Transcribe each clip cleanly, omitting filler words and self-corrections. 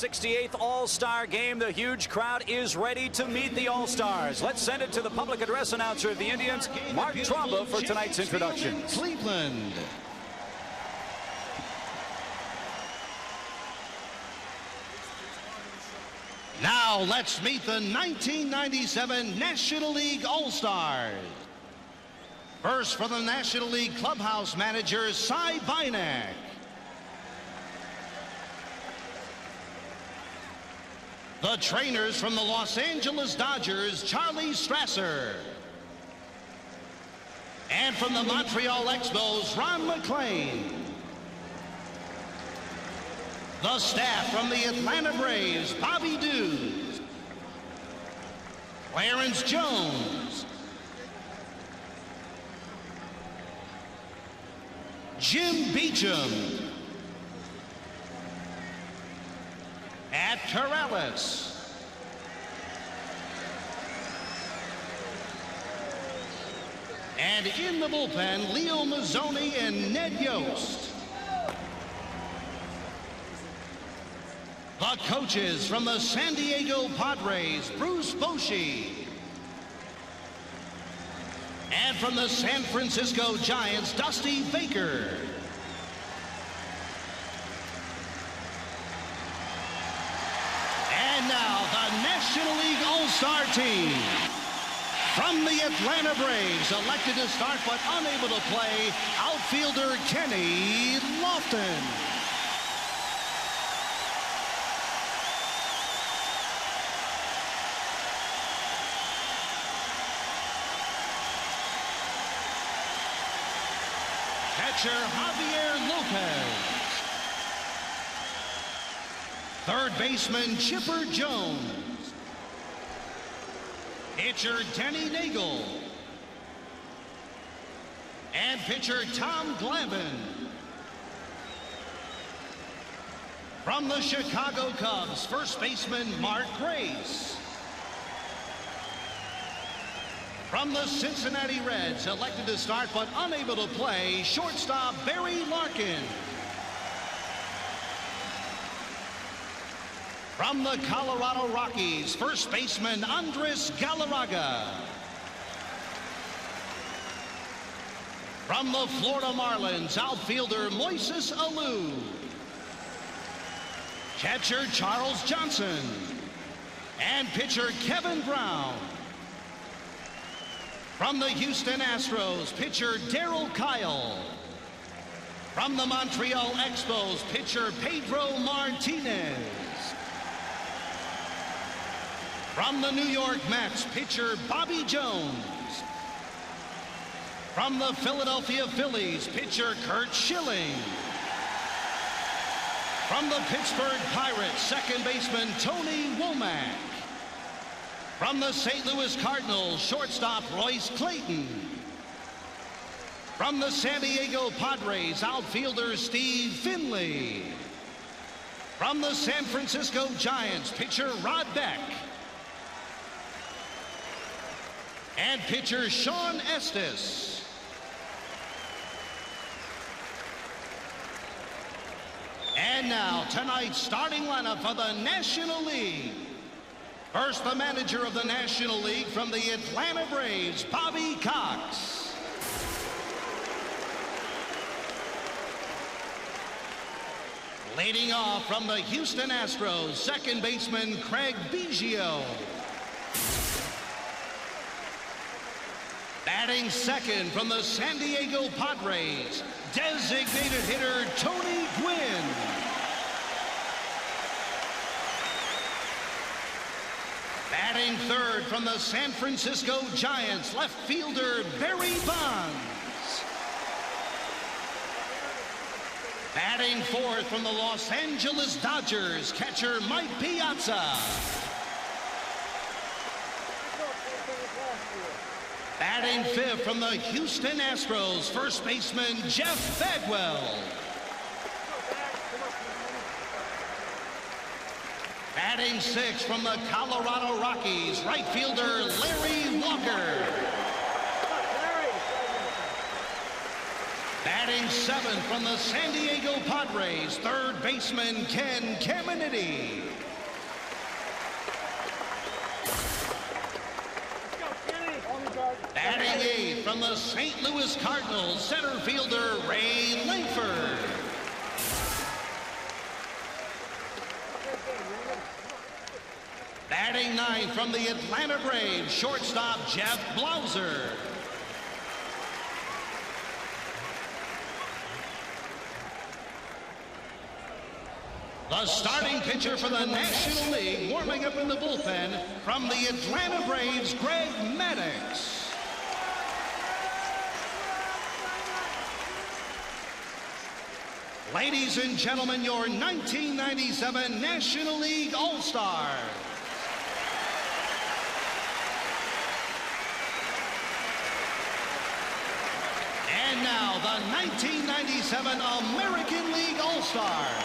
68th All-Star Game. The huge crowd is ready to meet the All-Stars. Let's send it to the public address announcer of the Indians, Mark Trumba, for tonight's introductions. Cleveland. Now let's meet the 1997 National League All-Stars. First for the National League clubhouse manager, Cy Bynack. The trainers from the Los Angeles Dodgers, Charlie Strasser. And from the Montreal Expos, Ron McClain. The staff from the Atlanta Braves, Bobby Dews, Clarence Jones, Jim Beecham, At Corrales, and in the bullpen, Leo Mazzoni and Ned Yost. The coaches from the San Diego Padres, Bruce Bochy. And from the San Francisco Giants, Dusty Baker. And now the National League All-Star team. From the Atlanta Braves, elected to start but unable to play, outfielder Kenny Lofton. Catcher Javier Lopez. Third baseman Chipper Jones. Pitcher Denny Nagel. And pitcher Tom Glavine. From the Chicago Cubs, first baseman Mark Grace. From the Cincinnati Reds, elected to start but unable to play, shortstop Barry Larkin. From the Colorado Rockies, first baseman Andres Galarraga. From the Florida Marlins, outfielder Moises Alou. Catcher Charles Johnson. And pitcher Kevin Brown. From the Houston Astros, pitcher Darryl Kyle. From the Montreal Expos, pitcher Pedro Martinez. From the New York Mets, pitcher Bobby Jones. From the Philadelphia Phillies, pitcher Curt Schilling. From the Pittsburgh Pirates, second baseman Tony Womack. From the St. Louis Cardinals, shortstop Royce Clayton. From the San Diego Padres, outfielder Steve Finley. From the San Francisco Giants, pitcher Rod Beck. And pitcher Sean Estes. And now, tonight's starting lineup for the National League. First, the manager of the National League from the Atlanta Braves, Bobby Cox. Leading off from the Houston Astros, second baseman Craig Biggio. Batting second from the San Diego Padres, designated hitter Tony Gwynn. Batting third from the San Francisco Giants, left fielder Barry Bonds. Batting fourth from the Los Angeles Dodgers, catcher Mike Piazza. Batting fifth from the Houston Astros, first baseman Jeff Bagwell. Batting sixth from the Colorado Rockies, right fielder Larry Walker. Batting seventh from the San Diego Padres, third baseman Ken Caminiti. from the St. Louis Cardinals, center fielder Ray Langford. Batting ninth from the Atlanta Braves, shortstop Jeff Blauser. The starting pitcher for the National League, warming up in the bullpen from the Atlanta Braves, Greg Maddox. Ladies and gentlemen, your 1997 National League All-Stars. And now, the 1997 American League All-Stars.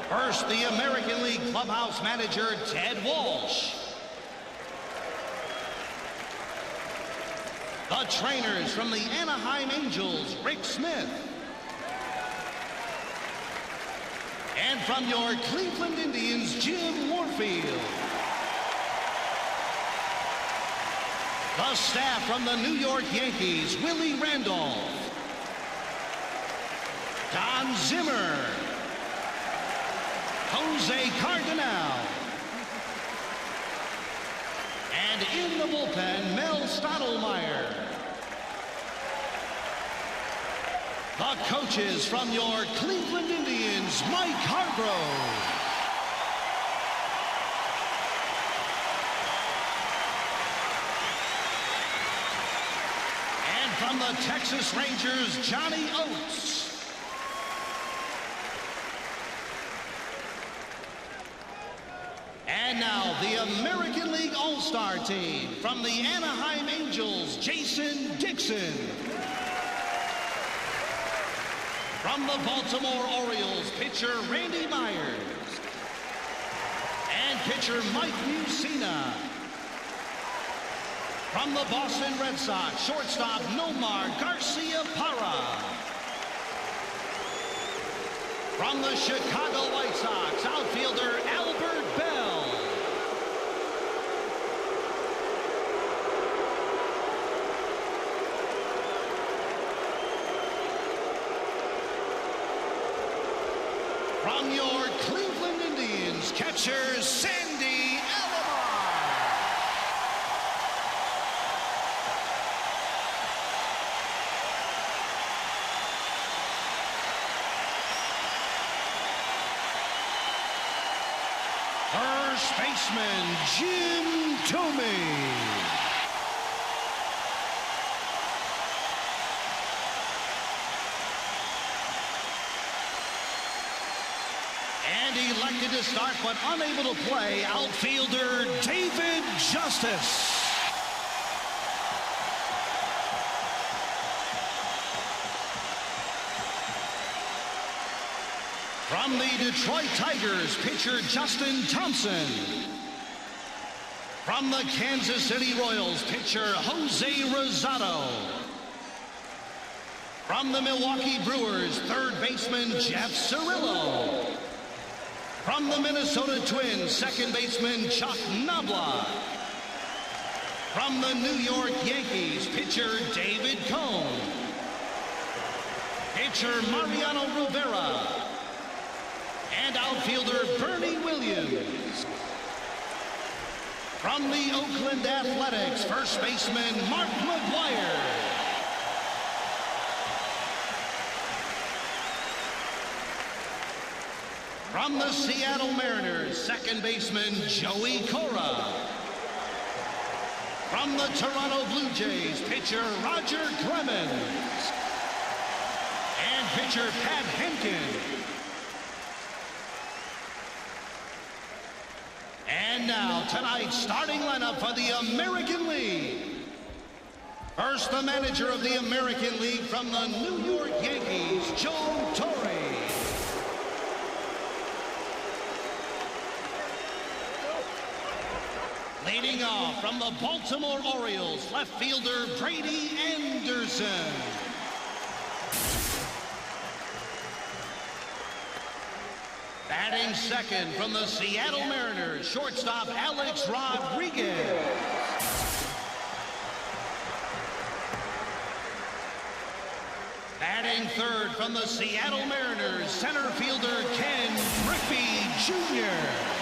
First, the American League clubhouse manager, Ted Walsh. The trainers from the Anaheim Angels, Rick Smith. And from your Cleveland Indians, Jim Warfield. The staff from the New York Yankees, Willie Randolph. Don Zimmer. Jose Cardinal. And in the bullpen, Mel Stottlemyre. The coaches from your Cleveland Indians, Mike Hargrove. And from the Texas Rangers, Johnny Oates. And now, the American League All-Star team from the Anaheim Angels, Jason Dixon. From the Baltimore Orioles, pitcher Randy Myers. And pitcher Mike Mussina. From the Boston Red Sox, shortstop Nomar Garciaparra. From the Chicago White Sox, outfielder Albert Bell. From your Cleveland Indians, catcher Sandy Alomar. First baseman Jim Thome. Elected to start but unable to play, outfielder David Justice. From the Detroit Tigers, pitcher Justin Thompson. From the Kansas City Royals, pitcher Jose Rosado. From the Milwaukee Brewers, third baseman Jeff Cirillo. From the Minnesota Twins, second baseman Chuck Knobloch. From the New York Yankees, pitcher David Cohn. Pitcher Mariano Rivera. And outfielder Bernie Williams. From the Oakland Athletics, first baseman Mark McGwire. From the Seattle Mariners, second baseman Joey Cora. From the Toronto Blue Jays, pitcher Roger Clemens. And pitcher Pat Henkin. And now, tonight's starting lineup for the American League. First, the manager of the American League from the New York Yankees, Joe Torre. Leading off from the Baltimore Orioles, left fielder Brady Anderson. Batting second from the Seattle Mariners, shortstop Alex Rodriguez. Batting third from the Seattle Mariners, center fielder Ken Griffey Jr.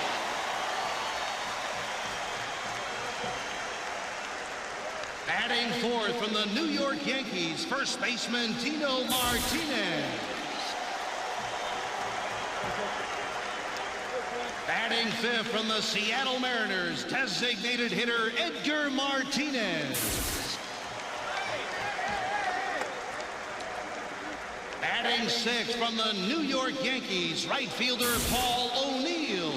Batting fourth from the New York Yankees, first baseman Tino Martinez. Batting fifth from the Seattle Mariners, designated hitter Edgar Martinez. Batting sixth from the New York Yankees, right fielder Paul O'Neill.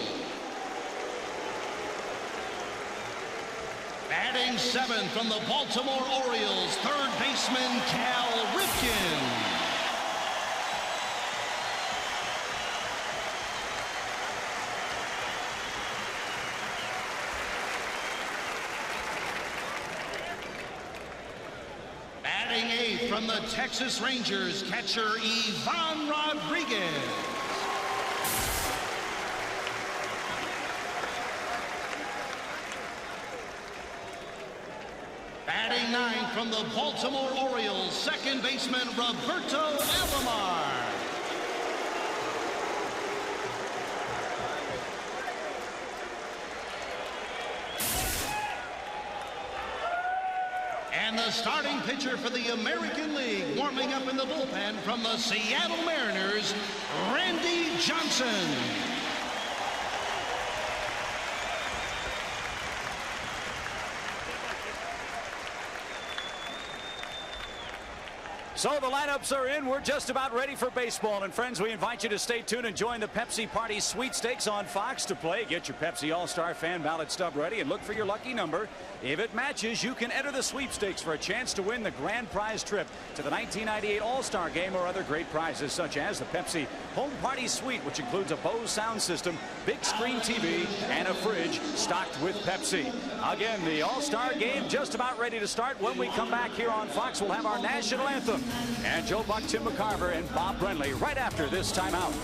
Batting seventh from the Baltimore Orioles, third baseman Cal Ripken. Batting eighth from the Texas Rangers, catcher Ivan Rodriguez. Batting ninth from the Baltimore Orioles, second baseman Roberto Alomar. And the starting pitcher for the American League, warming up in the bullpen from the Seattle Mariners, Randy Johnson. So the lineups are in. We're just about ready for baseball. And friends, we invite you to stay tuned and join the Pepsi Party Sweepstakes on Fox to play. Get your Pepsi All-Star fan ballot stub ready and look for your lucky number. If it matches, you can enter the sweepstakes for a chance to win the grand prize trip to the 1998 All-Star Game or other great prizes such as the Pepsi Home Party Suite, which includes a Bose sound system, big screen TV, and a fridge stocked with Pepsi. Again, the All-Star Game just about ready to start. When we come back here on Fox, we'll have our national anthem. And Joe Buck, Tim McCarver, and Bob Brenly right after this timeout.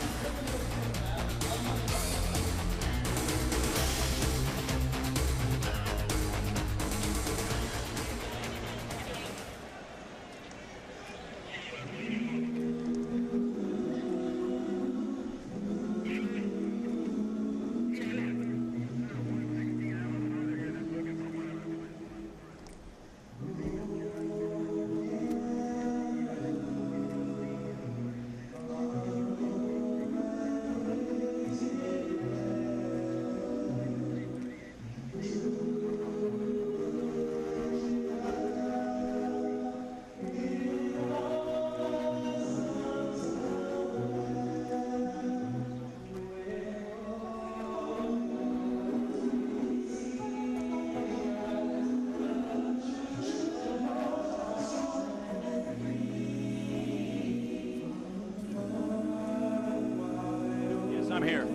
I'm here.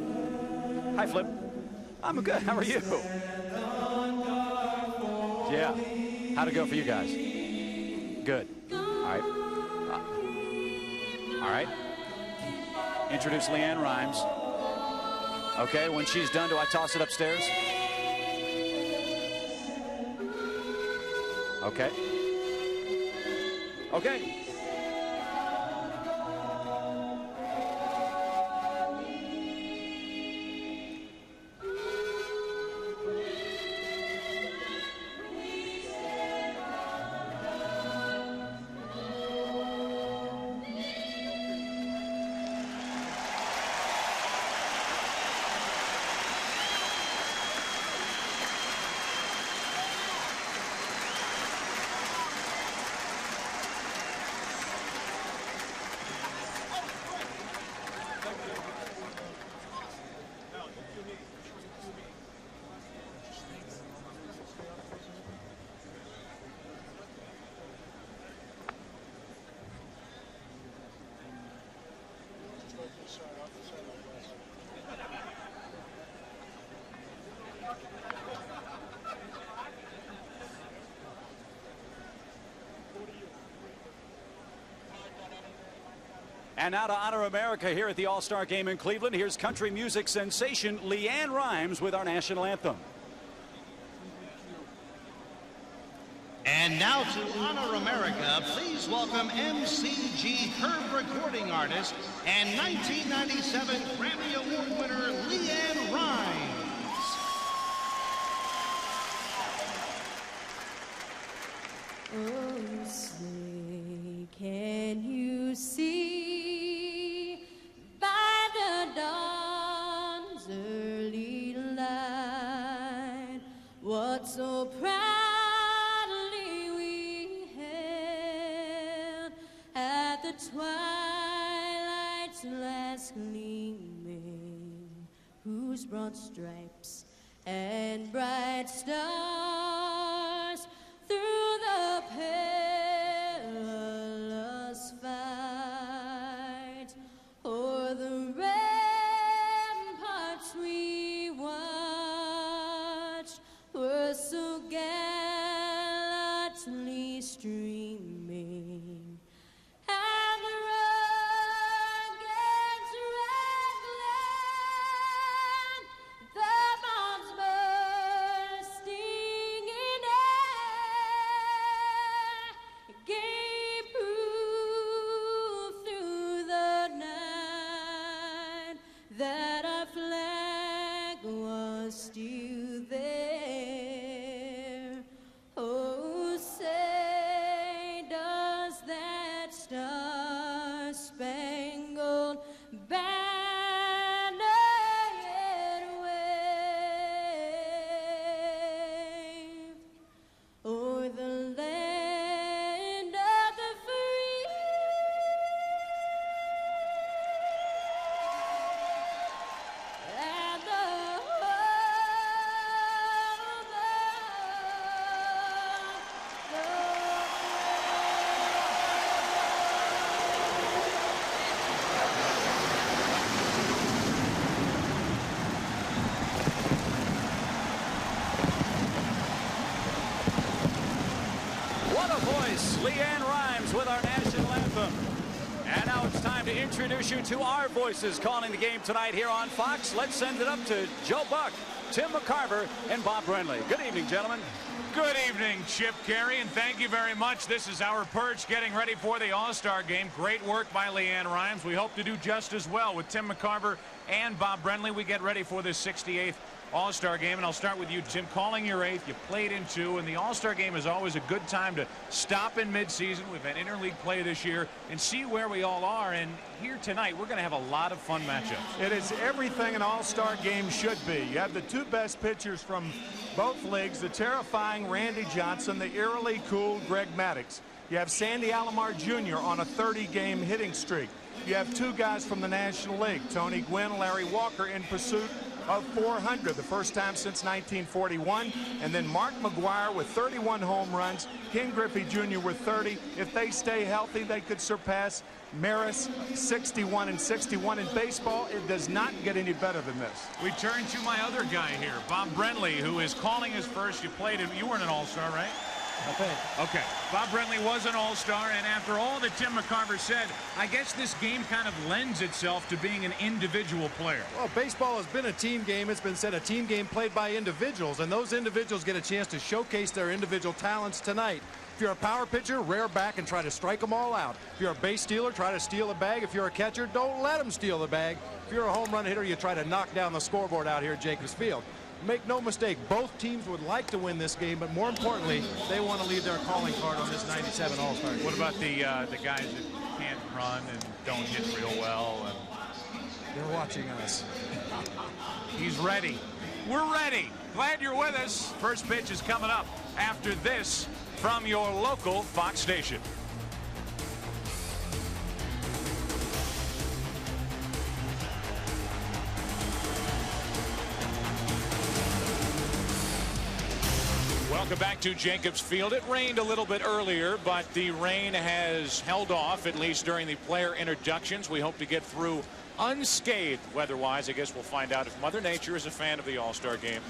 Hi, Flip. I'm good. How are you? Yeah. How'd it go for you guys? Good. All right. All right. Introduce Leanne Rhymes. Okay, when she's done, do I toss it upstairs? Okay. Okay. And now to honor America here at the All-Star Game in Cleveland, here's country music sensation LeAnn Rimes with our national anthem. And now to honor America, please welcome MCG Herb recording artist and 1997 Grammy Award winner LeAnn Rimes. Oh, say, can you see by the dawn's early light what so proudly we hailed at the twilight's last gleaming, whose broad stripes and bright stars through the perilous fight o'er the ramparts we watched were so gallantly streaming, and the rockets rattling, the bombs bursting in air, gave proof through the night that our flag was still there. Oh, say, does that star-spangled banner yet wave o'er the land of the free and the What a voice, LeAnn Rimes with our national anthem. And now it's time to introduce you to our voices calling the game tonight here on Fox. Let's send it up to Joe Buck, Tim McCarver, and Bob Brenly. Good evening, gentlemen. Good evening, Chip Carey, and thank you very much. This is our perch getting ready for the All-Star Game. Great work by LeAnn Rimes. We hope to do just as well with Tim McCarver and Bob Brenly. We get ready for this 68th All-Star Game, and I'll start with you, Tim. Calling your 8th, you played in 2, and the All-Star Game is always a good time to stop in midseason. We've had interleague play this year and see where we all are, and here tonight we're going to have a lot of fun matchups. It is everything an All-Star game should be. You have the two best pitchers from both leagues, the terrifying Randy Johnson, the eerily cool Greg Maddox. You have Sandy Alomar Jr. on a 30-game hitting streak. You have two guys from the National League, Tony Gwynn, Larry Walker, in pursuit of 400, the first time since 1941. And then Mark McGwire with 31 home runs, Ken Griffey Jr. with 30. If they stay healthy, they could surpass Maris 61 and 61 in baseball. It does not get any better than this. We turn to my other guy here, Bob Brenly, who is calling his first. You played him. You weren't an All-Star, right? Okay. Okay. Bob Brenly was an All-Star, and after all that Tim McCarver said, I guess this game kind of lends itself to being an individual player. Well, baseball has been a team game. It's been said a team game played by individuals, and those individuals get a chance to showcase their individual talents tonight. If you're a power pitcher, rear back and try to strike them all out. If you're a base stealer, try to steal a bag. If you're a catcher, don't let them steal the bag. If you're a home run hitter, you try to knock down the scoreboard out here at Jacobs Field. Make no mistake, both teams would like to win this game, but more importantly, they want to leave their calling card on this 97 All-Star game. What about the guys that can't run and don't hit real well? They're watching us. He's ready. We're ready. Glad you're with us. First pitch is coming up after this from your local Fox station. Welcome back to Jacobs Field. It rained a little bit earlier, but the rain has held off, at least during the player introductions. We hope to get through unscathed weather-wise. I guess we'll find out if Mother Nature is a fan of the All-Star game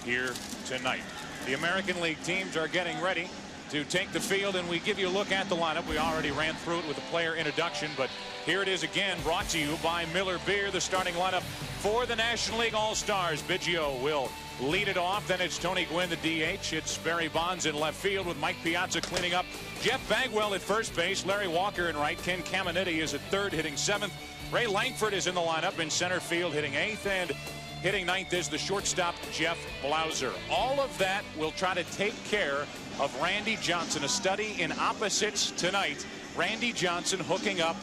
here tonight. The American League teams are getting ready to take the field, and we give you a look at the lineup. We already ran through it with the player introduction, but here it is again, brought to you by Miller Beer, the starting lineup for the National League All-Stars. Biggio will lead it off. Then it's Tony Gwynn, the DH. It's Barry Bonds in left field with Mike Piazza cleaning up. Jeff Bagwell at first base. Larry Walker in right. Ken Caminiti is at third, hitting seventh. Ray Langford is in the lineup in center field, hitting eighth, and hitting ninth is the shortstop, Jeff Blauser. All of that will try to take care of Randy Johnson. A study in opposites tonight. Randy Johnson hooking up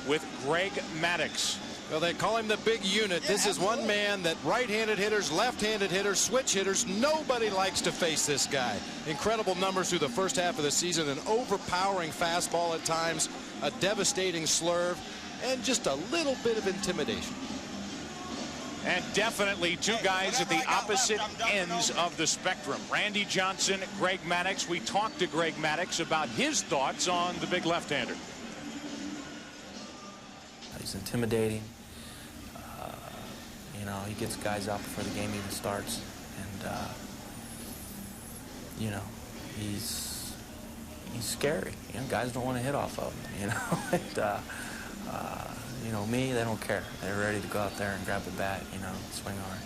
with Greg Maddox. Well, they call him the big unit. This is one man that right-handed hitters, left-handed hitters, switch hitters, nobody likes to face this guy. Incredible numbers through the first half of the season, an overpowering fastball at times, a devastating slurve, and just a little bit of intimidation. And definitely two guys at the opposite ends of the spectrum. Randy Johnson, Greg Maddox. We talked to Greg Maddox about his thoughts on the big left-hander. He's intimidating. You know, he gets guys out before the game even starts. And, you know, he's scary. You know, guys don't want to hit off of him, you know. And, you know, me, they don't care. They're ready to go out there and grab the bat, you know, swing hard.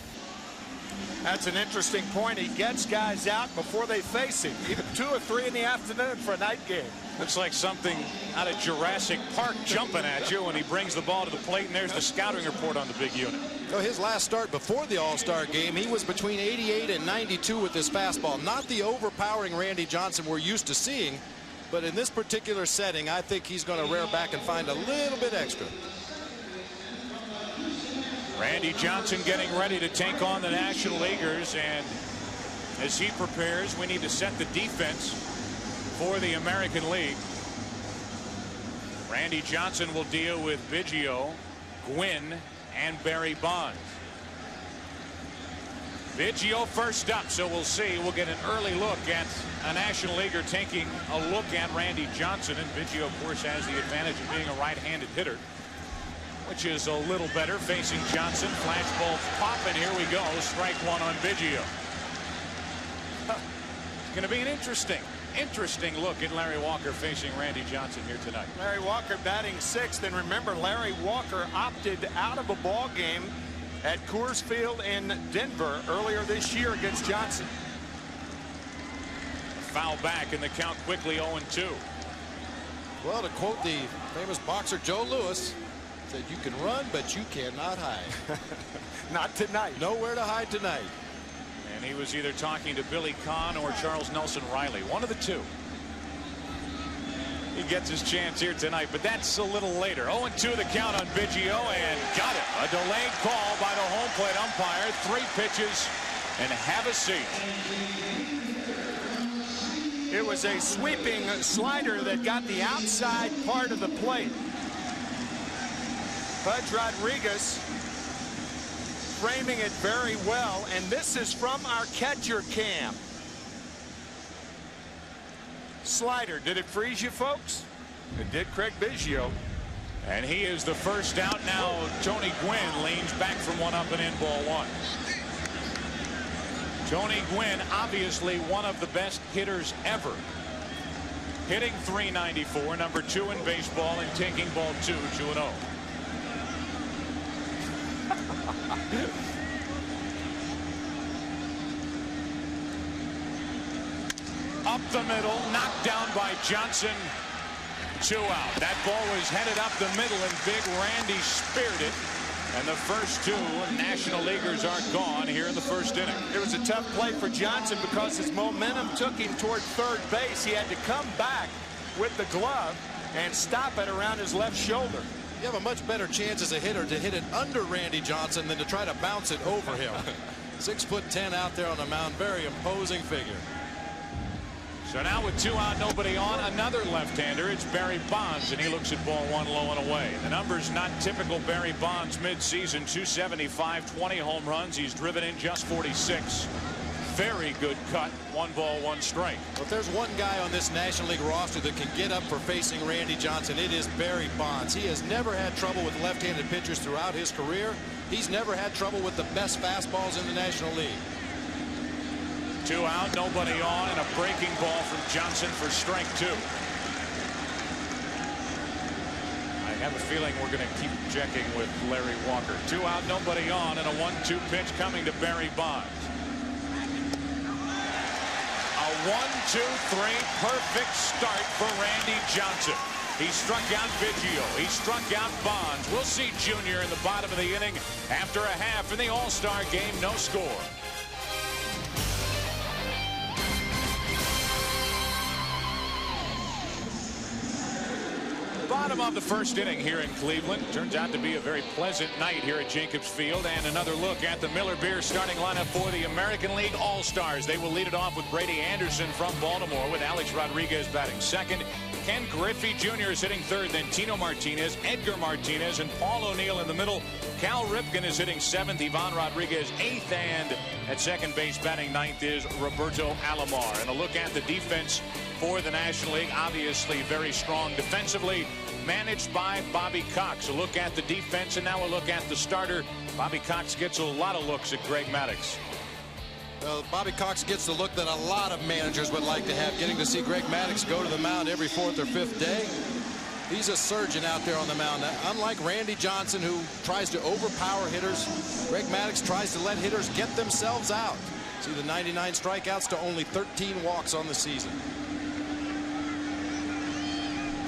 That's an interesting point. He gets guys out before they face him, even 2 or 3 in the afternoon for a night game. Looks like something out of Jurassic Park jumping at you when he brings the ball to the plate, and there's the scouting report on the big unit. So his last start before the All-Star game, he was between 88 and 92 with this fastball. Not the overpowering Randy Johnson we're used to seeing, but in this particular setting, I think he's going to rear back and find a little bit extra. Randy Johnson getting ready to take on the National Leaguers, and as he prepares, we need to set the defense for the American League. Randy Johnson will deal with Biggio, Gwynn, and Barry Bonds. Biggio first up, so we'll see. We'll get an early look at a National Leaguer taking a look at Randy Johnson, and Biggio, of course, has the advantage of being a right-handed hitter, which is a little better facing Johnson. Flashballs pop, and here we go. Strike one on Biggio. It's going to be an interesting look at Larry Walker facing Randy Johnson here tonight. Larry Walker batting 6th, and remember, Larry Walker opted out of a ball game at Coors Field in Denver earlier this year against Johnson. Foul back, and the count quickly 0-2. Well, to quote the famous boxer Joe Louis, said, "You can run, but you cannot hide." Not tonight. Nowhere to hide tonight. And he was either talking to Billy Cohn or Charles Nelson Riley, one of the two. He gets his chance here tonight, but that's a little later. 0-2 the count on Biggio, and got it. A delayed call by the home plate umpire. 3 pitches, and have a seat. It was a sweeping slider that got the outside part of the plate. Pudge Rodriguez framing it very well, and this is from our catcher cam. Slider, did it freeze you folks? It did Craig Biggio. And he is the first out now. Tony Gwynn leans back from one up and in, ball 1. Tony Gwynn, obviously one of the best hitters ever. Hitting .394, number 2 in baseball, and taking ball 2, 2-0. Up the middle, knocked down by Johnson. 2 out. That ball was headed up the middle, and big Randy speared it. And the first 2 National Leaguers are gone here in the first inning. It was a tough play for Johnson because his momentum took him toward third base. He had to come back with the glove and stop it around his left shoulder. You have a much better chance as a hitter to hit it under Randy Johnson than to try to bounce it over him. 6'10" out there on the mound, very imposing figure. So now with 2 out, nobody on, another left-hander. It's Barry Bonds, and he looks at ball 1 low and away. The numbers not typical Barry Bonds mid-season. 275, 20 home runs. He's driven in just 46. Very good cut. 1 ball, 1 strike. Well, if there's one guy on this National League roster that can get up for facing Randy Johnson, it is Barry Bonds. He has never had trouble with left-handed pitchers throughout his career. He's never had trouble with the best fastballs in the National League. 2 out, nobody on, and a breaking ball from Johnson for strike 2. I have a feeling we're going to keep checking with Larry Walker. 2 out, nobody on, and a 1-2 pitch coming to Barry Bonds. A 1-2-3 perfect start for Randy Johnson. He struck out Biggio. He struck out Bonds. We'll see Junior in the bottom of the inning after a half in the All-Star game. No score. Bottom of the first inning here in Cleveland. Turns out to be a very pleasant night here at Jacobs Field. And another look at the Miller Beer starting lineup for the American League All-Stars. They will lead it off with Brady Anderson from Baltimore, with Alex Rodriguez batting second. Ken Griffey Jr. is hitting third, then Tino Martinez, Edgar Martinez, and Paul O'Neill in the middle. Cal Ripken is hitting seventh, Ivan Rodriguez eighth, and at second base batting ninth is Roberto Alomar. And a look at the defense for the National League. Obviously very strong defensively, managed by Bobby Cox. A look at the defense, and now a look at the starter. Bobby Cox gets a lot of looks at Greg Maddox. Well, Bobby Cox gets the look that a lot of managers would like to have, getting to see Greg Maddox go to the mound every fourth or fifth day. He's a surgeon out there on the mound. Unlike Randy Johnson, who tries to overpower hitters, Greg Maddox tries to let hitters get themselves out. See the 99 strikeouts to only 13 walks on the season.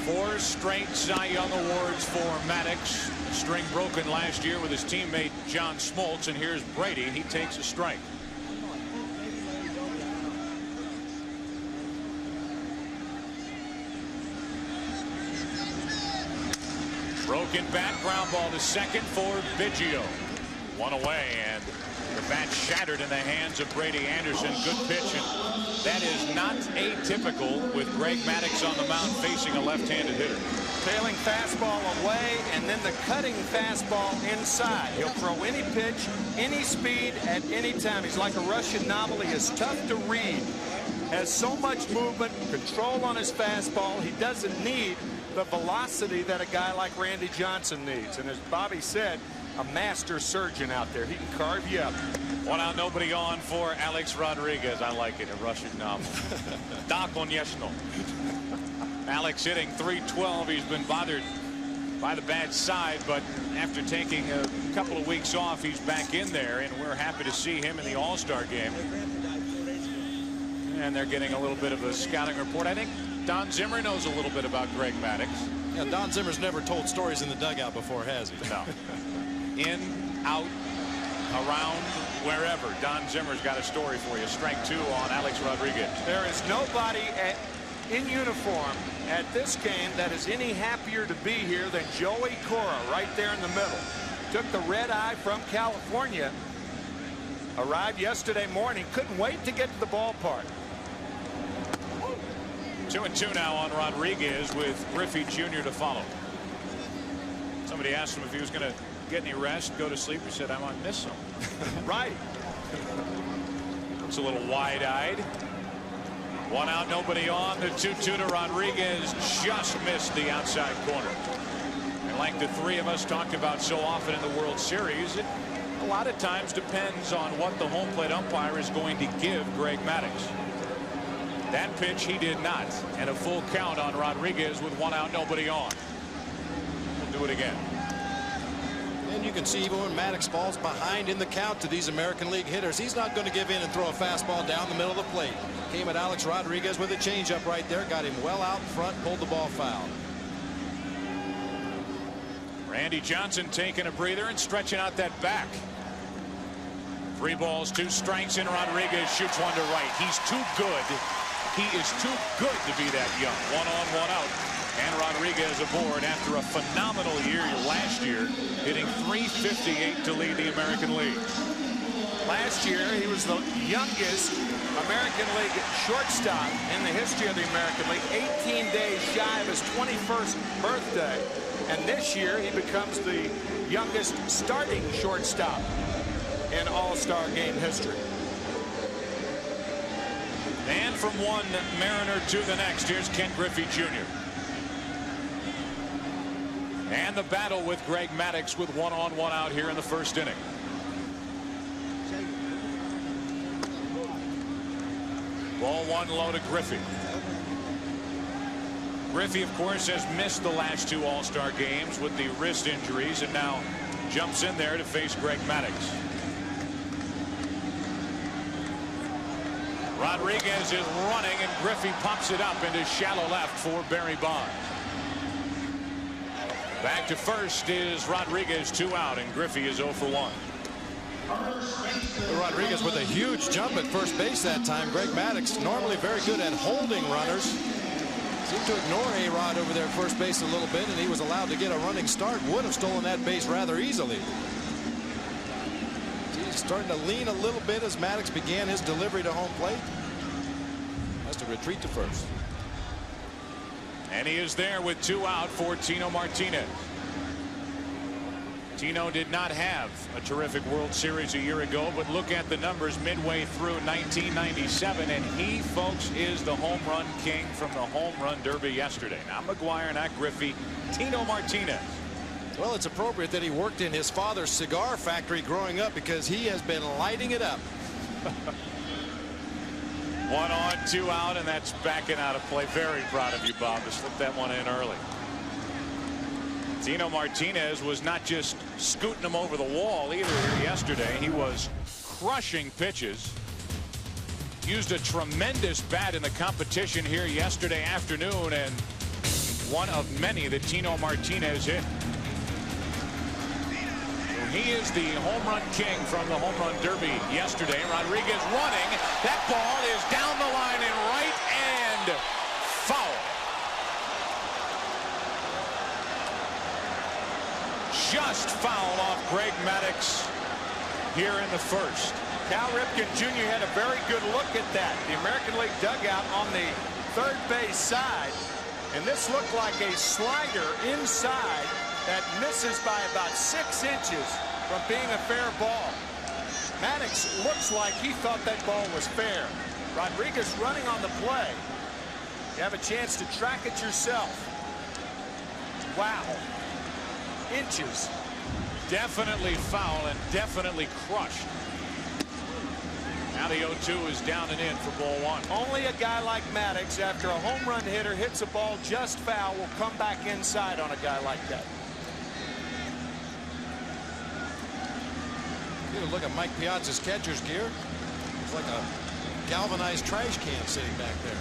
4 straight Cy Young awards for Maddox. String broken last year with his teammate John Smoltz, and here's Brady. He takes a strike. Broken bat, ground ball to second for Biggio. One away, and the bat shattered in the hands of Brady Anderson. Good pitch, and that is not atypical with Greg Maddox on the mound facing a left-handed hitter. Tailing fastball away, and then the cutting fastball inside. He'll throw any pitch, any speed, at any time. He's like a Russian novel. He is tough to read. Has so much movement, control on his fastball. He doesn't need the velocity that a guy like Randy Johnson needs. And as Bobby said, a master surgeon out there. He can carve you up. 1 out, nobody on for Alex Rodriguez. I like it, a Russian novel. Da, конечно. Alex hitting .312. He's been bothered by the bad side, but after taking a couple of weeks off, he's back in there, and we're happy to see him in the All-Star game. And they're getting a little bit of a scouting report. I think Don Zimmer knows a little bit about Greg Maddox. Yeah, Don Zimmer's never told stories in the dugout before, has he? No. In, out, around, wherever. Don Zimmer's got a story for you. Strike 2 on Alex Rodriguez. There is nobody in uniform at this game that is any happier to be here than Joey Cora right there in the middle. Took the red eye from California. Arrived yesterday morning. Couldn't wait to get to the ballpark. 2-2 now on Rodriguez with Griffey Jr. to follow. Somebody asked him if he was going to get any rest, go to sleep. He said, I might miss him. Right. Looks a little wide-eyed. 1 out, nobody on. The 2-2 to Rodriguez just missed the outside corner. And like the three of us talked about so often in the World Series, it a lot of times depends on what the home plate umpire is going to give Greg Maddox. That pitch he did not, and a full count on Rodriguez with 1 out, nobody on. We'll do it again. And you can see even when Maddox falls behind in the count to these American League hitters, he's not going to give in and throw a fastball down the middle of the plate. Came at Alex Rodriguez with a changeup right there, got him well out in front, pulled the ball foul. Randy Johnson taking a breather and stretching out that back. 3 balls, 2 strikes, and Rodriguez shoots one to right. He's too good. He is too good to be that young. 1 on, 1 out. And Rodriguez aboard after a phenomenal year last year, hitting .358 to lead the American League. Last year, he was the youngest American League shortstop in the history of the American League, 18 days shy of his 21st birthday. And this year, he becomes the youngest starting shortstop in All-Star game history. And from one Mariner to the next, here's Ken Griffey Jr. And the battle with Greg Maddox with 1 on, 1 out here in the first inning. Ball one low to Griffey. Griffey, of course, has missed the last 2 All-Star games with the wrist injuries and now jumps in there to face Greg Maddox. Rodriguez is running and Griffey pops it up into shallow left for Barry Bonds. Back to first is Rodriguez, 2 out, and Griffey is 0 for 1. Rodriguez with a huge jump at first base that time. Greg Maddox, normally very good at holding runners, seemed to ignore A-Rod over there at first base a little bit, and he was allowed to get a running start. Would have stolen that base rather easily. He's starting to lean a little bit as Maddox began his delivery to home plate. Has to retreat to first. And he is there with 2 out for Tino Martinez. Tino did not have a terrific World Series a year ago, but look at the numbers midway through 1997, and he, folks, is the home run king from the home run derby yesterday. Not McGuire, not Griffey, Tino Martinez. Well, it's appropriate that he worked in his father's cigar factory growing up, because he has been lighting it up. 1 on, 2 out, and that's backing out of play. Very proud of you, Bob, to slip that one in early. Tino Martinez was not just scooting him over the wall either here yesterday. He was crushing pitches. Used a tremendous bat in the competition here yesterday afternoon, and one of many that Tino Martinez hit. He is the home run king from the home run derby yesterday. Rodriguez running. That ball is down the line in right and foul. Just foul off Greg Maddox here in the first. Cal Ripken Jr. had a very good look at that. The American League dugout on the third base side. And this looked like a slider inside that misses by about 6 inches from being a fair ball. Maddox looks like he thought that ball was fair. Rodriguez running on the play. You have a chance to track it yourself. Wow. Inches. Definitely foul and definitely crushed. Now the 0-2 is down and in for ball one. Only a guy like Maddox, after a home run hitter hits a ball just foul, will come back inside on a guy like that. Get a look at Mike Piazza's catcher's gear. It's like a galvanized trash can sitting back there.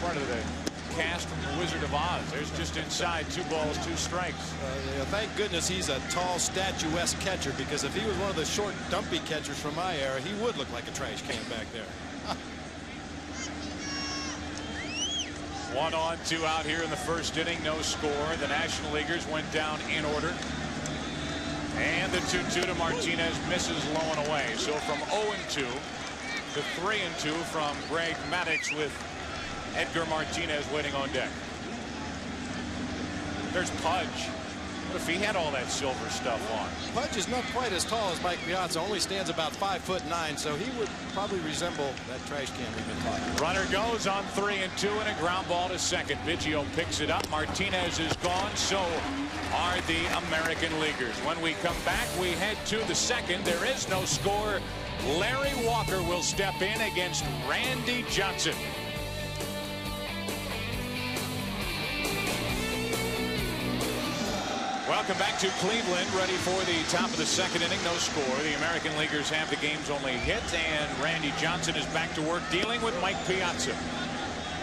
Part of the cast from the Wizard of Oz. There's just inside 2 balls, 2 strikes. Yeah, thank goodness he's a tall, statuesque catcher, because if he was one of the short, dumpy catchers from my era, he would look like a trash can back there. 1 on, 2 out here in the first inning. No score. The National Leaguers went down in order. And the 2-2 to Martinez misses low and away. So from 0-2 to 3-2 from Greg Maddox, with Edgar Martinez waiting on deck. There's Pudge. What if he had all that silver stuff on? Pudge is not quite as tall as Mike Piazza, only stands about 5'9", so he would probably resemble that trash can we've been talking about. Runner goes on 3-2 and a ground ball to second. Biggio picks it up. Martinez is gone. So are the American Leaguers. When we come back, we head to the second. There is no score. Larry Walker will step in against Randy Johnson. Welcome back to Cleveland, ready for the top of the second inning. No score. The American Leaguers have the game's only hit, and Randy Johnson is back to work dealing with Mike Piazza.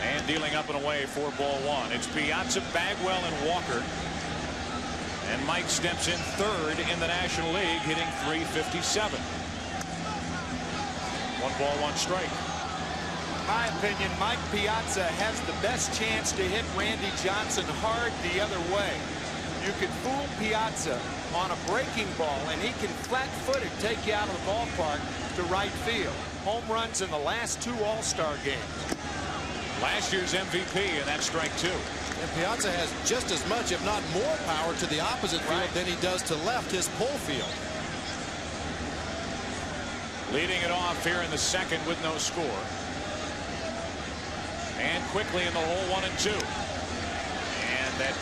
And dealing up and away for ball one. It's Piazza, Bagwell, and Walker. And Mike steps in third in the National League, hitting .357. 1 ball, 1 strike. In my opinion, Mike Piazza has the best chance to hit Randy Johnson hard the other way. You can fool Piazza on a breaking ball, and he can flat-footed take you out of the ballpark to right field. Home runs in the last 2 All-Star games. Last year's MVP, and that's strike 2. And Piazza has just as much, if not more, power to the opposite field than he does to left, his pull field. Leading it off here in the second with no score. And quickly in the hole, 1-2. And that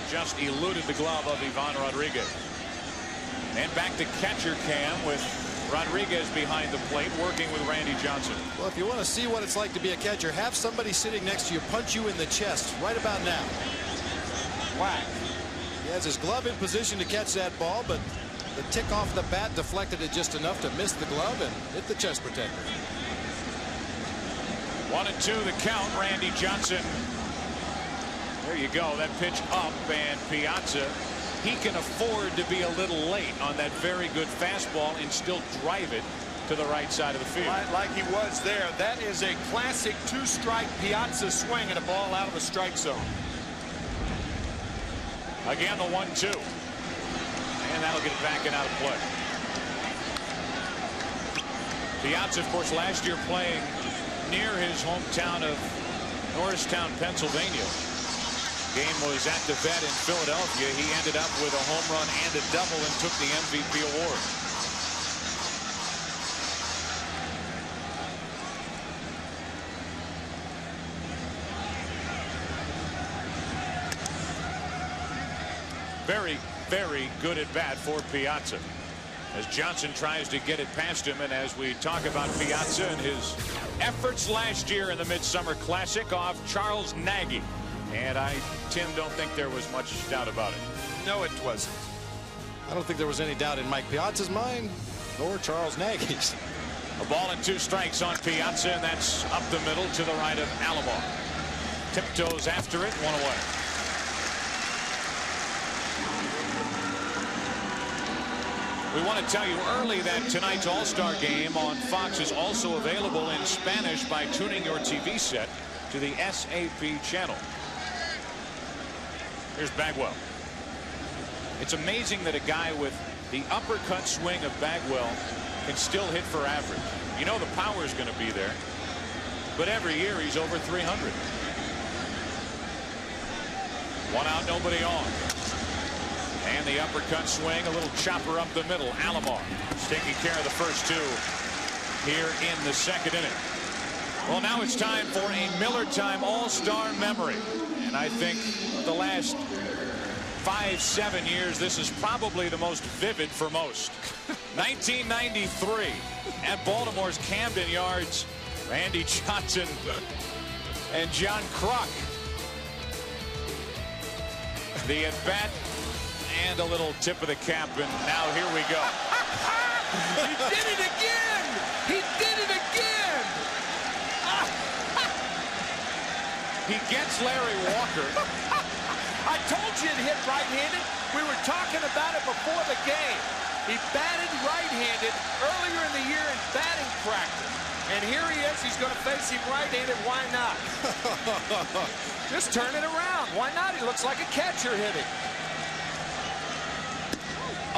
just eluded the glove of Ivan Rodriguez. And back to catcher cam with Rodriguez behind the plate working with Randy Johnson. Well, if you want to see what it's like to be a catcher, have somebody sitting next to you punch you in the chest right about now. Whack. He has his glove in position to catch that ball, but the tick off the bat deflected it just enough to miss the glove and hit the chest protector. 1-2 the count. Randy Johnson. There you go. That pitch up, and Piazza, he can afford to be a little late on that very good fastball and still drive it to the right side of the field. Like he was there. That is a classic two-strike Piazza swing and a ball out of the strike zone. Again, the 1-2. And that'll get it back and out of play. Piazza, of course, last year playing near his hometown of Norristown, Pennsylvania. Game was at the vet in Philadelphia. He ended up with a home run and a double and took the MVP award. Very, very good at bat for Piazza as Johnson tries to get it past him. And as we talk about Piazza and his efforts last year in the Midsummer Classic off Charles Nagy. And Tim, don't think there was much doubt about it. No, it wasn't. I don't think there was any doubt in Mike Piazza's mind, nor Charles Nagy's. A ball and 2 strikes on Piazza, and that's up the middle to the right of Alomar. Tiptoes after it, 1 away. We want to tell you early that tonight's All-Star game on Fox is also available in Spanish by tuning your TV set to the SAP channel. Here's Bagwell. It's amazing that a guy with the uppercut swing of Bagwell can still hit for average. You know the power is going to be there, but every year he's over 300. 1 out, nobody on. And the uppercut swing, a little chopper up the middle. Alomar is taking care of the first 2 here in the 2nd inning. Well, now it's time for a Miller Time All-Star memory. And I think the last 5-7 years, this is probably the most vivid for most. 1993 at Baltimore's Camden Yards, Randy Johnson and John Kruk. The at-bat and a little tip of the cap, and now here we go. He did it again! He did it again! He gets Larry Walker. I told you it hit right-handed. We were talking about it before the game. He batted right-handed earlier in the year in batting practice. And here he is. He's going to face him right-handed. Why not? Just turn it around. Why not? He looks like a catcher hitting.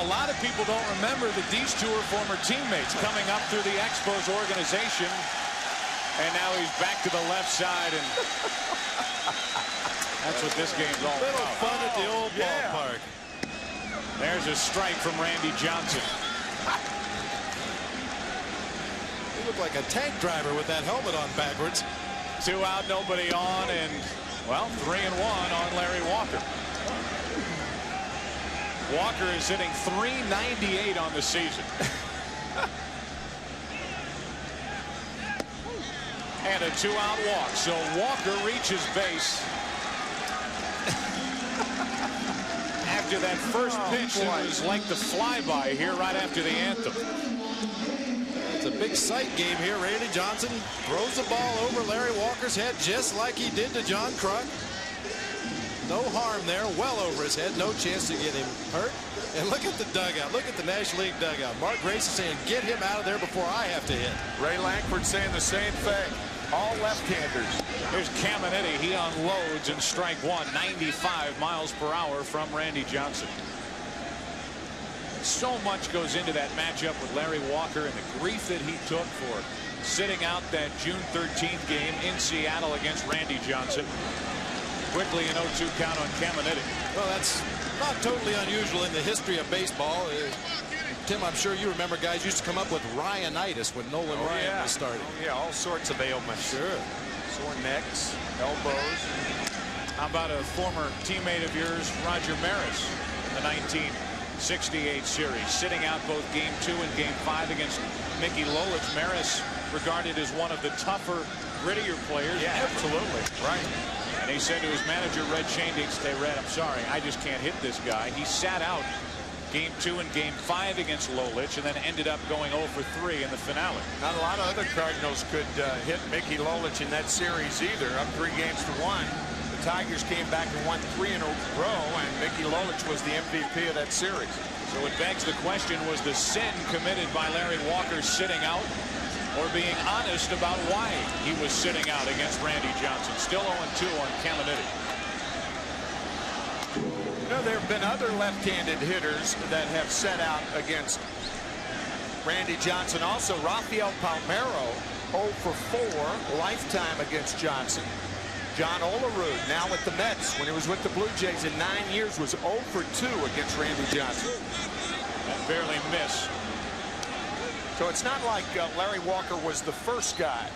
A lot of people don't remember that these 2 are former teammates coming up through the Expos organization. And now he's back to the left side, and that's what this game's all about. Little fun at the old ballpark. There's a strike from Randy Johnson. He looked like a tank driver with that helmet on backwards. 2 out, nobody on, and, well, 3-1 on Larry Walker. Walker is hitting .398 on the season. And a 2-out walk. So Walker reaches base. After that first pitch, it was like the flyby here right after the anthem. It's a big sight game here. Randy Johnson throws the ball over Larry Walker's head just like he did to John Kruk. No harm there, well over his head, no chance to get him hurt. And look at the dugout, look at the National League dugout. Mark Grace is saying, get him out of there before I have to hit. Ray Langford saying the same thing. All left-handers. Here's Caminiti. He unloads in strike 1, 95 miles per hour from Randy Johnson. So much goes into that matchup with Larry Walker and the grief that he took for sitting out that June 13th game in Seattle against Randy Johnson. Quickly an 0-2 count on Caminiti. Well, that's not totally unusual in the history of baseball. Tim, I'm sure you remember guys used to come up with Ryanitis when Nolan Ryan was starting. Oh, yeah, all sorts of ailments. Sure. Sore necks, elbows. How about a former teammate of yours, Roger Maris, in the 68 series, sitting out both Game 2 and Game 5 against Mickey Lolich. Maris regarded as one of the tougher, grittier players. Yeah, ever. absolutely. Right. And he said to his manager, Red Schoendienst, "Hey, Red, I'm sorry, I just can't hit this guy." He sat out Game 2 and Game 5 against Lolich, and then ended up going 0 for 3 in the finale. Not a lot of other Cardinals could hit Mickey Lolich in that series either. Up 3-1. The Tigers came back and won 3 in a row, and Mickey Lolich was the MVP of that series. So it begs the question, was the sin committed by Larry Walker sitting out, or being honest about why he was sitting out against Randy Johnson? Still 0-2 on Caminiti. You know, there have been other left-handed hitters that have set out against Randy Johnson. Also, Rafael Palmeiro, 0 for 4 lifetime against Johnson. John Olerud, now with the Mets, when he was with the Blue Jays in 9 years, was 0 for 2 against Randy Johnson. And barely missed. So it's not like Larry Walker was the first guy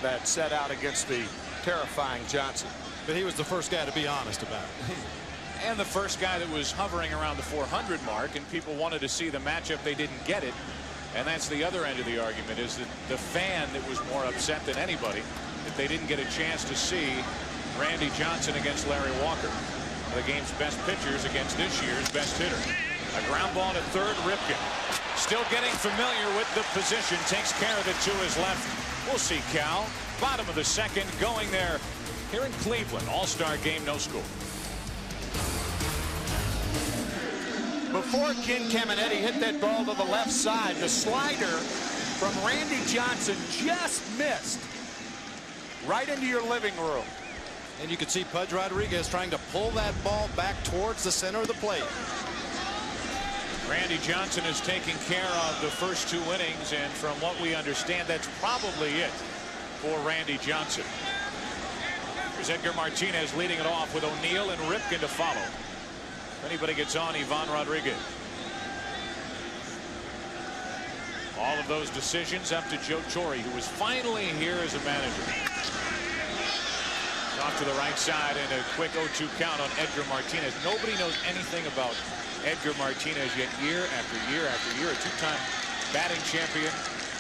that set out against the terrifying Johnson. But he was the first guy to be honest about it. And the first guy that was hovering around the 400 mark, and people wanted to see the matchup. They didn't get it. And that's the other end of the argument, is that the fan that was more upset than anybody that they didn't get a chance to see Randy Johnson against Larry Walker, the game's best pitchers against this year's best hitter. A ground ball to third. Ripken still getting familiar with the position, takes care of it to his left. We'll see Cal. Bottom of the second, going there here in Cleveland. All-Star game, no score. Before Ken Caminiti hit that ball to the left side, the slider from Randy Johnson just missed right into your living room. And you could see Pudge Rodriguez trying to pull that ball back towards the center of the plate. Randy Johnson is taking care of the first 2 innings, and from what we understand, that's probably it for Randy Johnson. Here's Edgar Martinez leading it off with O'Neill and Ripken to follow. If anybody gets on, Ivan Rodriguez. All of those decisions up to Joe Torre, who was finally here as a manager. Off to the right side, and a quick 0-2 count on Edgar Martinez. Nobody knows anything about Edgar Martinez yet. Year after year after year, a 2-time batting champion.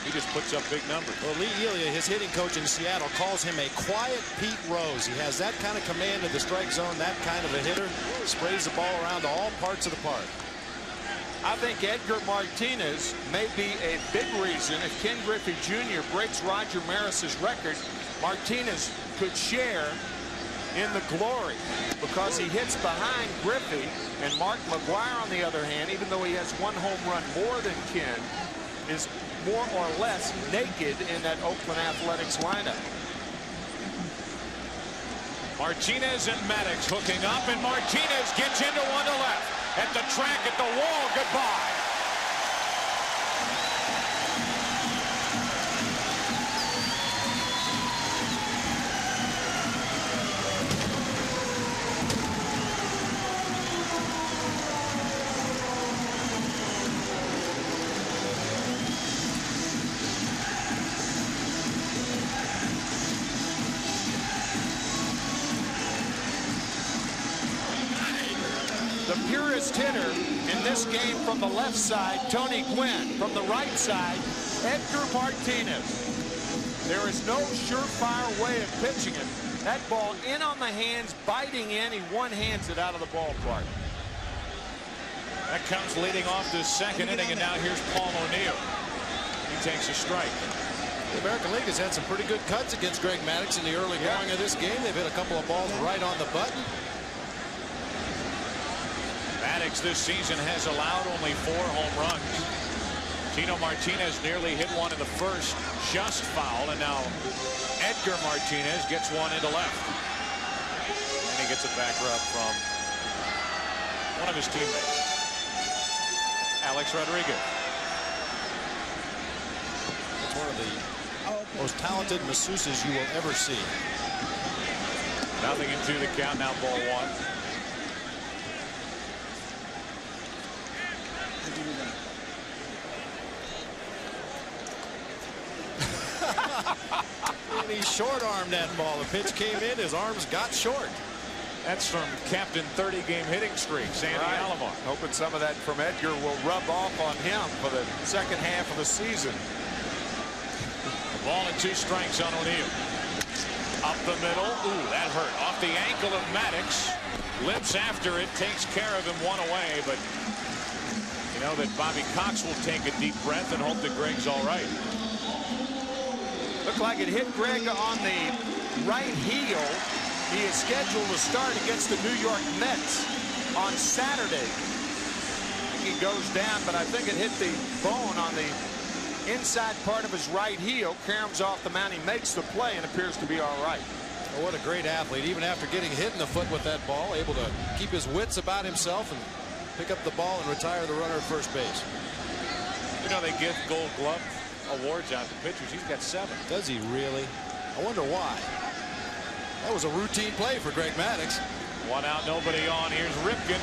He just puts up big numbers. Well, Lee Elia, his hitting coach in Seattle, calls him a quiet Pete Rose. He has that kind of command of the strike zone, that kind of a hitter. Sprays the ball around to all parts of the park. I think Edgar Martinez may be a big reason if Ken Griffey Jr. breaks Roger Maris's record. Martinez could share in the glory because he hits behind Griffey, and Mark McGwire, on the other hand, even though he has 1 home run more than Ken, is more or less naked in that Oakland Athletics lineup. Martinez and Maddox hooking up, and Martinez gets into one to left. At the track, at the wall, goodbye. The purest hitter in this game from the left side, Tony Gwynn. From the right side, Edgar Martinez. There is no surefire way of pitching it. That ball in on the hands, biting in. He one-hands it out of the ballpark. That comes leading off the second inning, and now here's Paul O'Neill. He takes a strike. The American League has had some pretty good cuts against Greg Maddox in the early going of this game. They've hit a couple of balls right on the button. Maddox this season has allowed only 4 home runs. Tino Martinez nearly hit one in the first, just foul, and now Edgar Martinez gets one into left. And he gets a back rub from one of his teammates, Alex Rodriguez. It's one of the most talented masseuses you will ever see. Nothing into the count, now ball 1. And he short-armed that ball. The pitch came in, his arms got short. That's from captain 30-game hitting streak, Sandy Alomar. Hoping some of that from Edgar will rub off on him for the second half of the season. The ball and 2 strikes on O'Neill. Up the middle. Ooh, that hurt. Off the ankle of Maddox. Limps after it, takes care of him, 1 away, but you know that Bobby Cox will take a deep breath and hope that Greg's all right. Looked like it hit Greg on the right heel. He is scheduled to start against the New York Mets on Saturday. I think he goes down, but I think it hit the bone on the inside part of his right heel. Caroms off the mound. He makes the play and appears to be all right. Well, what a great athlete. Even after getting hit in the foot with that ball, able to keep his wits about himself and pick up the ball and retire the runner at first base. You know, they give Gold Glove awards out to pitchers. He's got 7. Does he really? I wonder why. That was a routine play for Greg Maddox. 1 out, nobody on. Here's Ripken.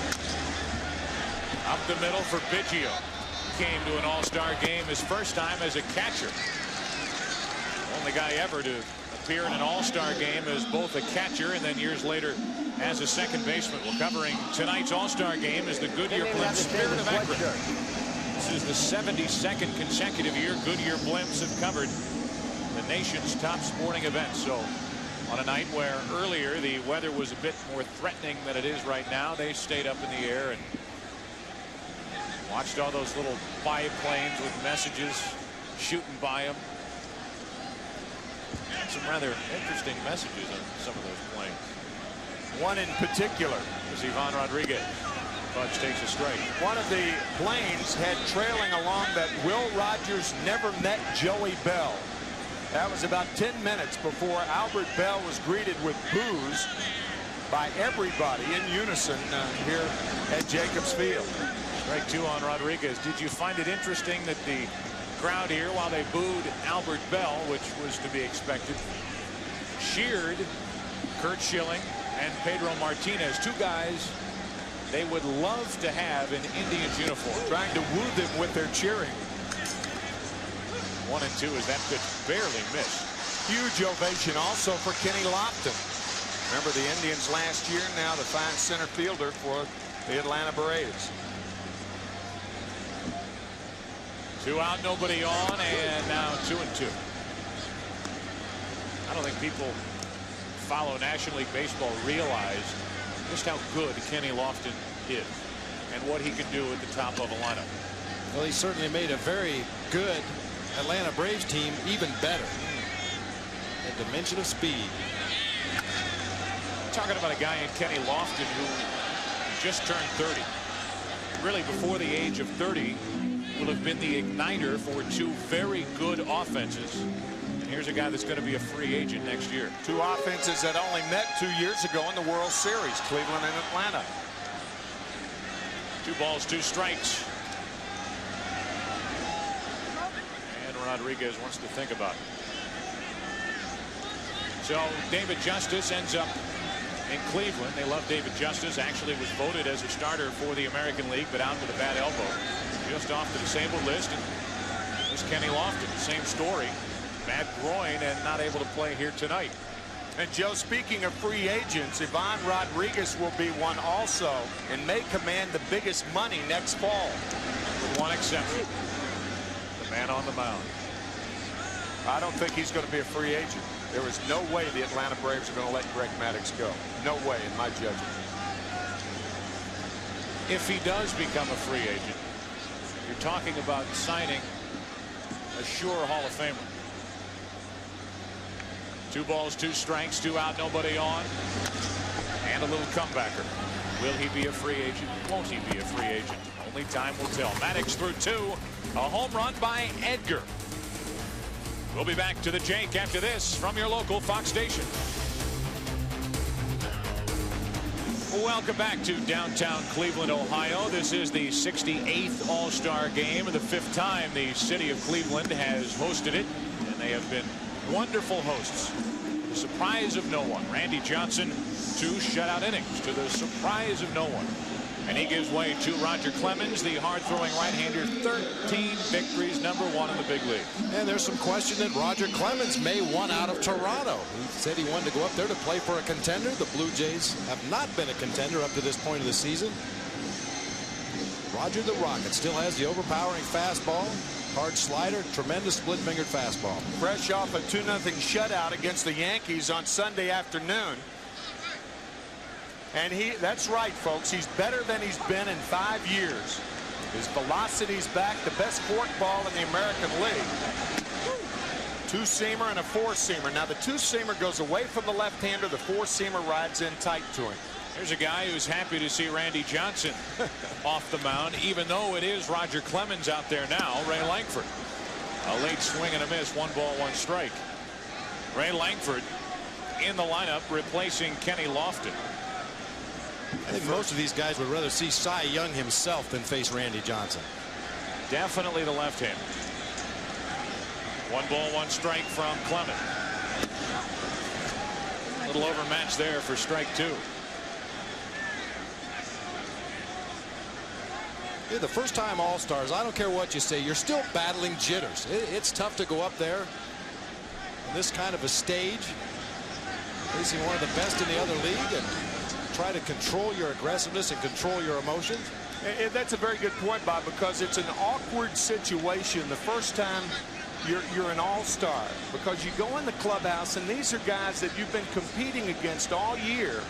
Up the middle for Biggio. Came to an all-star game his first time as a catcher. Only guy ever to appear in an all-star game as both a catcher and then years later as a second baseman. We're covering tonight's all-star game as the Goodyear Blimps Spirit of Akron. This is the 72nd consecutive year Goodyear Blimps have covered the nation's top sporting events. So on a night where earlier the weather was a bit more threatening than it is right now, they stayed up in the air and watched all those little biplanes with messages shooting by them. Some rather interesting messages on some of those planes. One in particular is Ivan Rodriguez. Fudge takes a strike. One of the planes had trailing along that Will Rogers never met Joey Bell. That was about 10 minutes before Albert Bell was greeted with boos by everybody in unison here at Jacobs Field. Strike 2 on Rodriguez. Did you find it interesting that the crowd here, while they booed Albert Bell, which was to be expected, cheered Curt Schilling and Pedro Martinez, 2 guys they would love to have in Indians uniform. Trying to woo them with their cheering. 1 and 2 as that pitch barely missed. Huge ovation also for Kenny Lofton. Remember the Indians last year, now the fine center fielder for the Atlanta Braves. 2 out, nobody on, and now 2 and 2. I don't think people follow National League Baseball realize just how good Kenny Lofton is and what he can do at the top of a lineup. Well, he certainly made a very good Atlanta Braves team even better. A dimension of speed. Talking about a guy in Kenny Lofton who just turned 30. Really, before the age of 30, will have been the igniter for 2 very good offenses. And here's a guy that's going to be a free agent next year. 2 offenses that only met 2 years ago in the World Series, Cleveland and Atlanta. 2 balls, 2 strikes. And Rodriguez wants to think about it. So David Justice ends up in Cleveland. They love David Justice. Actually was voted as a starter for the American League, but out with a bad elbow. Just off the disabled list. And there's Kenny Lofton. Same story. Bad groin and not able to play here tonight. And Joe, speaking of free agents, Ivan Rodriguez will be one also and may command the biggest money next fall. With one exception. The man on the mound. I don't think he's going to be a free agent. There is no way the Atlanta Braves are going to let Greg Maddox go. No way, in my judgment. If he does become a free agent, you're talking about signing a sure Hall of Famer. 2 balls, 2 strikes, 2 out, nobody on. And a little comebacker. Will he be a free agent? Won't he be a free agent? Only time will tell. Maddox through 2. A home run by Edgar. We'll be back to the Jake after this from your local Fox station. Welcome back to downtown Cleveland, Ohio. This is the 68th All-Star Game, the 5th time the city of Cleveland has hosted it, and they have been wonderful hosts. To the surprise of no one, Randy Johnson, 2 shutout innings to the surprise of no one. And he gives way to Roger Clemens, the hard-throwing right-hander. 13 victories, #1 in the big league. And there's some question that Roger Clemens may want out of Toronto. He said he wanted to go up there to play for a contender. The Blue Jays have not been a contender up to this point of the season. Roger the Rocket still has the overpowering fastball, hard slider, tremendous split-fingered fastball. Fresh off a 2-0 shutout against the Yankees on Sunday afternoon. And that's right, folks. He's better than he's been in 5 years. His velocity's back, the best forkball in the American League. Two-seamer and a four-seamer. Now the two-seamer goes away from the left-hander. The four-seamer rides in tight to him. Here's a guy who's happy to see Randy Johnson off the mound, even though it is Roger Clemens out there now. Ray Langford. A late swing and a miss. 1 ball, 1 strike. Ray Langford in the lineup, replacing Kenny Lofton. I think most of these guys would rather see Cy Young himself than face Randy Johnson. Definitely the left-hander. 1 ball, 1 strike from Clemens. A little overmatched there for strike 2. Yeah, the first-time All-Stars, I don't care what you say, you're still battling jitters. It's tough to go up there on this kind of a stage, facing one of the best in the other league, and try to control your aggressiveness and control your emotions. And that's a very good point, Bob, because it's an awkward situation the first time you're an all-star, because you go in the clubhouse and these are guys that you've been competing against all year,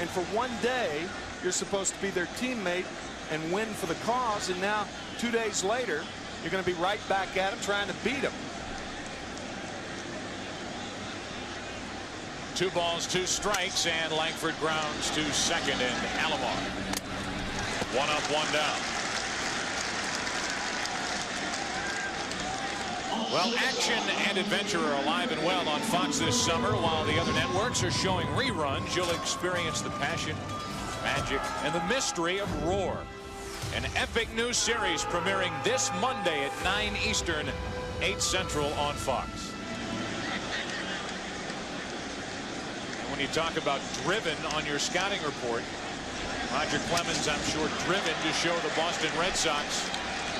and for one day you're supposed to be their teammate and win for the cause, and now 2 days later you're going to be right back at them trying to beat them. 2 balls, 2 strikes, and Langford grounds to second, and Alomar 1 up, 1 down. Well, action and adventure are alive and well on Fox this summer. While the other networks are showing reruns, you'll experience the passion, magic, and the mystery of Roar, an epic new series premiering this Monday at 9 Eastern, 8 Central on Fox. When you talk about driven on your scouting report, Roger Clemens, I'm sure, driven to show the Boston Red Sox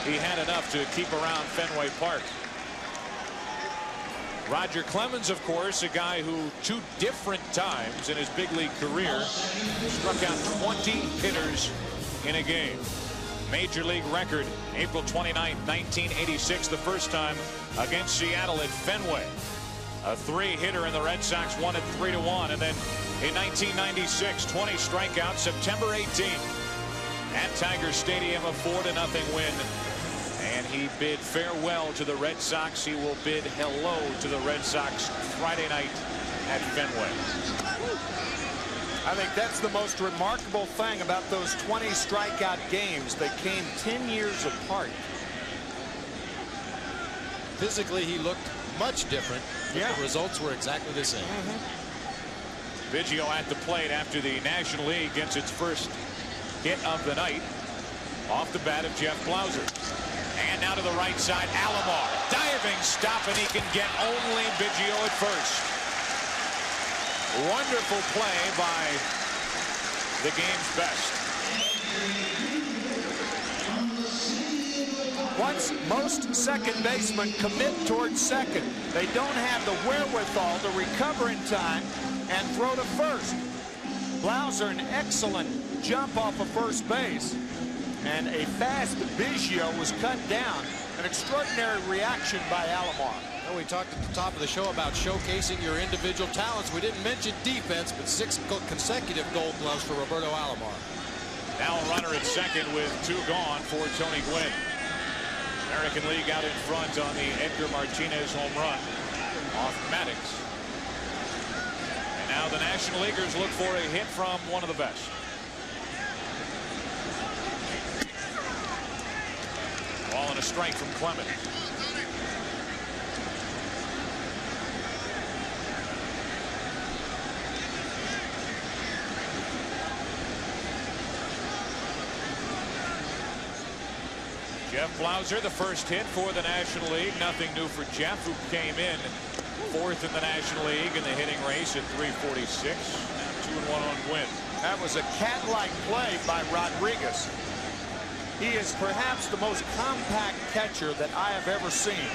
he had enough to keep around Fenway Park. Roger Clemens, of course, a guy who 2 different times in his big league career struck out 20 hitters in a game. Major league record, April 29, 1986, the first time against Seattle at Fenway. A 3-hitter, and the Red Sox won it 3-1. And then in 1996, 20 strikeouts, September 18th at Tiger Stadium, a 4-0 win. And he bid farewell to the Red Sox. He will bid hello to the Red Sox Friday night at Fenway. I think that's the most remarkable thing about those 20 strikeout games. They came 10 years apart. Physically, he looked much different. Yeah. The results were exactly the same. Biggio at the plate after the National League gets its first hit of the night off the bat of Jeff Blauser. And now to the right side, Alomar. Diving stop, and he can get only Biggio at first. Wonderful play by the game's best. Once most second basemen commit towards second, they don't have the wherewithal to recover in time and throw to first. Blauser, an excellent jump off of first base, and a fast Biggio was cut down. An extraordinary reaction by Alomar. Well, we talked at the top of the show about showcasing your individual talents. We didn't mention defense, but 6 consecutive Gold Gloves for Roberto Alomar. Now a runner at second with 2 gone for Tony Gwynn. American League out in front on the Edgar Martinez home run off Maddox. And now the National Leaguers look for a hit from one of the best. Ball and a strike from Clemens. Jeff Blauser, the first hit for the National League. Nothing new for Jeff, who came in 4th in the National League in the hitting race at 346. Now 2-1 on Gwynn. That was a cat-like play by Rodriguez. He is perhaps the most compact catcher that I have ever seen.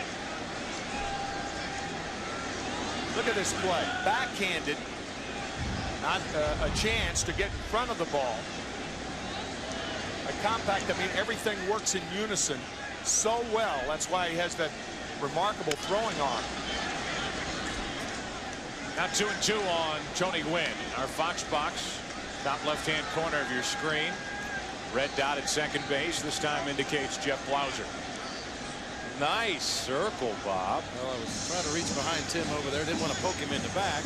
Look at this play. Backhanded. Not a chance to get in front of the ball. A compact, I mean, everything works in unison so well. That's why he has that remarkable throwing arm. Now 2-2 on Tony Gwynn. Our Fox box, top left-hand corner of your screen. Red dot at second base. This time indicates Jeff Blauser. Nice circle, Bob. Well, I was trying to reach behind Tim over there. Didn't want to poke him in the back.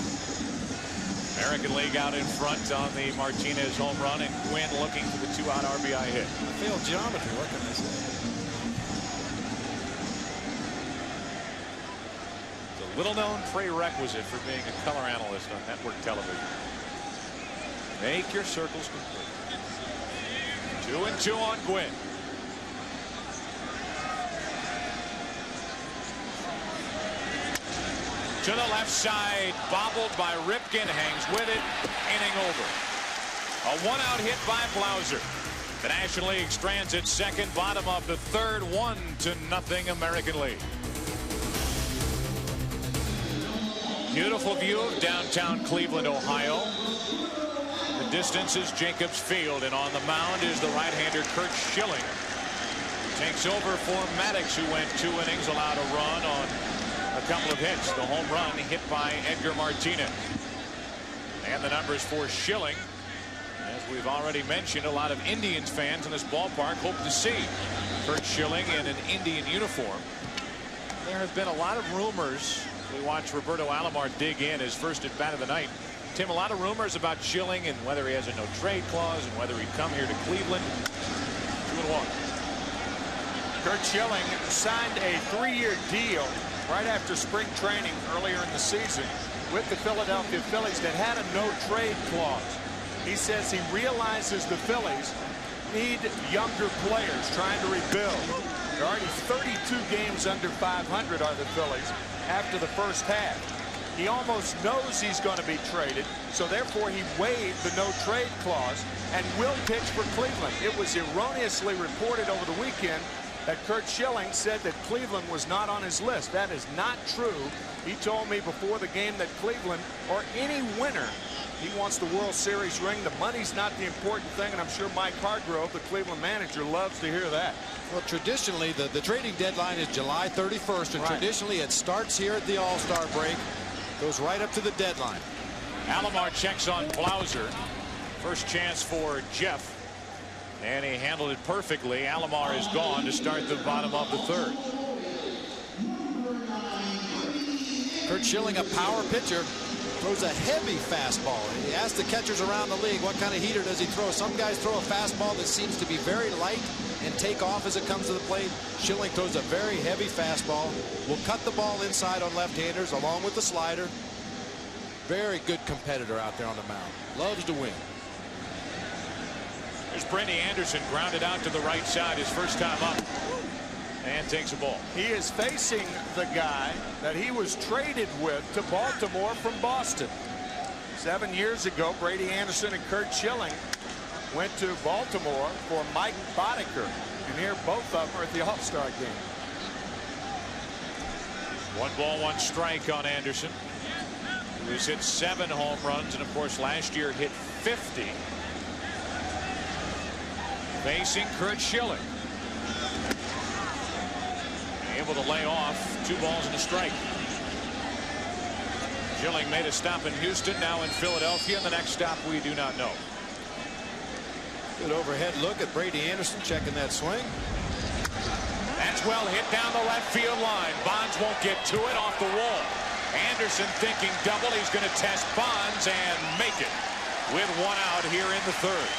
American League out in front on the Martinez home run, and Gwynn looking for the 2-out RBI hit. Failed geometry. What can I say? It's a little-known prerequisite for being a color analyst on network television. Make your circles complete. 2-2 on Gwynn. To the left side, bobbled by Ripken, hangs with it, inning over. A 1-out hit by Blauser. The National League strands at second, bottom of the third, 1-0 American League. Beautiful view of downtown Cleveland, Ohio. The distance is Jacobs Field, and on the mound is the right-hander Curt Schilling. Takes over for Maddox, who went 2 innings, allowed a run on a couple of hits. The home run hit by Edgar Martinez. And the numbers for Schilling. As we've already mentioned, a lot of Indians fans in this ballpark hope to see Curt Schilling in an Indian uniform. There have been a lot of rumors. We watched Roberto Alomar dig in his first at bat of the night. Tim, a lot of rumors about Schilling and whether he has a no-trade clause and whether he'd come here to Cleveland. 2-1. Curt Schilling signed a 3-year deal right after spring training earlier in the season with the Philadelphia Phillies that had a no-trade clause. He says he realizes the Phillies need younger players trying to rebuild. They're already 32 games under 500 are the Phillies after the first half. He almost knows he's going to be traded, so therefore he waived the no-trade clause and will pitch for Cleveland. It was erroneously reported over the weekend that Curt Schilling said that Cleveland was not on his list. That is not true. He told me before the game that Cleveland, or any winner, he wants the World Series ring. The money's not the important thing, and I'm sure Mike Hargrove, the Cleveland manager, loves to hear that. Well, traditionally, the trading deadline is July 31st, and traditionally it starts here at the All-Star break, goes right up to the deadline. Alomar checks on Blauser. First chance for Jeff. And he handled it perfectly. Alomar is gone to start the bottom of the third. Curt Schilling, a power pitcher, throws a heavy fastball. He asked the catchers around the league, what kind of heater does he throw? Some guys throw a fastball that seems to be very light and take off as it comes to the plate. Schilling throws a very heavy fastball. Will cut the ball inside on left-handers along with the slider. Very good competitor out there on the mound. Loves to win. There's Brady Anderson, grounded out to the right side, his first time up, and takes a ball. He is facing the guy that he was traded with to Baltimore from Boston. 7 years ago, Brady Anderson and Curt Schilling went to Baltimore for Mike Boddicker, and here both of them are at the All-Star game. 1-1 on Anderson, who's hit 7 home runs, and of course last year hit 50. Facing Curt Schilling. Able to lay off 2 balls and a strike. Schilling made a stop in Houston, now in Philadelphia, and the next stop we do not know. Good overhead look at Brady Anderson checking that swing. That's well hit down the left field line. Bonds won't get to it, off the wall. Anderson thinking double. He's going to test Bonds and make it with 1 out here in the third.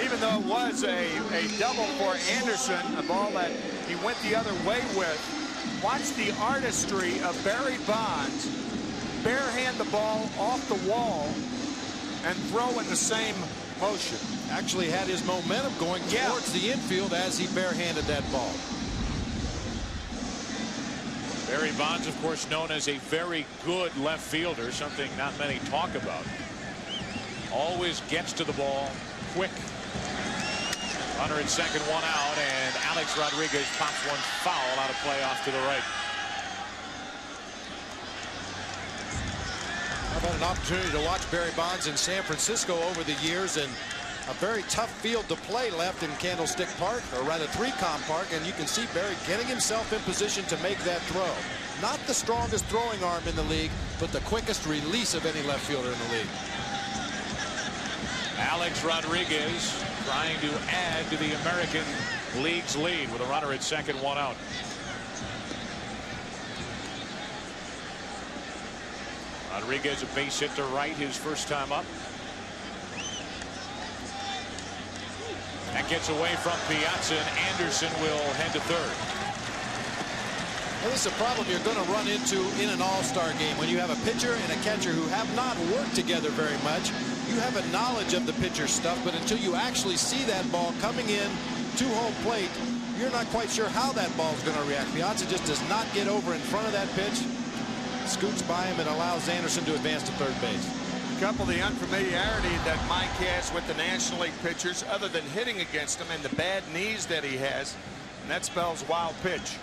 Even though it was a double for Anderson, a ball that he went the other way with, watch the artistry of Barry Bonds barehand the ball off the wall and throw in the same motion. Actually had his momentum going towards the infield as he barehanded that ball. Barry Bonds, of course, known as a very good left fielder, something not many talk about. Always gets to the ball quick. Runner at second, one out, and Alex Rodriguez pops one foul out of play off to the right. I've had an opportunity to watch Barry Bonds in San Francisco over the years, and a very tough field to play left in Candlestick Park, or rather 3Com Park, and you can see Barry getting himself in position to make that throw. Not the strongest throwing arm in the league, but the quickest release of any left fielder in the league. Alex Rodriguez trying to add to the American League's lead with a runner at second, one out. Rodriguez a base hit to right his first time up. That gets away from Piazza, and Anderson will head to third. Well, this is a problem you're going to run into in an all-star game when you have a pitcher and a catcher who have not worked together very much. You have a knowledge of the pitcher's stuff, but until you actually see that ball coming in to home plate, you're not quite sure how that ball is going to react. Piazza just does not get over in front of that pitch, scoots by him, and allows Anderson to advance to third base. A couple of the unfamiliarity that Mike has with the National League pitchers, other than hitting against them, and the bad knees that he has, and that spells wild pitch.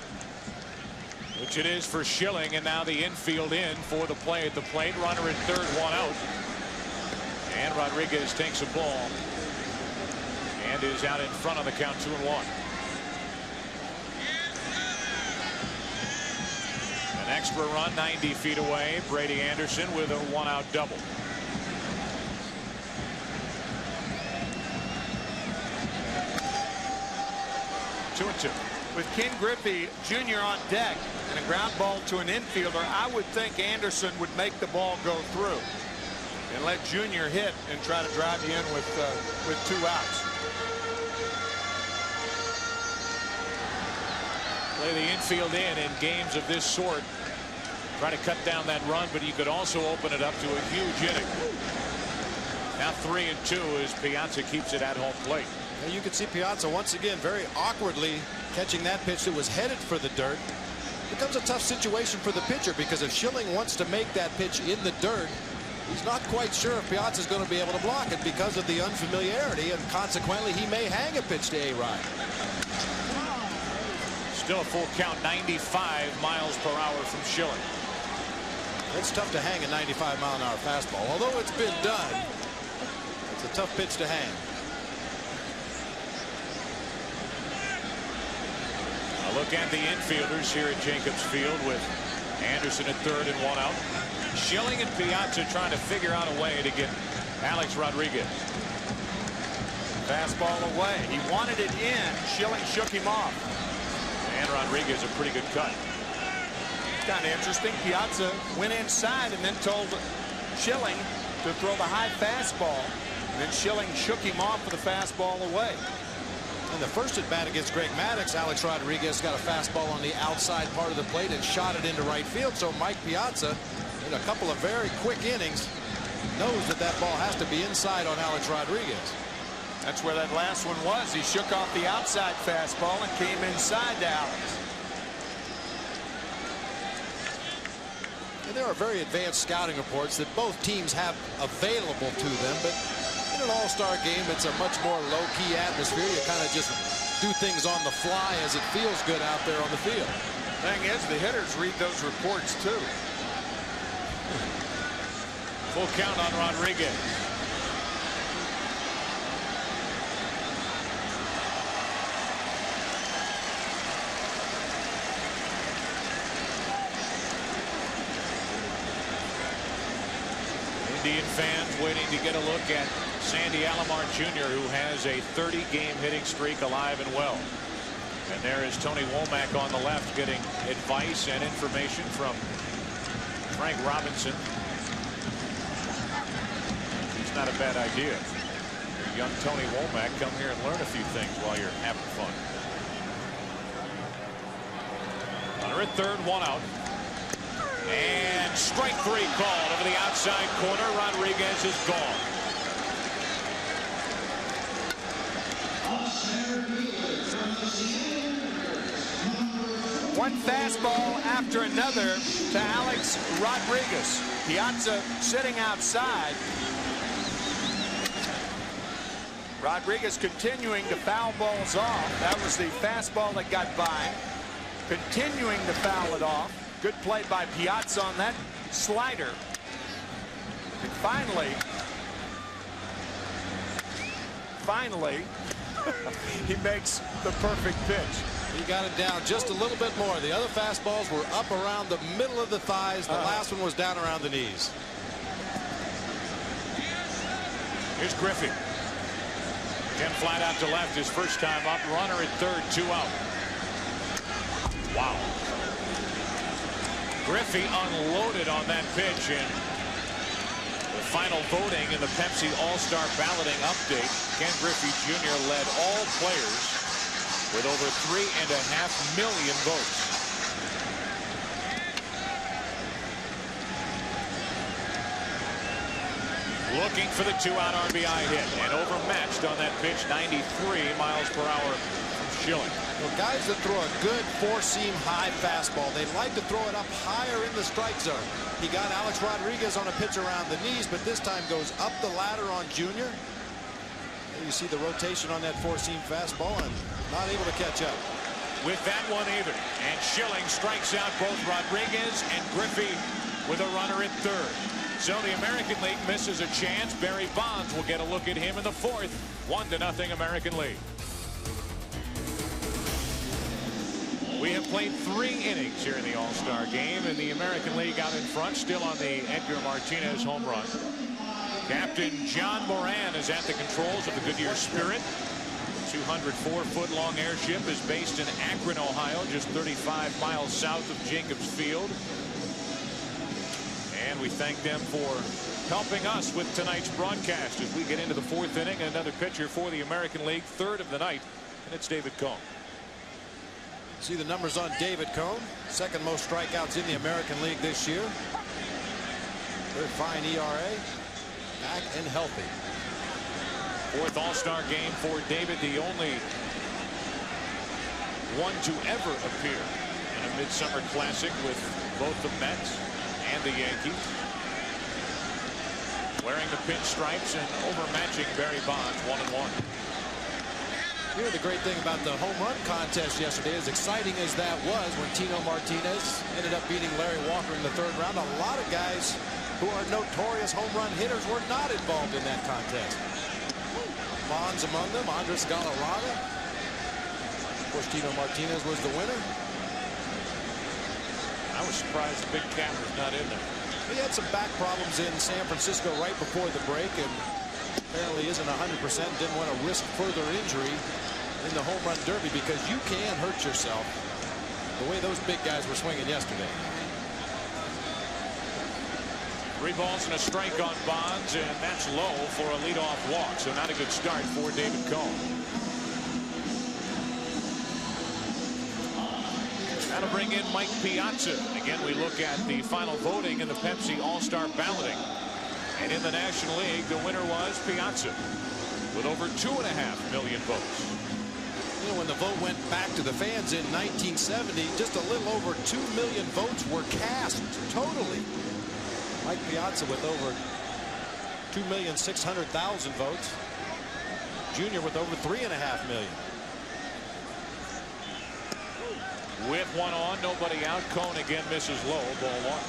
Which it is for Schilling, and now the infield in for the play at the plate. Runner at third, one out. And Rodriguez takes a ball and is out in front on the count, 2-1. An extra run 90 feet away. Brady Anderson with a one-out double. Two and two. With Ken Griffey Jr. on deck and a ground ball to an infielder, I would think Anderson would make the ball go through and let Jr. hit and try to drive you in with two outs. Play the infield in games of this sort. Try to cut down that run, but you could also open it up to a huge inning. Now 3-2 as Piazza keeps it at home plate. And you can see Piazza once again very awkwardly catching that pitch that was headed for the dirt. Becomes a tough situation for the pitcher, because if Schilling wants to make that pitch in the dirt, he's not quite sure if Piazza is going to be able to block it because of the unfamiliarity, and consequently he may hang a pitch to A-Rod. Still a full count, 95 miles per hour from Schilling. It's tough to hang a 95-mile-an-hour fastball. Although it's been done, it's a tough pitch to hang. A look at the infielders here at Jacobs Field with Anderson at third and one out. Schilling and Piazza trying to figure out a way to get Alex Rodriguez. Fastball away. He wanted it in. Schilling shook him off. And Rodriguez a pretty good cut. It's kind of interesting. Piazza went inside and then told Schilling to throw the high fastball. And then Schilling shook him off for the fastball away. In the first at bat against Greg Maddox, Alex Rodriguez got a fastball on the outside part of the plate and shot it into right field. So Mike Piazza, in a couple of very quick innings, knows that that ball has to be inside on Alex Rodriguez. That's where that last one was. He shook off the outside fastball and came inside to Alex. And there are very advanced scouting reports that both teams have available to them, but in an all-star game, it's a much more low-key atmosphere. You kind of just do things on the fly as it feels good out there on the field. Thing is, the hitters read those reports too. Full count on Rodriguez. Indian fans waiting to get a look at Sandy Alomar Jr., who has a 30-game hitting streak alive and well. And there is Tony Womack on the left getting advice and information from Frank Robinson. It's not a bad idea. Young Tony Womack, come here and learn a few things while you're having fun. Runner at third, one out. And strike three called over the outside corner. Rodriguez is gone. Center fielder from the Seattle Mariners, number 4. One fastball after another to Alex Rodriguez. Piazza sitting outside. Rodriguez continuing to foul balls off. That was the fastball that got by. Continuing to foul it off. Good play by Piazza on that slider. And finally, he makes the perfect pitch. He got it down just a little bit more. The other fastballs were up around the middle of the thighs. The last one was down around the knees. Here's Griffey. Again, flat out to left his first time up. Runner at third, 2 out. Wow. Griffey unloaded on that pitch in the final voting in the Pepsi All-Star balloting update. Ken Griffey Jr. led all players with over 3.5 million votes. Looking for the 2-out RBI hit and overmatched on that pitch. 93 miles per hour from Schilling. Well, guys that throw a good four-seam high fastball, they like to throw it up higher in the strike zone. He got Alex Rodriguez on a pitch around the knees, but this time goes up the ladder on Junior. There you see the rotation on that four-seam fastball and not able to catch up. With that one either. And Schilling strikes out both Rodriguez and Griffey with a runner at third. So the American League misses a chance. Barry Bonds will get a look at him in the fourth. 1-0 American League. We have played 3 innings here in the All-Star game, and the American League out in front, still on the Edgar Martinez home run. Captain John Moran is at the controls of the Goodyear Spirit. 204-foot-long airship is based in Akron, Ohio, just 35 miles south of Jacobs Field. And we thank them for helping us with tonight's broadcast as we get into the fourth inning. Another pitcher for the American League, third of the night, and it's David Cohn. See the numbers on David Cohn. Second most strikeouts in the American League this year. Very fine ERA. Back and healthy. Fourth All-Star game for David, the only one to ever appear in a Midsummer Classic with both the Mets and the Yankees. Wearing the pinstripes and overmatching Barry Bonds 1-1. You know, the great thing about the home run contest yesterday, as exciting as that was when Tino Martinez ended up beating Larry Walker in the third round, a lot of guys who are notorious home run hitters were not involved in that contest. Bonds among them, Andres Galarraga. Of course, Tino Martinez was the winner. I was surprised the Big Cat was not in there. He had some back problems in San Francisco right before the break, and apparently isn't 100%. Didn't want to risk further injury in the home run derby because you can hurt yourself the way those big guys were swinging yesterday. 3 balls and a strike on Bonds, and that's low for a leadoff walk, so not a good start for David Cohn. That'll bring in Mike Piazza. Again, we look at the final voting in the Pepsi All-Star balloting. And in the National League, the winner was Piazza with over 2.5 million votes. You know, when the vote went back to the fans in 1970, just a little over 2 million votes were cast totally. Mike Piazza with over 2,600,000 votes. Junior with over 3.5 million. With one on, nobody out. Cohn again misses low. Ball 1.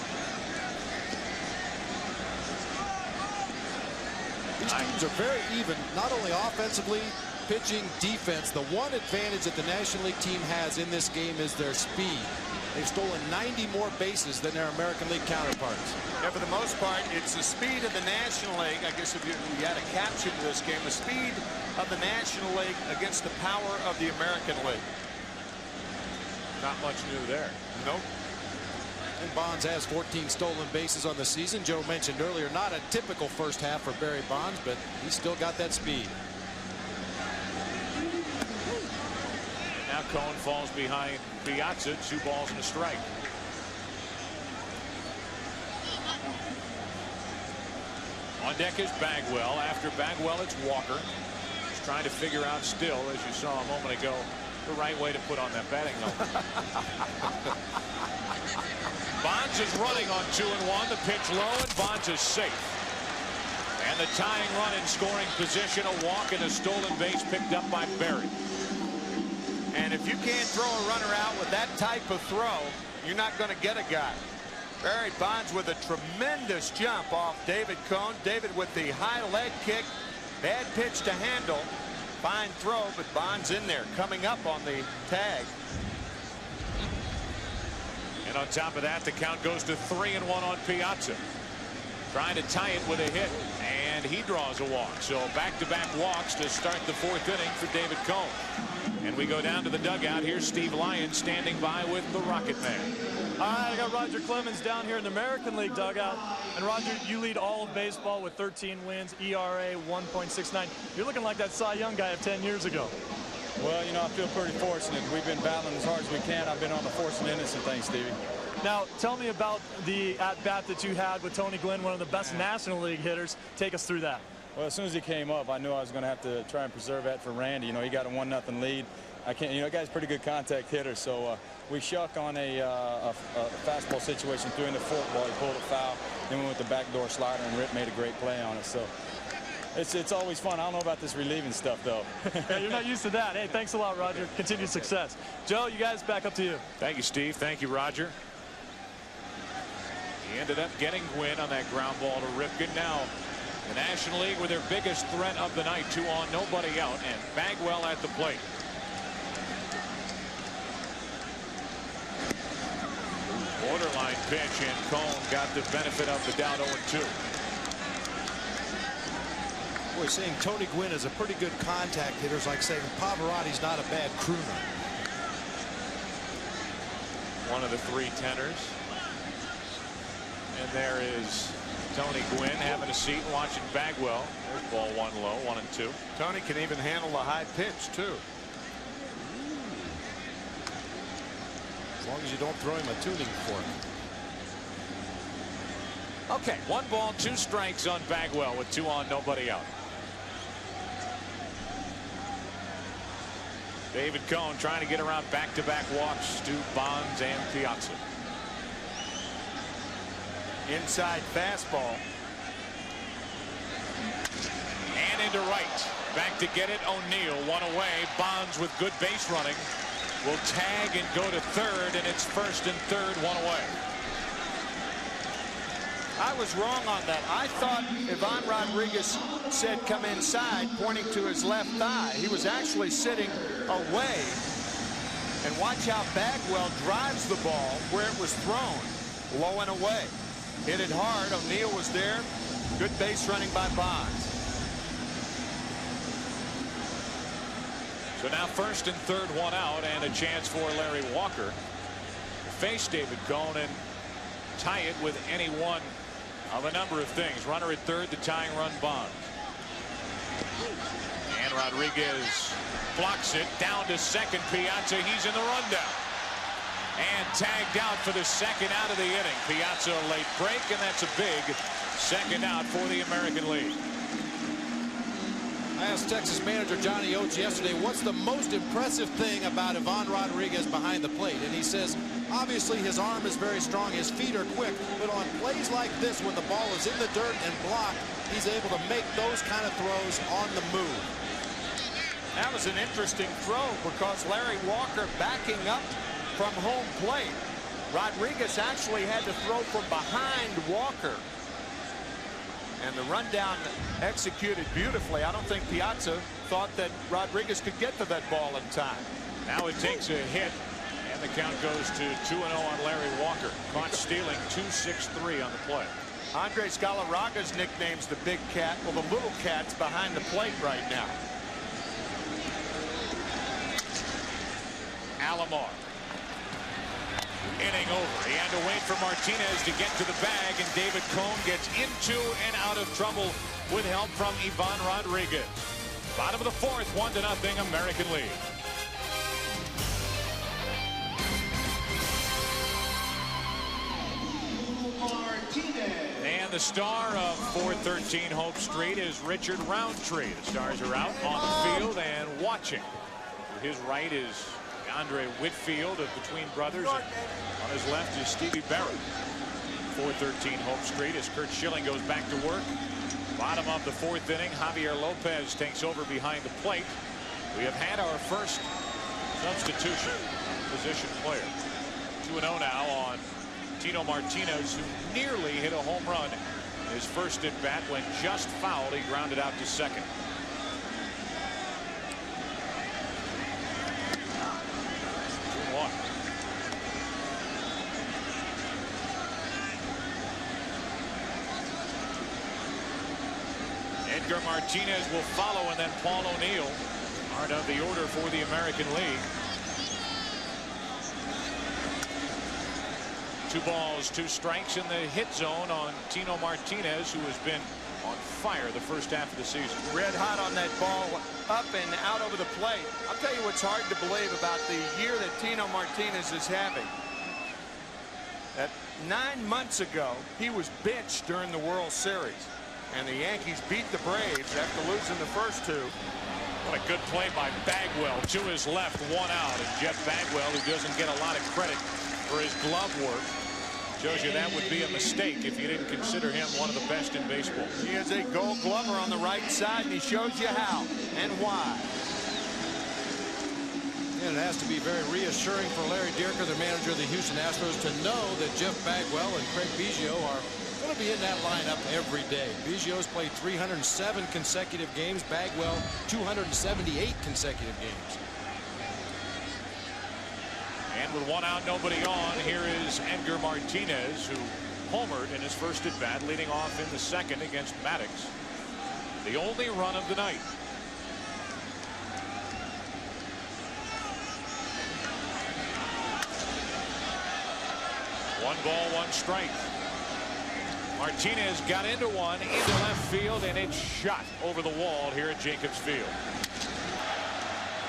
These teams are very even, not only offensively, pitching, defense. The one advantage that the National League team has in this game is their speed. They've stolen 90 more bases than their American League counterparts. Yeah, for the most part, it's the speed of the National League. I guess if you had a caption to this game, the speed of the National League against the power of the American League. Not much new there. Nope. And Bonds has 14 stolen bases on the season. Joe mentioned earlier, not a typical first half for Barry Bonds, but he's still got that speed. Now Cohn falls behind Piazza. 2 balls and a strike. On deck is Bagwell. After Bagwell, it's Walker. He's trying to figure out still, as you saw a moment ago, the right way to put on that batting helmet. Bonds is running on 2-1. The pitch low, and Bonds is safe. And the tying run in scoring position, a walk and a stolen base picked up by Berry. And if you can't throw a runner out with that type of throw, you're not going to get a guy. Barry Bonds with a tremendous jump off David Cohn. David with the high leg kick. Bad pitch to handle. Fine throw, but Bonds in there coming up on the tag. And on top of that, the count goes to 3-1 on Piazza. Trying to tie it with a hit, and he draws a walk. So back-to-back walks to start the 4th inning for David Cohn. And we go down to the dugout. Here's Steve Lyons standing by with the Rocket Man. All right, I got Roger Clemens down here in the American League dugout. And Roger, you lead all of baseball with 13 wins, ERA 1.69. You're looking like that Cy Young guy of 10 years ago. Well, you know, I feel pretty fortunate. We've been battling as hard as we can. I've been on the fortunate innocent thing, Stevie. Now, tell me about the at-bat that you had with Tony Gwynn, one of the best National League hitters. Take us through that. Well, as soon as he came up, I knew I was going to have to try and preserve that for Randy. You know, he got a 1-0 lead. I can't, you know, the guy's a pretty good contact hitter, so we shuck on a fastball situation, threw in the forkball, he pulled a foul, then we went with the backdoor slider, and Rip made a great play on it. So it's always fun. I don't know about this relieving stuff, though. Yeah, you're not used to that. Hey, thanks a lot, Roger. Continued success. Joe, you guys, back up to you. Thank you, Steve. Thank you, Roger. He ended up getting Gwynn on that ground ball to Ripken. Now the National League with their biggest threat of the night, 2 on, nobody out, and Bagwell at the plate. Borderline pitch, and Cohn got the benefit of the doubt. 0-2. We're saying Tony Gwynn is a pretty good contact hitter. It's like saying Pavarotti's not a bad crooner. One of the 3 tenors. And there is Tony Gwynn having a seat watching Bagwell. There's ball 1 low, 1-2. Tony can even handle the high pitch, too. As long as you don't throw him a tuning fork. Okay, 1 ball, 2 strikes on Bagwell with 2 on, nobody out. David Cohn trying to get around back-to-back walks to Bonds and Piazza. Inside fastball. And into right. Back to get it. O'Neill 1 away. Bonds with good base running will tag and go to 3rd, and it's 1st and 3rd, 1 away. I was wrong on that. I thought Ivan Rodriguez said come inside, pointing to his left thigh. He was actually sitting away. And watch how Bagwell drives the ball where it was thrown, low and away. Hit it hard. O'Neill was there. Good base running by Bonds. So now 1st and 3rd, 1 out, and a chance for Larry Walker to face David Cohn and tie it with any one of a number of things. Runner at 3rd, the tying run, Bonds. And Rodriguez blocks it down to 2nd. Piazza, he's in the rundown. And tagged out for the 2nd out of the inning. Piazza a late break, and that's a big 2nd out for the American League. I asked Texas manager Johnny Oates yesterday, what's the most impressive thing about Ivan Rodriguez behind the plate? And he says, obviously his arm is very strong, his feet are quick, but on plays like this, when the ball is in the dirt and blocked, he's able to make those kind of throws on the move. That was an interesting throw because Larry Walker backing up from home plate. Rodriguez actually had to throw from behind Walker. And the rundown executed beautifully. I don't think Piazza thought that Rodriguez could get to that ball in time. Now it takes a hit, and the count goes to 2-0 on Larry Walker. Caught stealing 2-6-3 on the play. Andres Galarraga's nickname's the Big Cat. Well, the Little Cat's behind the plate right now. Alomar. Inning over. He had to wait for Martinez to get to the bag, and David Cohn gets into and out of trouble with help from Ivan Rodriguez. Bottom of the 4th, 1-0 American League. And the star of 413 Hope Street is Richard Roundtree. The Stars are out on the field and watching his right is Andre Whitfield of the Twin Brothers. And on his left is Stevie Barrett. 413 Hope Street as Curt Schilling goes back to work. Bottom of the 4th inning, Javier Lopez takes over behind the plate. We have had our first substitution position player. 2-0 now on Tino Martinez, who nearly hit a home run. His first at bat went just foul. He grounded out to second. Edgar Martinez will follow, and then Paul O'Neill, part of the order for the American League. 2 balls, 2 strikes in the hit zone on Tino Martinez, who has been on fire the first half of the season. Red hot on that ball, up and out over the plate. I'll tell you what's hard to believe about the year that Tino Martinez is having. That 9 months ago, he was benched during the World Series. And the Yankees beat the Braves after losing the first 2. What a good play by Bagwell to his left, 1 out. And Jeff Bagwell, who doesn't get a lot of credit for his glove work, shows you that would be a mistake if you didn't consider him one of the best in baseball. He is a Gold Glover on the right side, and he shows you how and why. And it has to be very reassuring for Larry Dierker, the manager of the Houston Astros, to know that Jeff Bagwell and Craig Biggio are going to be in that lineup every day. Biggio's played 307 consecutive games. Bagwell 278 consecutive games. And with 1 out, nobody on, here is Edgar Martinez, who homered in his first at bat, leading off in the second against Maddox. The only run of the night. One ball, 1 strike. Martinez got into one into left field, and it's shot over the wall here at Jacobs Field.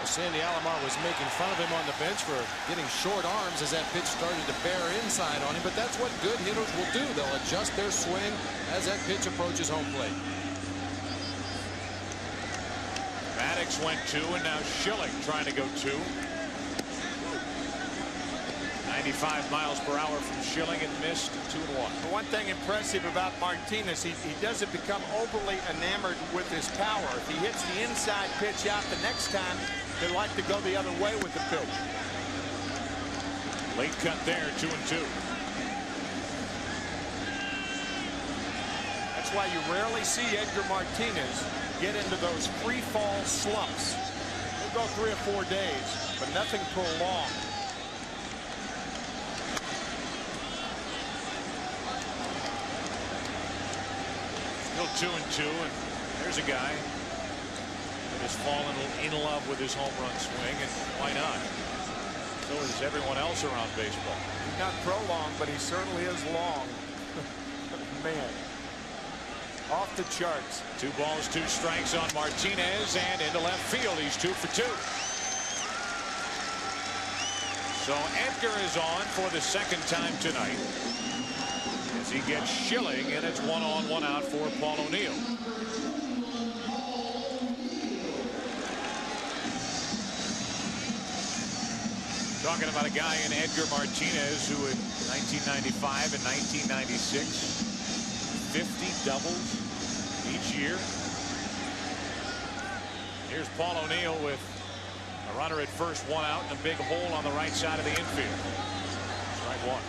Sandy Alomar was making fun of him on the bench for getting short arms as that pitch started to bear inside on him, but that's what good hitters will do. They'll adjust their swing as that pitch approaches home plate. Maddox went 2, and now Schilling trying to go 2. 95 miles per hour from Schilling, and missed 2-1. The one thing impressive about Martinez, he doesn't become overly enamored with his power. If he hits the inside pitch out the next time, he'd like to go the other way with the pitch. Late cut there, 2-2. That's why you rarely see Edgar Martinez get into those free fall slumps. He'll go 3 or 4 days, but nothing prolonged. Still 2-2, and there's a guy that has fallen in love with his home run swing, and why not? So is everyone else around baseball. He's not prolonged, but he certainly is long. Man, off the charts. 2 balls, 2 strikes on Martinez, and into left field. He's 2 for 2. So Edgar is on for the second time tonight. He gets Schilling, and it's 1 on, 1 out for Paul O'Neill. Talking about a guy in Edgar Martinez who in 1995 and 1996 50 doubles each year. Here's Paul O'Neill with a runner at first, 1 out, and a big hole on the right side of the infield. Strike 1.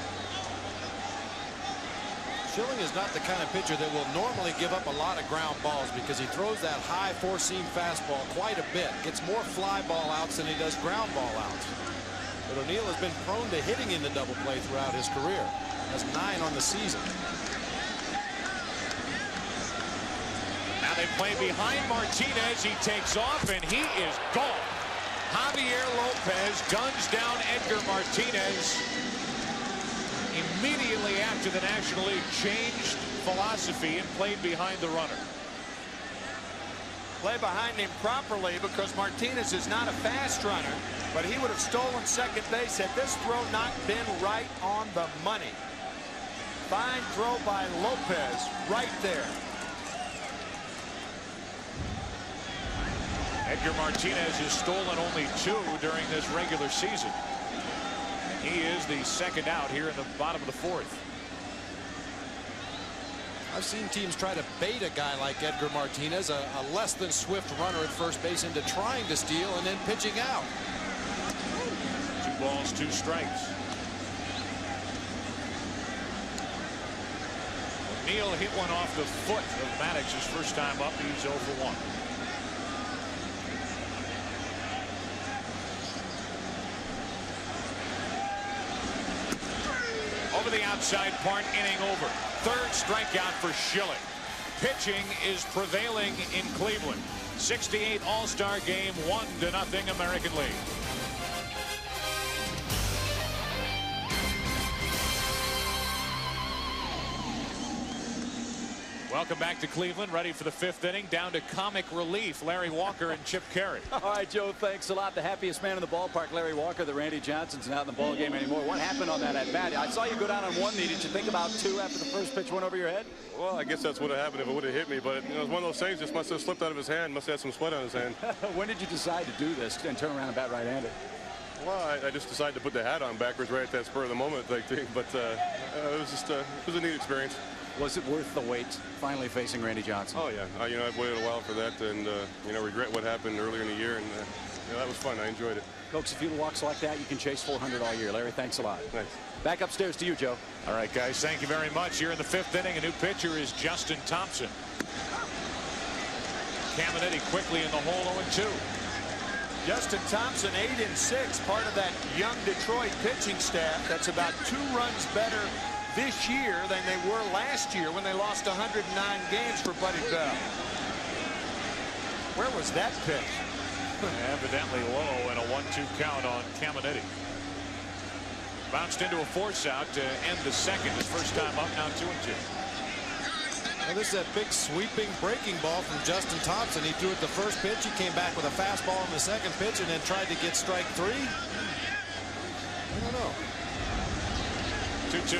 Schilling is not the kind of pitcher that will normally give up a lot of ground balls because he throws that high 4-seam fastball quite a bit. Gets more fly ball outs than he does ground ball outs. But O'Neill has been prone to hitting in the double play throughout his career. Has 9 on the season. Now they play behind Martinez. He takes off, and he is gone. Javier Lopez guns down Edgar Martinez. Immediately after the National League changed philosophy and played behind the runner. Play behind him properly because Martinez is not a fast runner, but he would have stolen second base had this throw not been right on the money. Fine throw by Lopez right there. Edgar Martinez has stolen only 2 during this regular season. He is the second out here in the bottom of the 4th. I've seen teams try to bait a guy like Edgar Martinez, a less than swift runner at first base, into trying to steal and then pitching out. 2 balls, 2 strikes. Neal hit one off the foot of Maddox his first time up. He's 0 for 1. Over the outside part, inning over. 3rd strikeout for Schilling. Pitching is prevailing in Cleveland. 68 All-Star game, 1-0 American League. Welcome back to Cleveland, ready for the 5th inning. Down to comic relief, Larry Walker and Chip Carey. All right, Joe, thanks a lot. The happiest man in the ballpark, Larry Walker. The Randy Johnson's not in the ball game anymore. What happened on that at bat? I saw you go down on 1 knee. Did you think about 2 after the first pitch went over your head? Well, I guess that's what would have happened if it would have hit me. But it was one of those things. Just must have slipped out of his hand. Must have had some sweat on his hand. When did you decide to do this and turn around and bat right-handed? Well, I just decided to put the hat on backwards right at that spur of the moment type thing. But it was just it was a neat experience. Was it worth the wait, finally facing Randy Johnson? Oh, yeah. I've waited a while for that and, regret what happened earlier in the year. And, that was fun. I enjoyed it. Folks, if you walks like that, you can chase 400 all year. Larry, thanks a lot. Thanks. Back upstairs to you, Joe. All right, guys, thank you very much. Here in the 5th inning, a new pitcher is Justin Thompson. Caminiti quickly in the hole, 0-2. Justin Thompson, 8-6, part of that young Detroit pitching staff. That's about 2 runs better this year than they were last year when they lost 109 games for Buddy Bell. Where was that pitch? Evidently low, and a 1-2 count on Caminiti. Bounced into a force out to end the 2nd. His first time up, now 2-2. Well, this is a big sweeping breaking ball from Justin Thompson. He threw it the first pitch. He came back with a fastball on the 2nd pitch and then tried to get strike 3. I don't know. 2-2.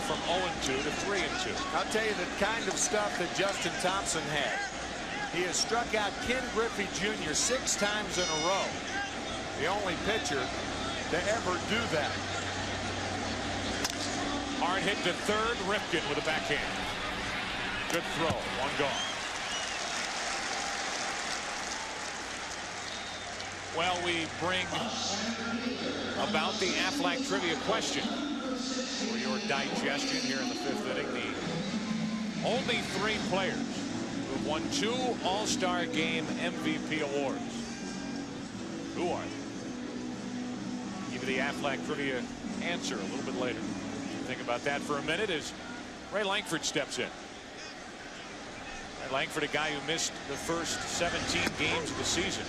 From 0-2 to 3-2. I'll tell you the kind of stuff that Justin Thompson had. He has struck out Ken Griffey Jr. 6 times in a row. The only pitcher to ever do that. Hard hit to 3rd. Rifkin with a backhand. Good throw. 1 gone. Well, we bring about the Aflac trivia question for your digestion here in the 5th inning. The only 3 players who have won 2 All-Star Game MVP awards. Who are they? Give you the Aflac trivia answer a little bit later. Think about that for a minute as Ray Langford steps in. Ray Langford, a guy who missed the first 17 games of the season,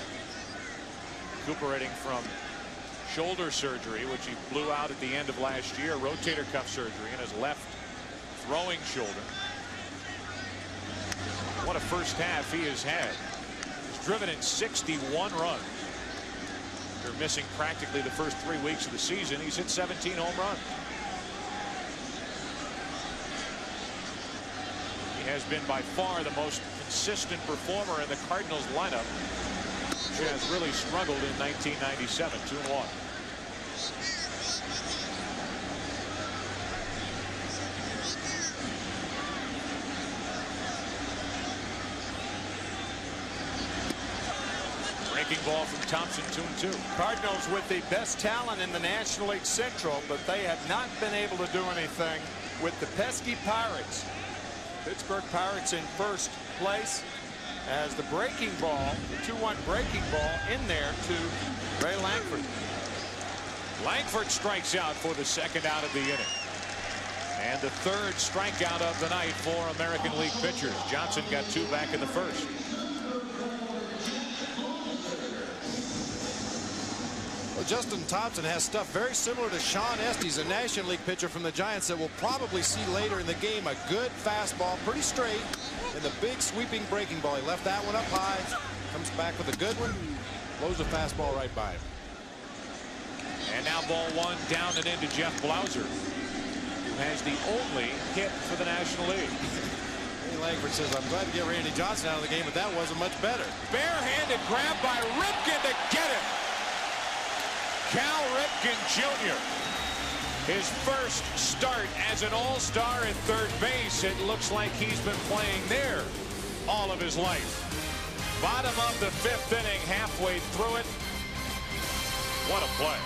recuperating from shoulder surgery, which he blew out at the end of last year, rotator cuff surgery in his left throwing shoulder. What a first half he has had. He's driven in 61 runs. After missing practically the first 3 weeks of the season, he's hit 17 home runs. He has been by far the most consistent performer in the Cardinals lineup, which has really struggled in 1997. 2-1. Breaking ball from Thompson, 2-2. Cardinals with the best talent in the National League Central, but they have not been able to do anything with the pesky Pirates. Pittsburgh Pirates in first place as the breaking ball, the 2-1 breaking ball in there to Ray Langford. Langford strikes out for the 2nd out of the inning. And the 3rd strikeout of the night for American League pitchers. Johnson got 2 back in the 1st. Well, Justin Thompson has stuff very similar to Sean Estes, a National League pitcher from the Giants that we'll probably see later in the game. A good fastball, pretty straight, and the big sweeping breaking ball. He left that one up high, comes back with a good one, blows a fastball right by him. And now ball 1 down and into Jeff Blauser, who has the only hit for the National League. Langford says, I'm glad to get Randy Johnson out of the game, but that wasn't much better. Barehanded grab by Ripken to get him. Cal Ripken Jr. His first start as an all-star at third base. It looks like he's been playing there all of his life. Bottom of the 5th inning, halfway through it. What a play.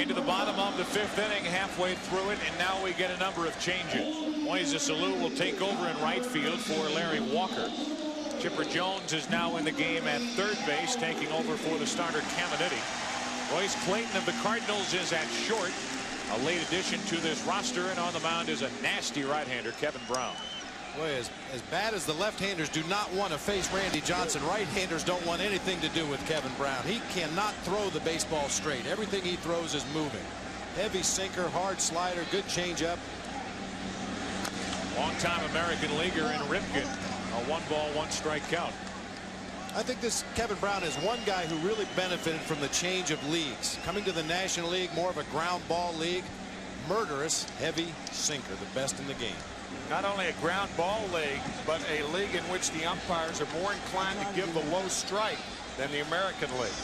Into the bottom of the 5th inning, halfway through it, and now we get a number of changes. Moises Alou will take over in right field for Larry Walker. Chipper Jones is now in the game at third base, taking over for the starter Caminiti. Royce Clayton of the Cardinals is at short. A late addition to this roster, and on the mound is a nasty right-hander, Kevin Brown. Boy, as bad as the left-handers do not want to face Randy Johnson, right-handers don't want anything to do with Kevin Brown. He cannot throw the baseball straight. Everything he throws is moving. Heavy sinker, hard slider, good changeup. Long-time American leaguer in Ripken. A 1-ball, 1-strike count. I think this Kevin Brown is one guy who really benefited from the change of leagues. Coming to the National League, more of a ground ball league. Murderous, heavy sinker, the best in the game. Not only a ground ball league, but a league in which the umpires are more inclined to give the low strike than the American League.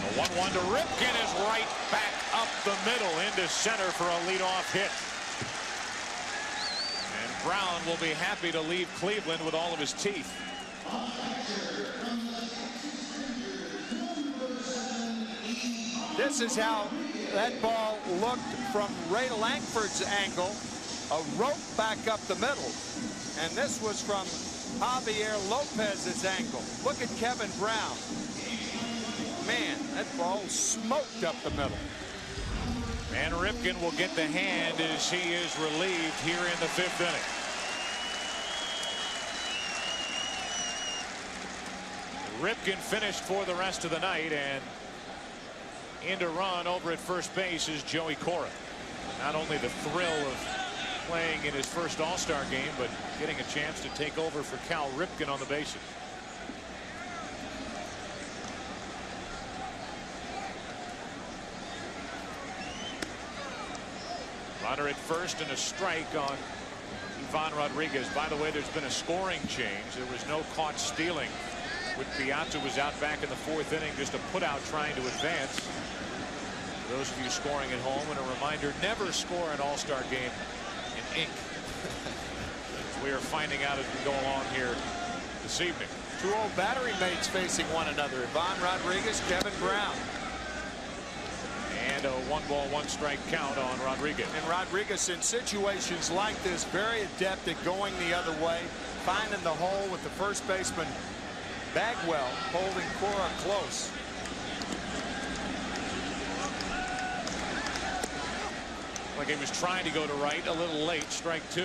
A 1-1 to Ripken is right back up the middle into center for a leadoff hit. And Brown will be happy to leave Cleveland with all of his teeth. This is how that ball looked from Ray Langford's angle. A rope back up the middle, and this was from Javier Lopez's angle. Look at Kevin Brown. Man, that ball smoked up the middle. And Ripken will get the hand as he is relieved here in the 5th inning. Ripken finished for the rest of the night, and in to run over at first base is Joey Cora. Not only the thrill of playing in his first All-Star game, but getting a chance to take over for Cal Ripken on the bases. Runner at first and a strike on Ivan Rodriguez. By the way, there's been a scoring change. There was no caught stealing with Piazza was out back in the 4th inning, just a put out trying to advance. For those of you scoring at home, and a reminder, never score an All-Star game in ink. We are finding out as we go along here this evening. Two old battery mates facing one another. Ivan Rodriguez, Kevin Brown. And a 1-ball, 1-strike count on Rodriguez. And Rodriguez, in situations like this, very adept at going the other way, finding the hole with the first baseman Bagwell holding Cora close. Like he was trying to go to right, a little late, strike 2.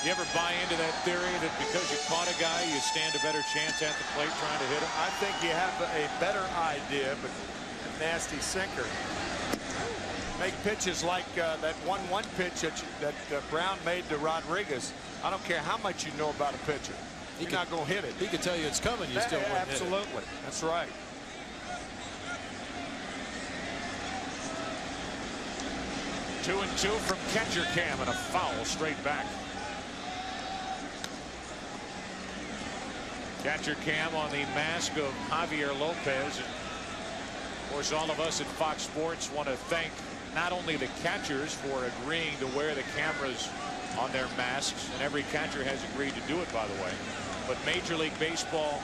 You ever buy into that theory that because you caught a guy, you stand a better chance at the plate trying to hit him? I think you have a better idea, but a nasty sinker. Make pitches like that 1-1 pitch that Brown made to Rodriguez. I don't care how much you know about a pitcher. You're not going to hit it. He could tell you it's coming. You still wouldn't hit it. Absolutely. That's right. Two and 2 from catcher Cam, and a foul straight back. Catcher Cam on the mask of Javier Lopez. And of course, all of us at Fox Sports want to thank not only the catchers for agreeing to wear the cameras on their masks, and every catcher has agreed to do it, by the way, but Major League Baseball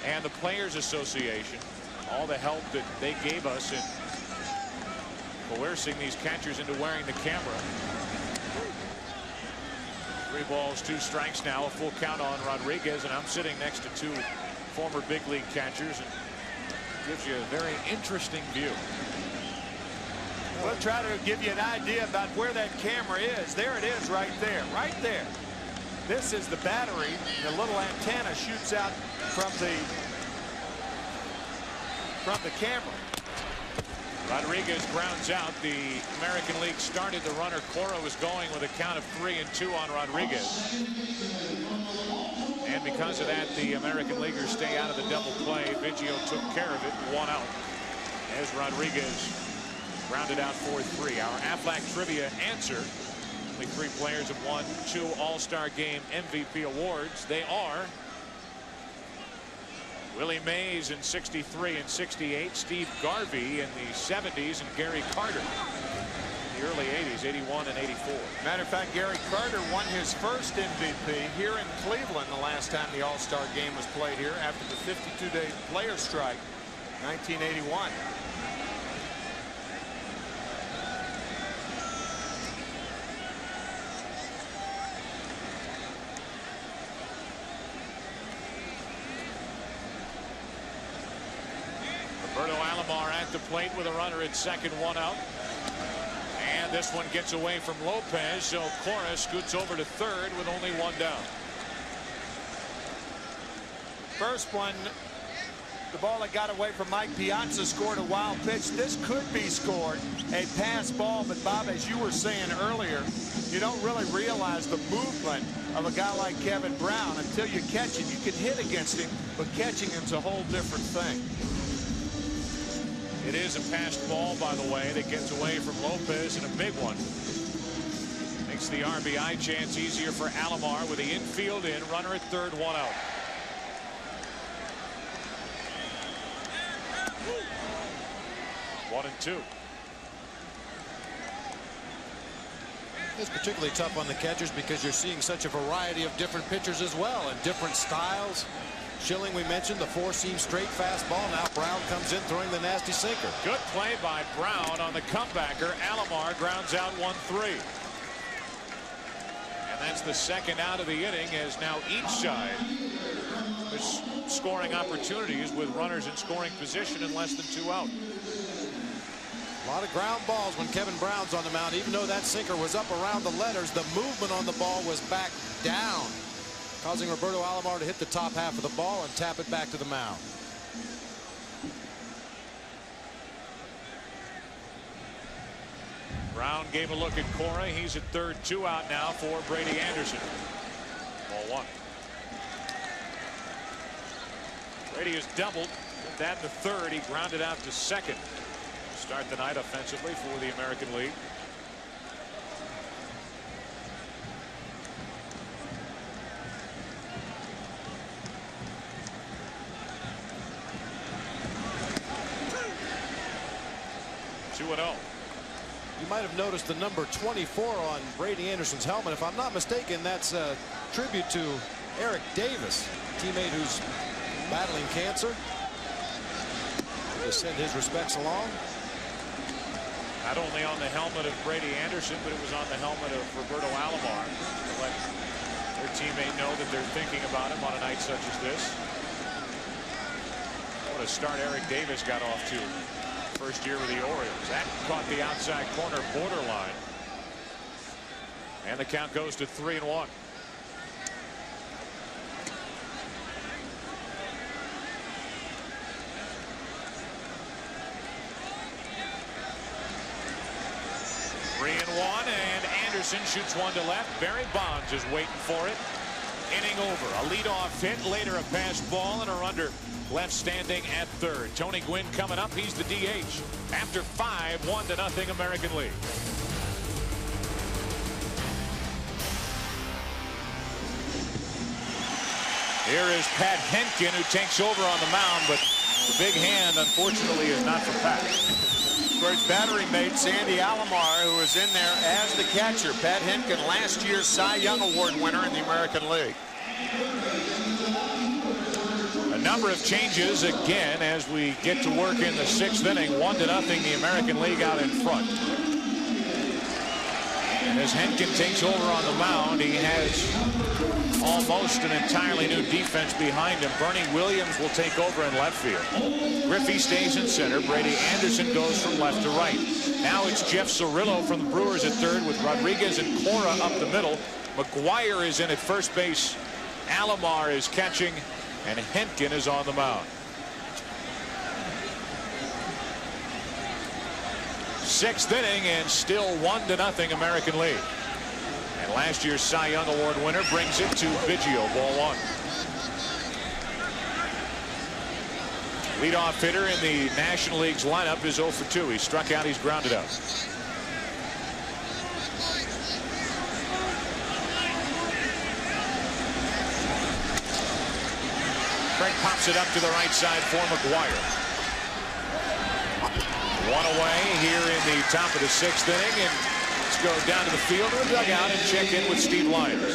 and the Players Association, all the help that they gave us in coercing these catchers into wearing the camera. 3 balls, 2 strikes now, a full count on Rodriguez, and I'm sitting next to 2 former big league catchers, and gives you a very interesting view. We'll try to give you an idea about where that camera is. There it is right there. Right there. This is the battery. The little antenna shoots out from the camera. Rodriguez grounds out. The American League started the runner. Cora was going with a count of 3 and 2 on Rodriguez. And and because of that, the American Leaguers stay out of the double play. Biggio took care of it, 1 out, as Rodriguez rounded out 4-3. Our Aflac Trivia answer: only 3 players have won 2 All-Star Game MVP awards. They are Willie Mays in '63 and '68, Steve Garvey in the '70s, and Gary Carter in the early '80s, '81 and '84. Matter of fact, Gary Carter won his first MVP here in Cleveland the last time the All-Star Game was played here after the 52-day player strike, 1981. Roberto Alomar at the plate with a runner at second, 1 out. And this one gets away from Lopez, so Cora scoots over to third with only 1 down. First one, the ball that got away from Mike Piazza, scored a wild pitch. This could be scored, a pass ball, but Bob, as you were saying earlier, you don't really realize the movement of a guy like Kevin Brown until you catch him. You can hit against him, but catching him's a whole different thing. It is a passed ball, by the way, that gets away from Lopez, and a big one. Makes the RBI chance easier for Alomar with the infield in, runner at third, 1 out. One and 2. It's particularly tough on the catchers because you're seeing such a variety of different pitchers as well, and different styles. Schilling, we mentioned, the 4-seam straight fastball. Now Brown comes in throwing the nasty sinker. Good play by Brown on the comebacker. Alomar grounds out 1-3. And that's the second out of the inning, as now each side is scoring opportunities with runners in scoring position and less than 2 out. A lot of ground balls when Kevin Brown's on the mound. Even though that sinker was up around the letters, the movement on the ball was back down, causing Roberto Alomar to hit the top half of the ball and tap it back to the mound. Brown gave a look at Cora. He's at third, 2 out now for Brady Anderson. Ball 1. Brady has doubled. With that in the third, he grounded out to second. Start the night offensively for the American League. You might have noticed the number 24 on Brady Anderson's helmet. If I'm not mistaken, that's a tribute to Eric Davis, a teammate who's battling cancer. To send his respects along. Not only on the helmet of Brady Anderson, but it was on the helmet of Roberto Alomar to let their teammate know that they're thinking about him on a night such as this. What a start Eric Davis got off to. First year with the Orioles. That caught the outside corner borderline. And the count goes to 3-1. And Anderson shoots one to left. Barry Bonds is waiting for it. Inning over. A leadoff hit. Later a pass ball and a runner left standing at third. Tony Gwynn coming up. He's the DH. After 5, 1-0 American League. Here is Pat Henkin, who takes over on the mound, but the big hand, unfortunately, is not for Pat. For his battery mate, Sandy Alomar, who is in there as the catcher. Pat Henkin, last year's Cy Young Award winner in the American League. A number of changes again as we get to work in the 6th inning. 1-0 the American League out in front. And as Henkin takes over on the mound, he has almost an entirely new defense behind him. Bernie Williams will take over in left field. Griffey stays in center. Brady Anderson goes from left to right. Now it's Jeff Cirillo from the Brewers at third with Rodriguez and Cora up the middle. McGuire is in at first base. Alomar is catching, and Henkin is on the mound. 6th inning and still 1-0 American League. And last year's Cy Young Award winner brings it to Biggio, ball 1. Leadoff hitter in the National League's lineup is 0 for 2. He struck out, he's grounded out. Craig pops it up to the right side for McGuire. One away here in the top of the 6th inning, and let's go down to the field or dugout and check in with Steve Lyons.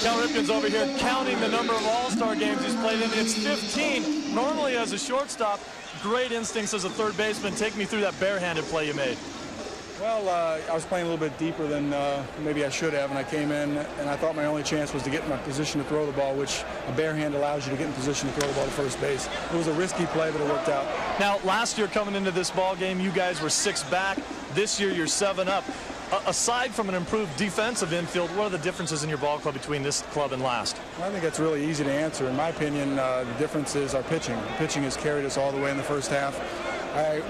Cal Ripken's over here counting the number of All-Star games he's played in. It's 15. Normally as a shortstop, great instincts as a third baseman. Take me through that barehanded play you made. Well, I was playing a little bit deeper than maybe I should have, and I came in and I thought my only chance was to get in my position to throw the ball, which a bare hand allows you to get in position to throw the ball to first base. It was a risky play, but it worked out. Now, last year coming into this ball game, you guys were 6 back. This year, you're 7 up. Aside from an improved defensive infield, what are the differences in your ball club between this club and last? Well, I think that's really easy to answer. In my opinion, the difference is our pitching. The pitching has carried us all the way in the first half.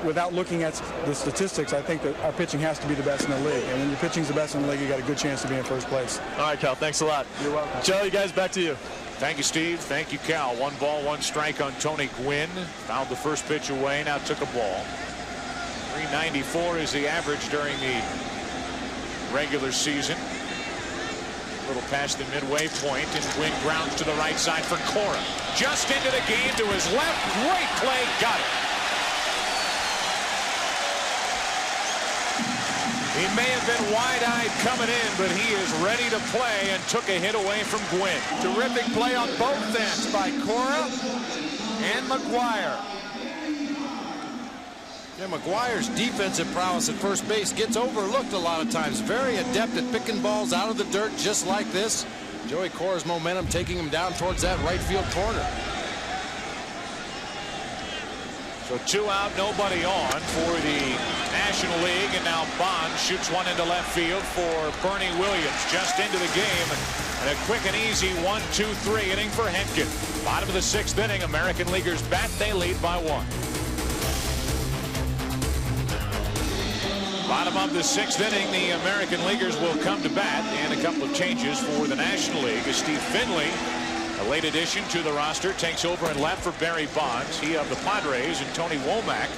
Without looking at the statistics, I think that our pitching has to be the best in the league. And when your pitching's the best in the league, you got a good chance to be in first place. All right, Cal, thanks a lot. You're welcome. Joe, you guys, back to you. Thank you, Steve. Thank you, Cal. 1 ball, 1 strike on Tony Gwynn. Fouled the first pitch away, now took a ball. 394 is the average during the regular season. A little past the midway point, and Gwynn grounds to the right side for Cora. Just into the game to his left. Great play. Got it. He may have been wide-eyed coming in, but he is ready to play and took a hit away from Gwynn. Terrific play on both ends by Cora and McGuire. Yeah, McGuire's defensive prowess at first base gets overlooked a lot of times. Very adept at picking balls out of the dirt just like this. Joey Cora's momentum taking him down towards that right field corner. So 2 out, nobody on for the National League, and now Bond shoots one into left field for Bernie Williams. Just into the game, and a quick and easy 1-2-3 inning for Henkin. Bottom of the 6th inning, American Leaguers bat, they lead by 1. Bottom of the 6th inning, the American Leaguers will come to bat, and a couple of changes for the National League as Steve Finley, a late addition to the roster, takes over in left for Barry Bonds. He of the Padres, and Tony Womack,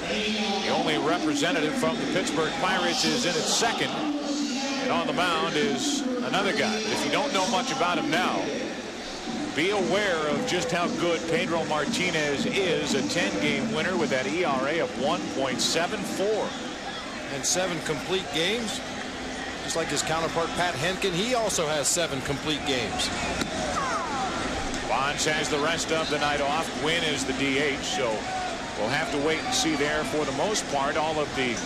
the only representative from the Pittsburgh Pirates, is in at second. And on the mound is another guy. But if you don't know much about him now, be aware of just how good Pedro Martinez is, a 10-game winner with that ERA of 1.74. And 7 complete games. Just like his counterpart Pat Henkin, he also has 7 complete games. Bonds has the rest of the night off. Gwynn is the DH, so we'll have to wait and see there. For the most part, all of the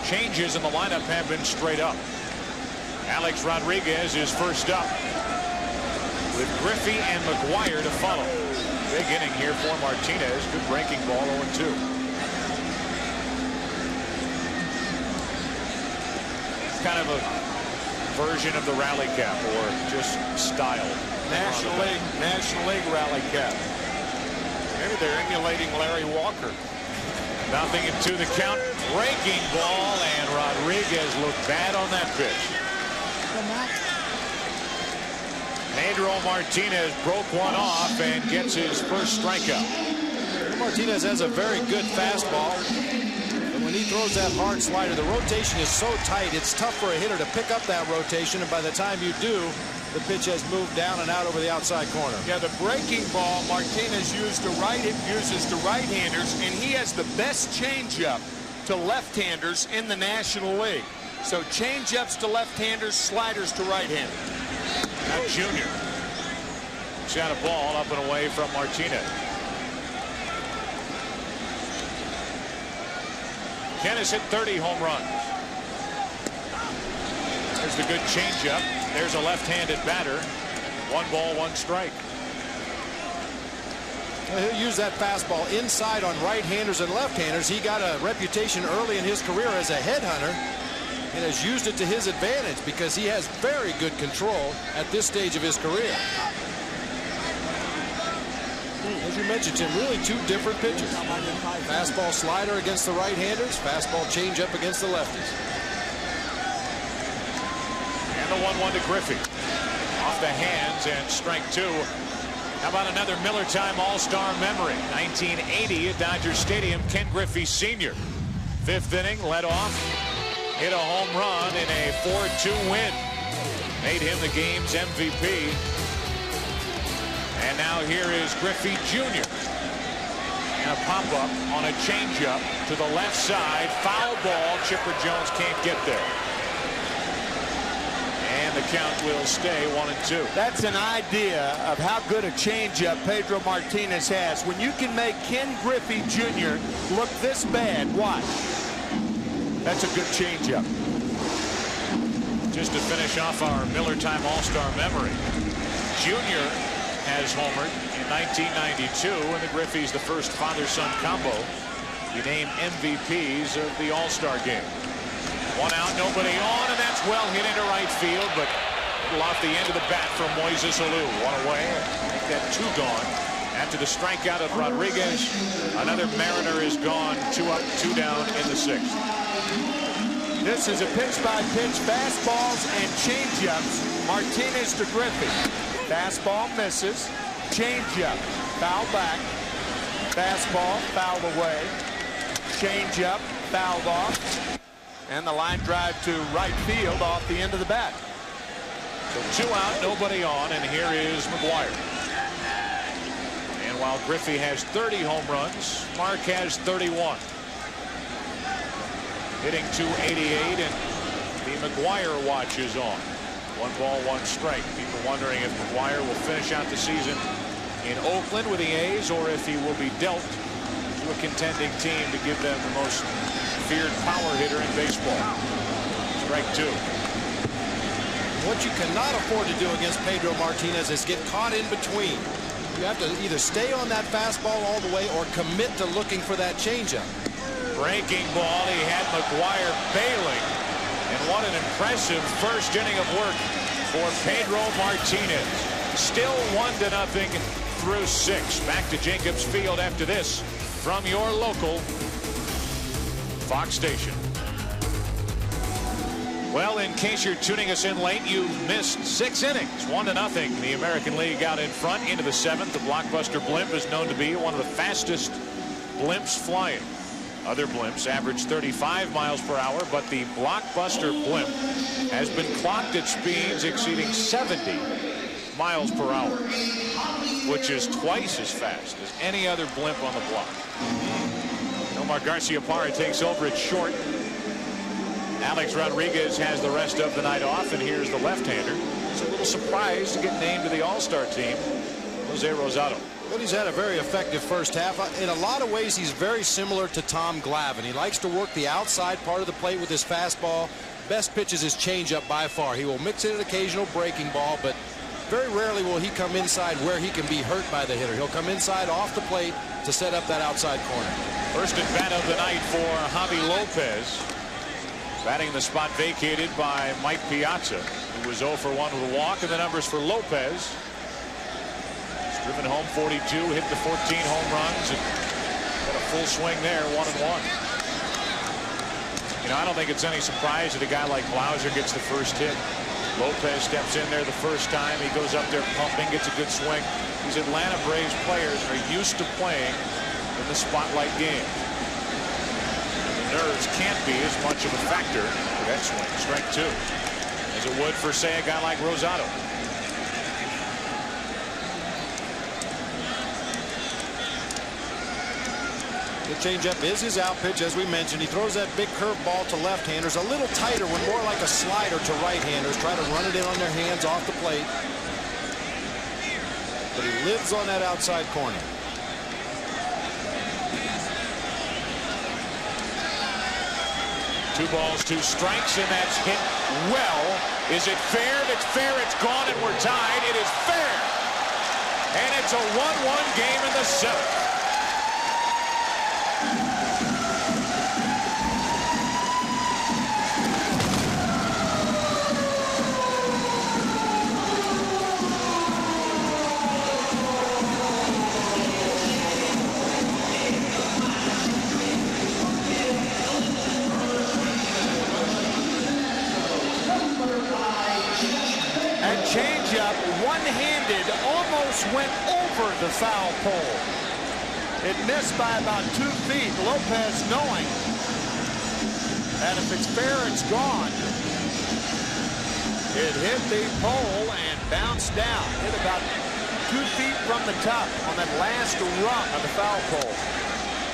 changes in the lineup have been straight up. Alex Rodriguez is first up, with Griffey and McGuire to follow. Big inning here for Martinez. Good breaking ball, 0-2. Kind of a version of the rally cap, or just style. National League rally cap. Maybe they're emulating Larry Walker. Nothing into the count. Breaking ball, and Rodriguez looked bad on that pitch. Pedro Martinez broke one off and gets his first strikeout. Martinez has a very good fastball. When he throws that hard slider, the rotation is so tight, it's tough for a hitter to pick up that rotation, and by the time you do, the pitch has moved down and out over the outside corner. Yeah, the breaking ball Martinez uses to right-handers, and he has the best changeup to left-handers in the National League. So changeups to left-handers, sliders to right-handers. Now Junior shot a ball up and away from Martinez. Ken has hit 30 home runs. There's the good changeup. There's a left-handed batter. 1 ball, 1 strike. Well, he'll use that fastball inside on right-handers and left-handers. He got a reputation early in his career as a headhunter and has used it to his advantage because he has very good control at this stage of his career. As you mentioned, Tim, really 2 different pitches. Fastball slider against the right-handers, fastball changeup against the lefties. And the 1-1 to Griffey. Off the hands, and strike 2. How about another Miller Time All-Star memory? 1980 at Dodger Stadium, Ken Griffey Sr. Fifth inning, led off, hit a home run in a 4-2 win. Made him the game's MVP. And now here is Griffey Jr. And a pop-up on a changeup to the left side. Foul ball. Chipper Jones can't get there. And the count will stay 1-2. That's an idea of how good a changeup Pedro Martinez has. When you can make Ken Griffey Jr. look this bad, watch. That's a good changeup. Just to finish off our Miller Time All-Star memory, Jr. has homered in 1992, and the Griffeys the first father-son combo be named MVPs of the All-Star game. One out, nobody on, and that's well hit into right field, but off the end of the bat from Moises Alou. One away, make that two gone. After the strikeout of Rodriguez, another Mariner is gone. 2 up, 2 down in the 6th. This is a pitch-by-pitch fastballs and changeups. Martinez to Griffey. Fastball misses. Changeup. Foul back. Fastball fouled away. Changeup fouled off. And the line drive to right field off the end of the bat. So 2 out, nobody on, and here is McGuire. And while Griffey has 30 home runs, Mark has 31. Hitting .288, and the McGuire watch is on. 1 ball, 1 strike. People wondering if McGuire will finish out the season in Oakland with the A's, or if he will be dealt to a contending team to give them the most feared power hitter in baseball. Strike 2. What you cannot afford to do against Pedro Martinez is get caught in between. You have to either stay on that fastball all the way or commit to looking for that changeup. Breaking ball, he had McGuire bailing, and what an impressive first inning of work for Pedro Martinez. Still 1-0 through 6. Back to Jacobs Field after this from your local Fox station. Well, in case you're tuning us in late, you've missed 6 innings. 1-0. The American League out in front into the 7th. The blockbuster blimp is known to be one of the fastest blimps flying. Other blimps average 35 miles per hour, but the blockbuster blimp has been clocked at speeds exceeding 70 miles per hour, which is twice as fast as any other blimp on the block. Nomar Garciaparra takes over at short. Alex Rodriguez has the rest of the night off, and here's the left-hander. He's a little surprised to get named to the All-Star team, Jose Rosado. But he's had a very effective first half. In a lot of ways, he's very similar to Tom Glavine. He likes to work the outside part of the plate with his fastball. Best pitch is his changeup by far. He will mix in an occasional breaking ball, but very rarely will he come inside where he can be hurt by the hitter. He'll come inside off the plate to set up that outside corner. First at bat of the night for Javi Lopez. Batting the spot vacated by Mike Piazza, who was 0 for 1 with a walk, and the numbers for Lopez. Driven home 42, hit the 14 home runs, and got a full swing there, 1-1. You know, I don't think it's any surprise that a guy like Blauser gets the first hit. Lopez steps in there the first time. He goes up there pumping, gets a good swing. These Atlanta Braves players are used to playing in the spotlight game. The nerves can't be as much of a factor for that swing. Strike 2. As it would for, say, a guy like Rosado. The changeup is his out pitch, as we mentioned. He throws that big curveball to left-handers, a little tighter when more like a slider to right-handers. Try to run it in on their hands off the plate. But he lives on that outside corner. Two balls, 2 strikes, and that's hit well. Is it fair? If it's fair, it's gone, and we're tied. It is fair. And it's a 1-1 game in the 7th. Changeup, one-handed, almost went over the foul pole. It missed by about 2 feet. Lopez knowing that if it's fair, it's gone. It hit the pole and bounced down. Hit about 2 feet from the top on that last rung of the foul pole.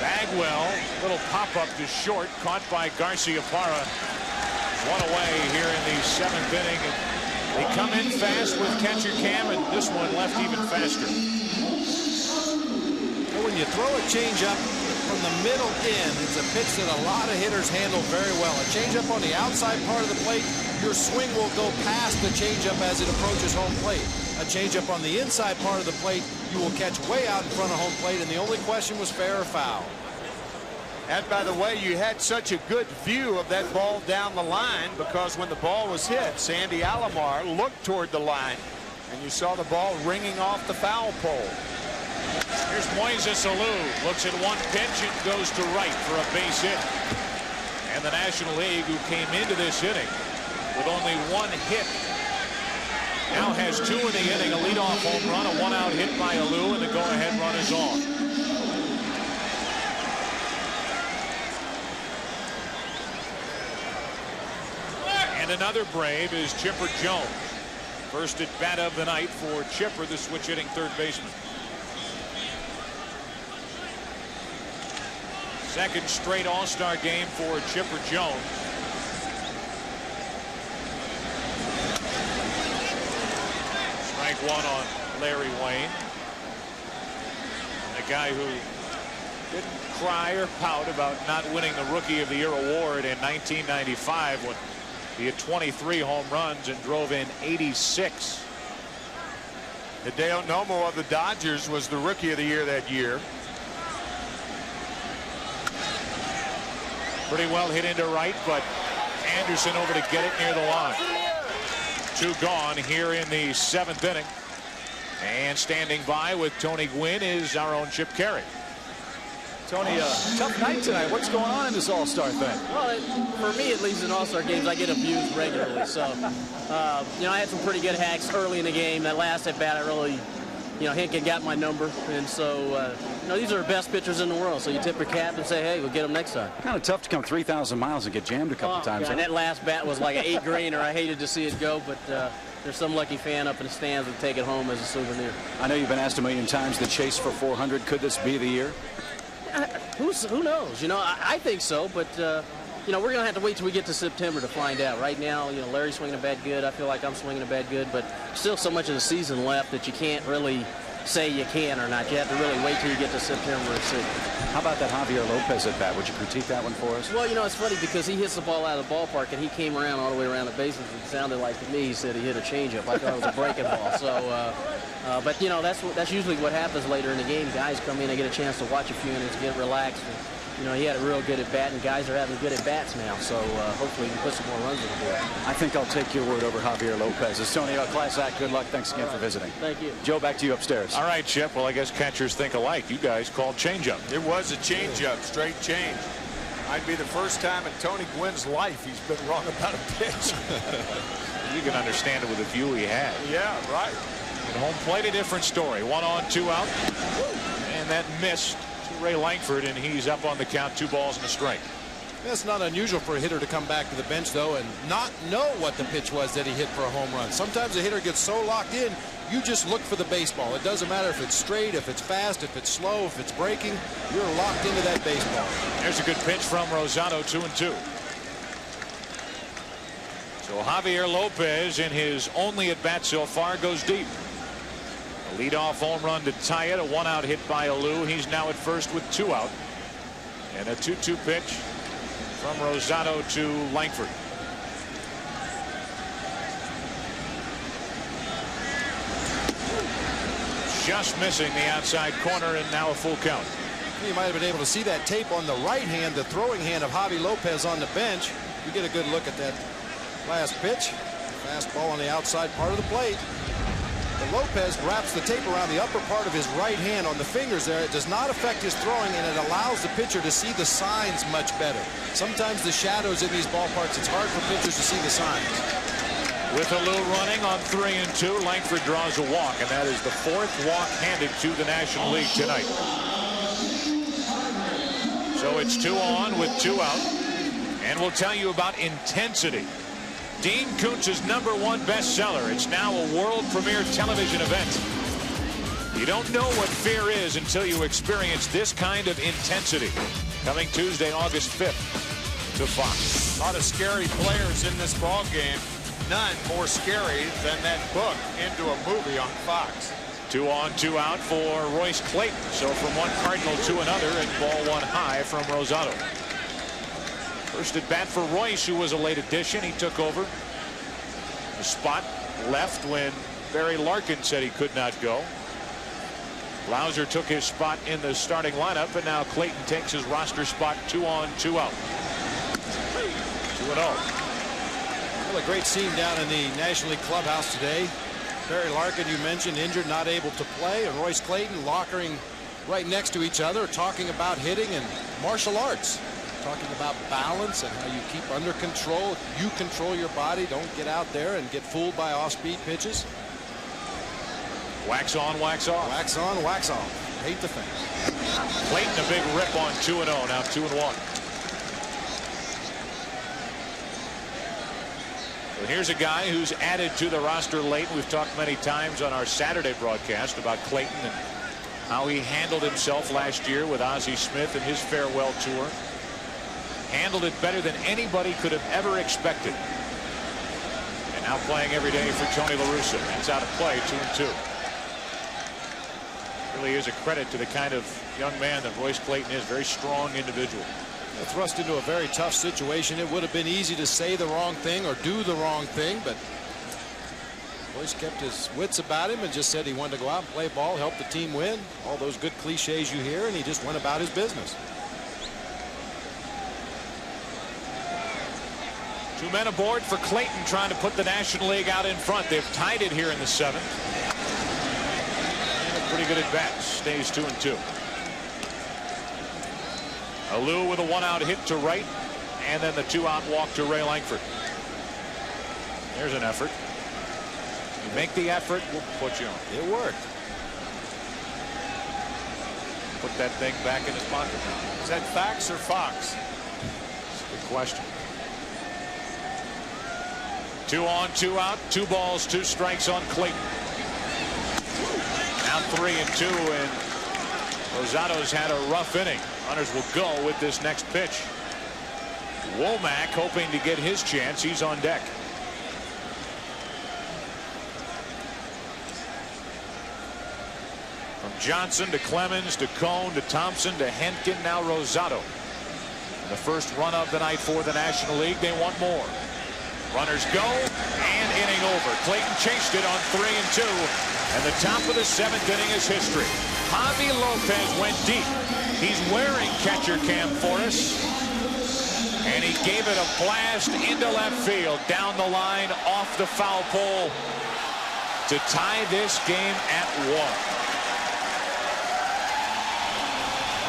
Bagwell, little pop-up to short, caught by Garciaparra. One away here in the 7th inning. They come in fast with catcher Cam, and this one left even faster. When you throw a changeup from the middle in, it's a pitch that a lot of hitters handle very well. A changeup on the outside part of the plate, your swing will go past the changeup as it approaches home plate. A changeup on the inside part of the plate, you will catch way out in front of home plate, and the only question was fair or foul. And by the way, you had such a good view of that ball down the line because when the ball was hit, Sandy Alomar looked toward the line, and you saw the ball ringing off the foul pole. Here's Moises Alou, looks at one pitch and goes to right for a base hit. And the National League, who came into this inning with only 1 hit, now has 2 in the inning, a leadoff home run, a 1-out hit by Alou, and the go-ahead run is on. And another Brave is Chipper Jones. First at bat of the night for Chipper, the switch-hitting third baseman. Second straight All-Star game for Chipper Jones. Strike 1 on Larry Wayne. A guy who didn't cry or pout about not winning the Rookie of the Year award in 1995 when he had 23 home runs and drove in 86. Hideo Nomo of the Dodgers was the Rookie of the Year that year. Pretty well hit into right, but Anderson over to get it near the line. 2 gone here in the 7th inning. And standing by with Tony Gwynn is our own Chip Caray. Tony, tough night tonight. What's going on in this All-Star thing? Well, for me, at least in All-Star games, I get abused regularly. So, you know, I had some pretty good hacks early in the game. That last at bat, I really, you know, Hinkin got my number. And so, you know, these are the best pitchers in the world. So you tip your cap and say, hey, we'll get them next time. Kind of tough to come 3,000 miles and get jammed a couple times. God, that last bat was like an 8-grainer. I hated to see it go, but there's some lucky fan up in the stands that take it home as a souvenir. I know you've been asked a million times the chase for 400. Could this be the year? Who knows? You know, I think so, but you know, we're gonna have to wait till we get to September to find out. Right now, you know, Larry's swinging a bat good. I feel like I'm swinging a bat good, but still so much of the season left that you can't really say you can or not. You have to really wait till you get to September and see. How about that Javier Lopez at bat? Would you critique that one for us? Well, you know, it's funny because he hits the ball out of the ballpark and he came around all the way around the bases. It sounded like to me he said he hit a changeup. I thought it was a breaking ball. So, but you know, that's usually what happens later in the game. Guys come in and get a chance to watch a few innings, get relaxed. And, you know, he had a real good at bat, and guys are having good at bats now. So hopefully he can put some more runs on the board. I think I'll take your word over Javier Lopez. It's Tony, a class act. Good luck. Thanks again for visiting. Thank you. Joe, back to you upstairs. All right, Chip. Well, I guess catchers think alike. You guys called changeup. It was a changeup, straight change. Might be the first time in Tony Gwynn's life he's been wrong about a pitch. You can understand it with the view he had. Yeah, right. At home plate, a different story. 1 on, 2 out. And that missed to Ray Langford, and he's up on the count, 2 balls and a strike. It's not unusual for a hitter to come back to the bench, though, and not know what the pitch was that he hit for a home run. Sometimes a hitter gets so locked in, you just look for the baseball. It doesn't matter if it's straight, if it's fast, if it's slow, if it's breaking. You're locked into that baseball. There's a good pitch from Rosado, 2-2. So Javier Lopez, in his only at bat so far, goes deep. A leadoff home run to tie it. A 1-out hit by Alou. He's now at first with 2 out. And a 2-2 pitch from Rosado to Langford. Just missing the outside corner, and now a full count. You might have been able to see that tape on the right hand, the throwing hand of Javi Lopez on the bench. You get a good look at that last pitch. Fastball on the outside part of the plate. But Lopez wraps the tape around the upper part of his right hand on the fingers there. It does not affect his throwing, and it allows the pitcher to see the signs much better. Sometimes the shadows in these ballparks, it's hard for pitchers to see the signs. With Alou running on 3-2, Langford draws a walk, and that is the 4th walk handed to the National League tonight. So it's 2 on with 2 out, and we'll tell you about intensity. Dean Koontz's #1 bestseller. It's now a world premiere television event. You don't know what fear is until you experience this kind of intensity. Coming Tuesday, August 5th to Fox. A lot of scary players in this ball game. None more scary than that book into a movie on Fox. 2 on, 2 out for Royce Clayton. So from one Cardinal to another, and ball 1 high from Rosado. First at bat for Royce, who was a late addition. He took over the spot left when Barry Larkin said he could not go. Lauser took his spot in the starting lineup, and now Clayton takes his roster spot. 2 on, 2 out. 2-0. Well, a great scene down in the National League clubhouse today. Barry Larkin, you mentioned, injured, not able to play, and Royce Clayton lockering right next to each other, talking about hitting and martial arts, talking about balance and how you keep under control. You control your body. Don't get out there and get fooled by off-speed pitches. Wax on, wax off. Wax on, wax off. Hate the thing. Clayton a big rip on 2-0. Now 2-1. Well, here's a guy who's added to the roster late. We've talked many times on our Saturday broadcast about Clayton and how he handled himself last year with Ozzie Smith and his farewell tour. Handled it better than anybody could have ever expected. And now playing every day for Tony La Russa. That's out of play. 2-2. Really is a credit to the kind of young man that Royce Clayton is. Very strong individual. Thrust into a very tough situation. It would have been easy to say the wrong thing or do the wrong thing, but Royce kept his wits about him and just said he wanted to go out and play ball, help the team win. All those good cliches you hear, and he just went about his business. 2 men aboard for Clayton, trying to put the National League out in front. They've tied it here in the 7th. And a pretty good at bat. Stays 2-2. Alou with a 1-out hit to right, and then the 2-out walk to Ray Langford. There's an effort. You make the effort, we'll put you on. It worked. Put that thing back in his pocket. Is that Fax or Fox? That's a good question. 2 on, 2 out, 2 balls, 2 strikes on Clayton. Now 3-2, and Rosado's had a rough inning. Runners will go with this next pitch. Womack hoping to get his chance. He's on deck. From Johnson to Clemens to Cohn to Thompson to Henkin, now Rosado. The first run of the night for the National League. They want more. Runners go, and inning over. Clayton chased it on 3-2, and the top of the 7th inning is history. Javi Lopez went deep. He's wearing catcher cam for us, and he gave it a blast into left field, down the line, off the foul pole to tie this game at 1.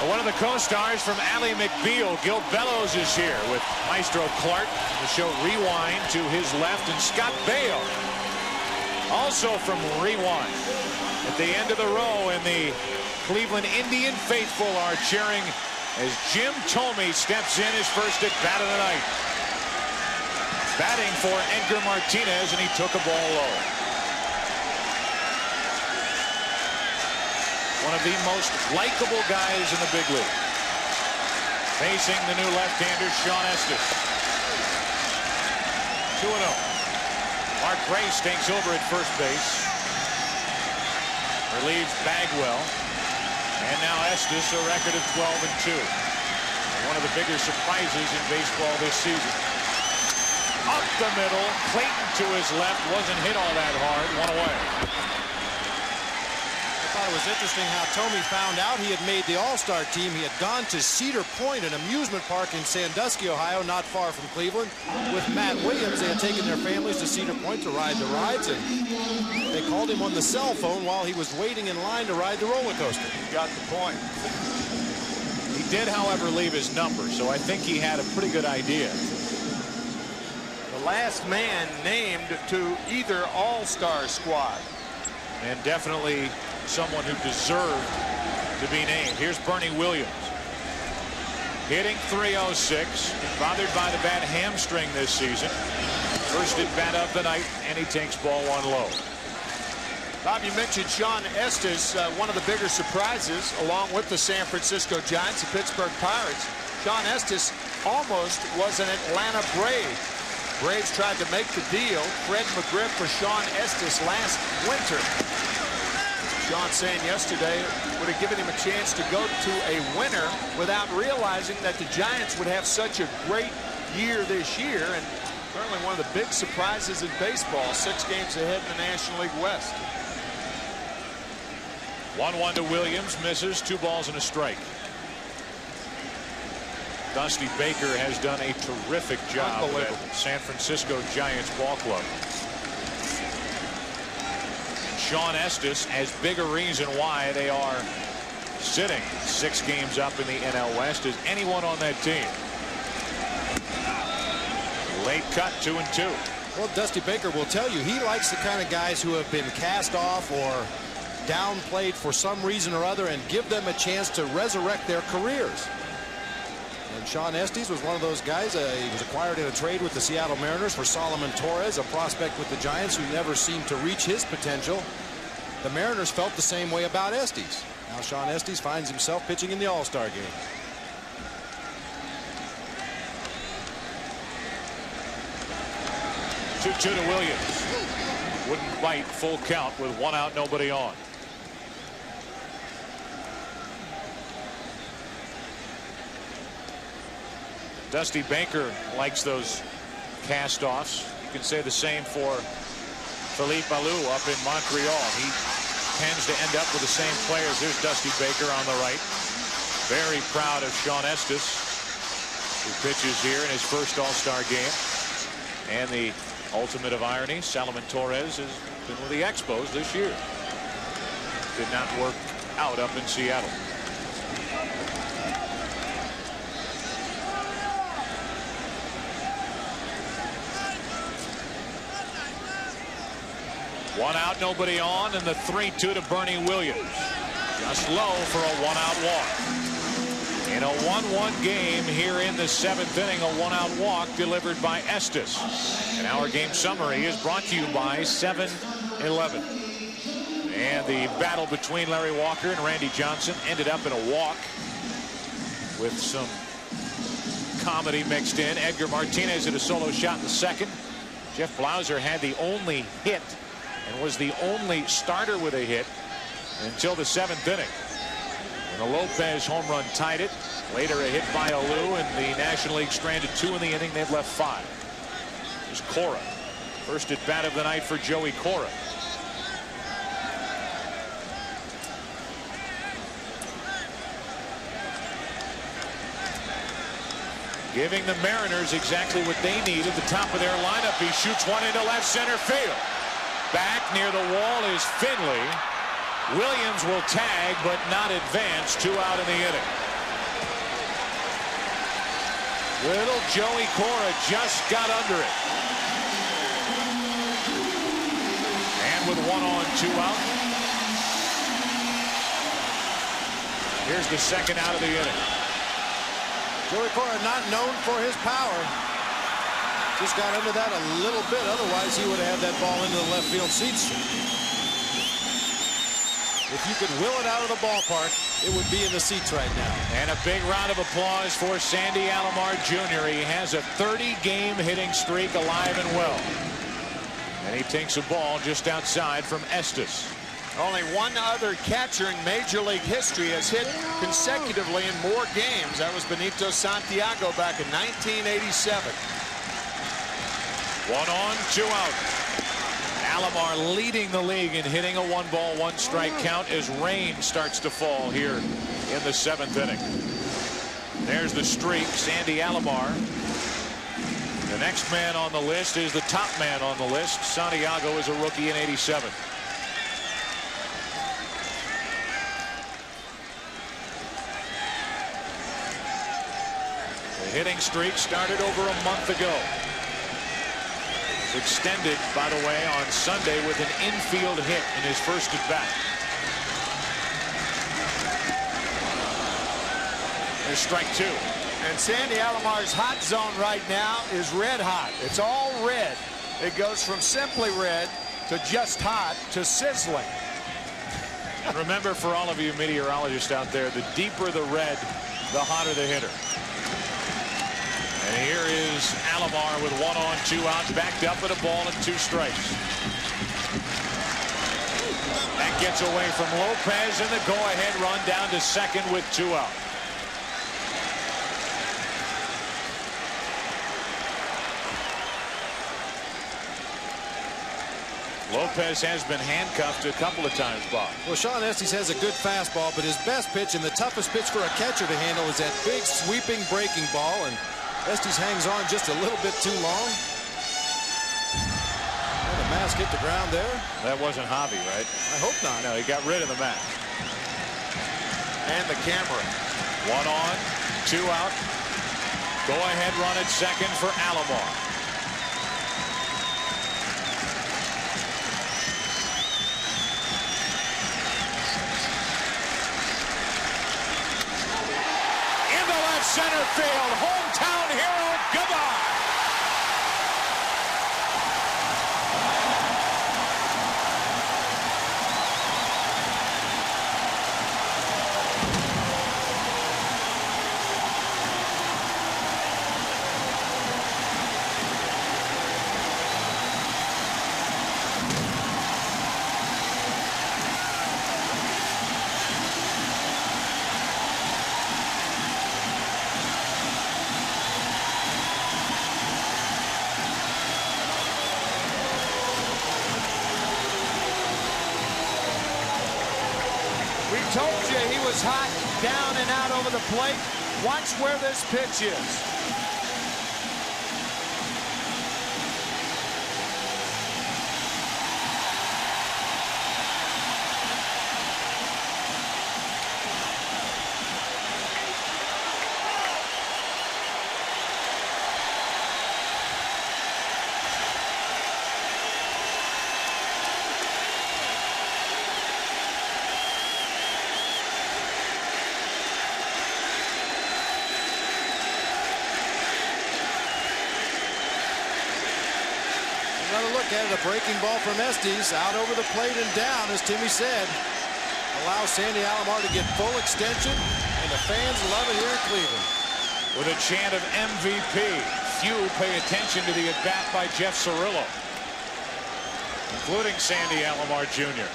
One of the co-stars from Ally McBeal, Gil Bellows, is here with Maestro Clark. The show Rewind to his left, and Scott Baio also from Rewind. At the end of the row, and the Cleveland Indian faithful are cheering as Jim Thome steps in, his first at bat of the night. Batting for Edgar Martinez, and he took a ball low. One of the most likable guys in the big league. Facing the new left-hander, Sean Estes. 2-0. Mark Grace takes over at first base. Relieves Bagwell. And now Estes, a record of 12-2. One of the bigger surprises in baseball this season. Up the middle, Clayton to his left, wasn't hit all that hard, 1 away. I thought it was interesting how Thome found out he had made the All-Star team. He had gone to Cedar Point, an amusement park in Sandusky, Ohio, not far from Cleveland. With Matt Williams, they had taken their families to Cedar Point to ride the rides, and they called him on the cell phone while he was waiting in line to ride the roller coaster. You got the point. He did, however, leave his number, so I think he had a pretty good idea. last man named to either All-Star squad. And definitely someone who deserved to be named. Here's Bernie Williams. Hitting .306, bothered by the bad hamstring this season. First at bat of the night, and he takes ball one low. Bob, you mentioned Sean Estes, one of the bigger surprises, along with the San Francisco Giants, the Pittsburgh Pirates. Sean Estes almost was an Atlanta Brave. Braves tried to make the deal. Fred McGriff for Sean Estes last winter. Sean saying yesterday would have given him a chance to go to a winner without realizing that the Giants would have such a great year this year. And certainly one of the big surprises in baseball, 6 games ahead in the National League West. 1-1 to Williams, misses, 2 balls and a strike. Dusty Baker has done a terrific job at San Francisco Giants ball club. And Sean Estes has big a reason why they are sitting 6 games up in the NL West as anyone on that team. Late cut, 2-2. Well, Dusty Baker will tell you he likes the kind of guys who have been cast off or downplayed for some reason or other and give them a chance to resurrect their careers. And Sean Estes was one of those guys. He was acquired in a trade with the Seattle Mariners for Solomon Torres, a prospect with the Giants who never seemed to reach his potential. The Mariners felt the same way about Estes. Now Sean Estes finds himself pitching in the All-Star game. Two to Williams. Wouldn't bite, full count with 1 out, nobody on. Dusty Baker likes those cast-offs. You can say the same for Philippe Alou up in Montreal. He tends to end up with the same players. There's Dusty Baker on the right. Very proud of Sean Estes, who pitches here in his first All-Star game. And the ultimate of irony, Solomon Torres has been with the Expos this year. Did not work out up in Seattle. One out, nobody on, and the 3-2 to Bernie Williams. Just low for a 1-out walk. In a 1-1 game here in the 7th inning, a 1-out walk delivered by Estes. And our game summary is brought to you by 7-Eleven. And the battle between Larry Walker and Randy Johnson ended up in a walk with some comedy mixed in. Edgar Martinez hit a solo shot in the 2nd. Jeff Blauser had the only hit and was the only starter with a hit until the 7th inning. And the Lopez home run tied it. Later a hit by Alou, and the National League stranded 2 in the inning. They've left 5. Here's Cora. First at bat of the night for Joey Cora. Giving the Mariners exactly what they need at the top of their lineup. He shoots one into left center field. Back near the wall is Finley. Williams will tag but not advance. 2 out in the inning. Little Joey Cora just got under it. And with 1 on, 2 out. Here's the 2nd out of the inning. Joey Cora not known for his power. Just got under that a little bit. Otherwise, he would have had that ball into the left field seats. If you could will it out of the ballpark, it would be in the seats right now. And a big round of applause for Sandy Alomar Jr. He has a 30-game hitting streak alive and well. And he takes a ball just outside from Estes. Only one other catcher in Major League history has hit consecutively in more games. That was Benito Santiago back in 1987. 1 on, 2 out. Alomar leading the league in hitting a 1-ball, 1-strike count as rain starts to fall here in the 7th inning. There's the streak, Sandy Alomar. The next man on the list is the top man on the list. Santiago is a rookie in '87. The hitting streak started over a month ago. extended, by the way, on Sunday with an infield hit in his first at bat. There's strike two. And Sandy Alomar's hot zone right now is red hot. It's all red. It goes from simply red to just hot to sizzling. And remember, for all of you meteorologists out there, the deeper the red, the hotter the hitter. And here is Alomar with 1 on, 2 out, backed up with a ball and 2 strikes. That gets away from Lopez, and the go-ahead run down to second with 2 out. Lopez has been handcuffed a couple of times, Bob. Well, Sean Estes has a good fastball, but his best pitch and the toughest pitch for a catcher to handle is that big sweeping breaking ball, and Estes hangs on just a little bit too long. And the mask hit the ground there. That wasn't Javi, right? I hope not. No, he got rid of the mask. And the camera. 1 on, 2 out. Go ahead run at second for Alomar. Center field, hometown hero, goodbye. Told you he was hot down and out over the plate. Watch where this pitch is. Another look at it, a breaking ball from Estes out over the plate and down, as Timmy said. Allows Sandy Alomar to get full extension, and the fans love it here in Cleveland. With a chant of MVP, few pay attention to the at-bat by Jeff Cirillo, including Sandy Alomar Jr.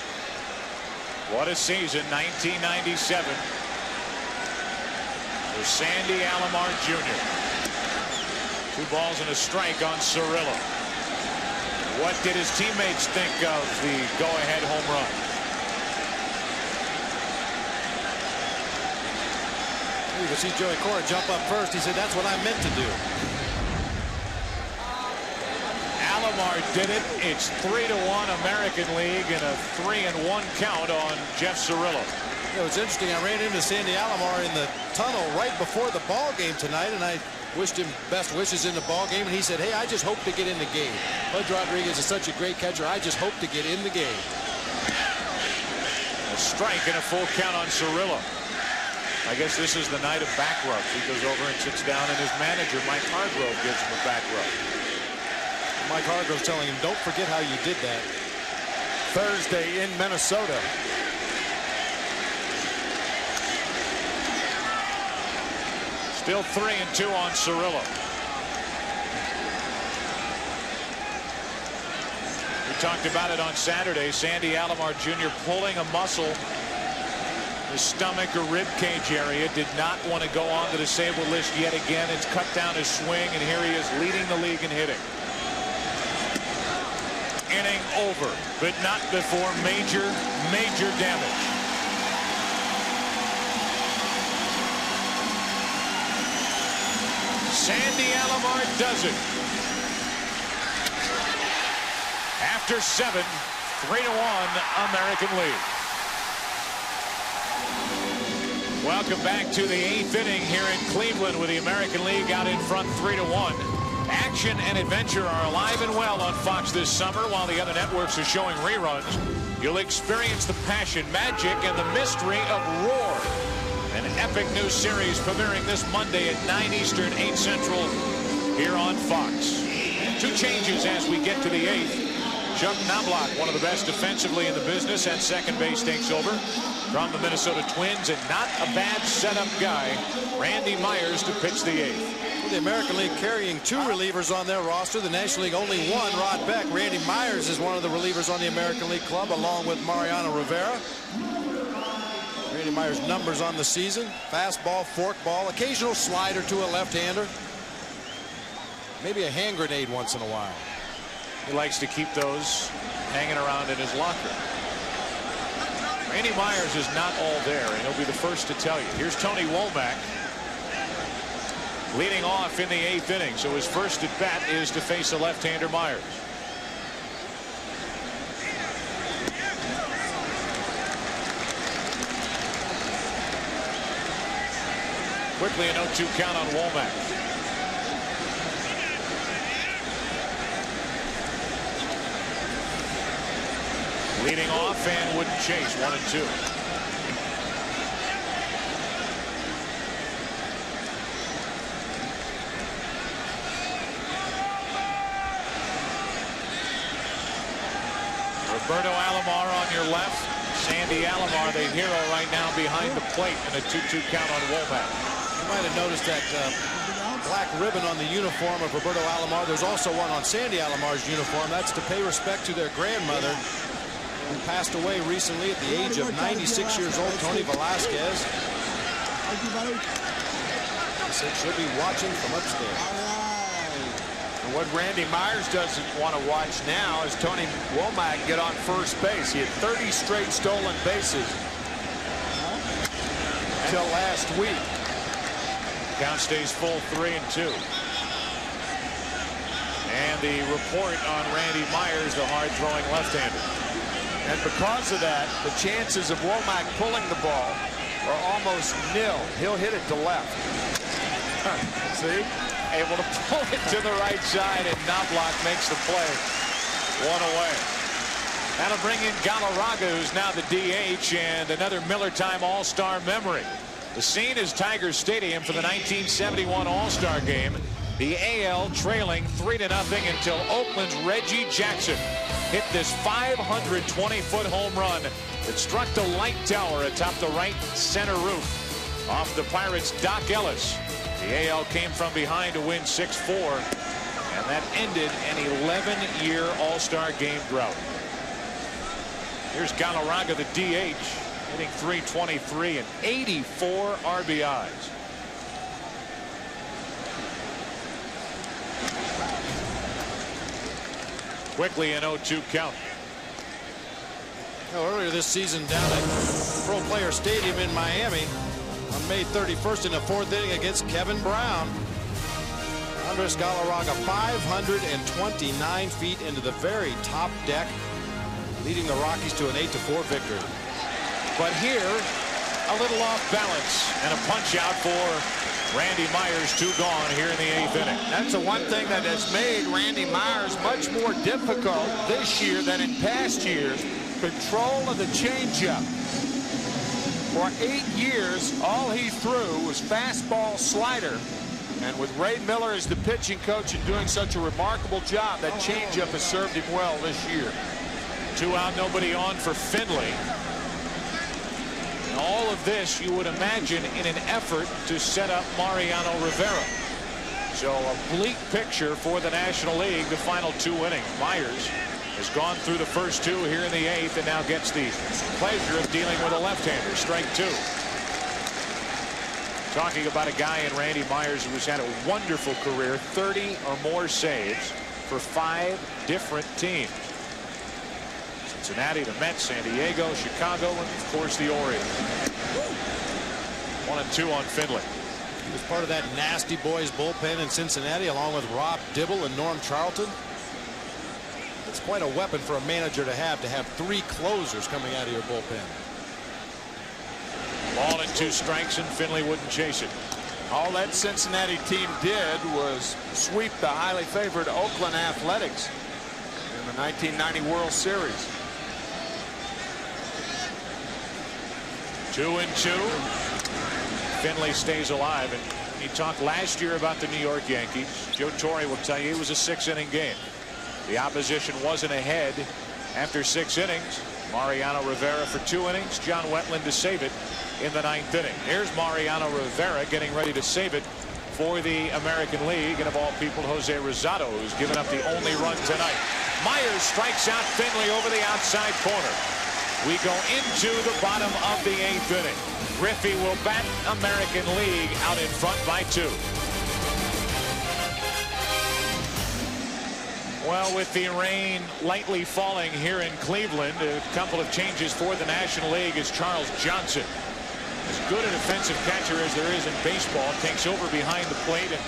What a season, 1997 for Sandy Alomar Jr. 2 balls and a strike on Cirillo. What did his teammates think of the go-ahead home run? You can see Joey Cora jump up first. He said, that's what I meant to do. Alomar did it. It's 3-1 American League and a 3-1 count on Jeff Cirillo. You know, it's interesting. I ran into Sandy Alomar in the tunnel right before the ball game tonight, and I wished him best wishes in the ball game, and he said, hey, I just hope to get in the game. Pudge Rodriguez is such a great catcher. I just hope to get in the game. A strike and a full count on Cirillo. I guess this is the night of back rubs. He goes over and sits down, and his manager, Mike Hargrove, gives him a back rub. Mike Hargrove's telling him, don't forget how you did that. Thursday in Minnesota. Still 3-2 on Cirillo. We talked about it on Saturday. Sandy Alomar Jr. pulling a muscle, his stomach or rib cage area. Did not want to go on the disabled list yet again. It's cut down his swing, and here he is leading the league in hitting. Inning over, but not before major damage. Sandy Alomar does it. After 7, 3-1 American League. Welcome back to the 8th inning here in Cleveland with the American League out in front 3-1. Action and adventure are alive and well on Fox this summer. While the other networks are showing reruns, you'll experience the passion, magic, and the mystery of Roar, an epic new series premiering this Monday at 9 Eastern, 8 Central here on Fox. 2 changes as we get to the 8th. Chuck Knobloch, one of the best defensively in the business, at second base, takes over from the Minnesota Twins, and not a bad setup guy, Randy Myers, to pitch the 8th. The American League carrying 2 relievers on their roster. The National League only 1, Rod Beck. Randy Myers is one of the relievers on the American League club, along with Mariano Rivera. Randy Myers' numbers on the season: fastball, forkball, occasional slider to a left-hander, maybe a hand grenade once in a while. He likes to keep those hanging around in his locker. Randy Myers is not all there, and he'll be the first to tell you. Here's Tony Womack leading off in the 8th inning. So his first at bat is to face a left-hander Myers. Quickly an 0-2 count on Womack. Leading off and wouldn't chase, 1-2. Roberto Alomar on your left. Sandy Alomar, the hero right now behind the plate, and a 2-2 count on Womack. You might have noticed that black ribbon on the uniform of Roberto Alomar. There's also one on Sandy Alomar's uniform. That's to pay respect to their grandmother, who passed away recently at the age of 96 years old, Tony Velasquez. He said she'll be watching from upstairs. And what Randy Myers doesn't want to watch now is Tony Womack get on first base. He had 30 straight stolen bases until last week. Count stays full, 3-2. And the report on Randy Myers, the hard-throwing left-hander. And because of that, the chances of Womack pulling the ball are almost nil. He'll hit it to left. See? Able to pull it to the right side, and Knobloch makes the play. 1 away. That'll bring in Galarraga, who's now the DH, and another Miller Time All-Star memory. The scene is Tiger Stadium for the 1971 All-Star game. The AL trailing 3-0 until Oakland's Reggie Jackson hit this 520-foot home run that struck the light tower atop the right center roof off the Pirates' Doc Ellis. The AL came from behind to win 6-4, and that ended an 11-year All-Star game drought. Here's Galarraga, the DH, hitting .323 and 84 RBIs. Quickly an 0-2 count. Earlier this season down at Pro Player Stadium in Miami on May 31st in the 4th inning against Kevin Brown, Andres Galarraga 529 feet into the very top deck, leading the Rockies to an 8-4 victory. But here, a little off balance and a punch out for Randy Myers, 2 gone here in the 8th inning. That's the one thing that has made Randy Myers much more difficult this year than in past years. Control of the changeup. For 8 years, all he threw was fastball, slider. And with Ray Miller as the pitching coach and doing such a remarkable job, that changeup has served him well this year. 2 out, nobody on for Finley. And all of this, you would imagine, in an effort to set up Mariano Rivera. So a bleak picture for the National League, the final 2 innings. Myers has gone through the first 2 here in the 8th and now gets the pleasure of dealing with a left-hander. Strike 2. Talking about a guy in Randy Myers who has had a wonderful career, 30 or more saves for 5 different teams. Cincinnati, the Mets, San Diego, Chicago, and of course the Orioles. 1-2 on Finley. He was part of that nasty boys bullpen in Cincinnati, along with Rob Dibble and Norm Charlton. It's quite a weapon for a manager to have 3 closers coming out of your bullpen. Ball and 2 strikes, and Finley wouldn't chase it. All that Cincinnati team did was sweep the highly favored Oakland Athletics in the 1990 World Series. 2-2. Finley stays alive. And he talked last year about the New York Yankees. Joe Torre will tell you it was a 6-inning game. The opposition wasn't ahead after 6 innings. Mariano Rivera for 2 innings. John Wetland to save it in the 9th inning. Here's Mariano Rivera getting ready to save it for the American League. And of all people, Jose Rosado, who's given up the only run tonight. Myers strikes out Finley over the outside corner. We go into the bottom of the 8th inning. Griffey will bat. American League out in front by 2. Well, with the rain lightly falling here in Cleveland, a couple of changes for the National League as Charles Johnson, as good an offensive catcher as there is in baseball, takes over behind the plate, and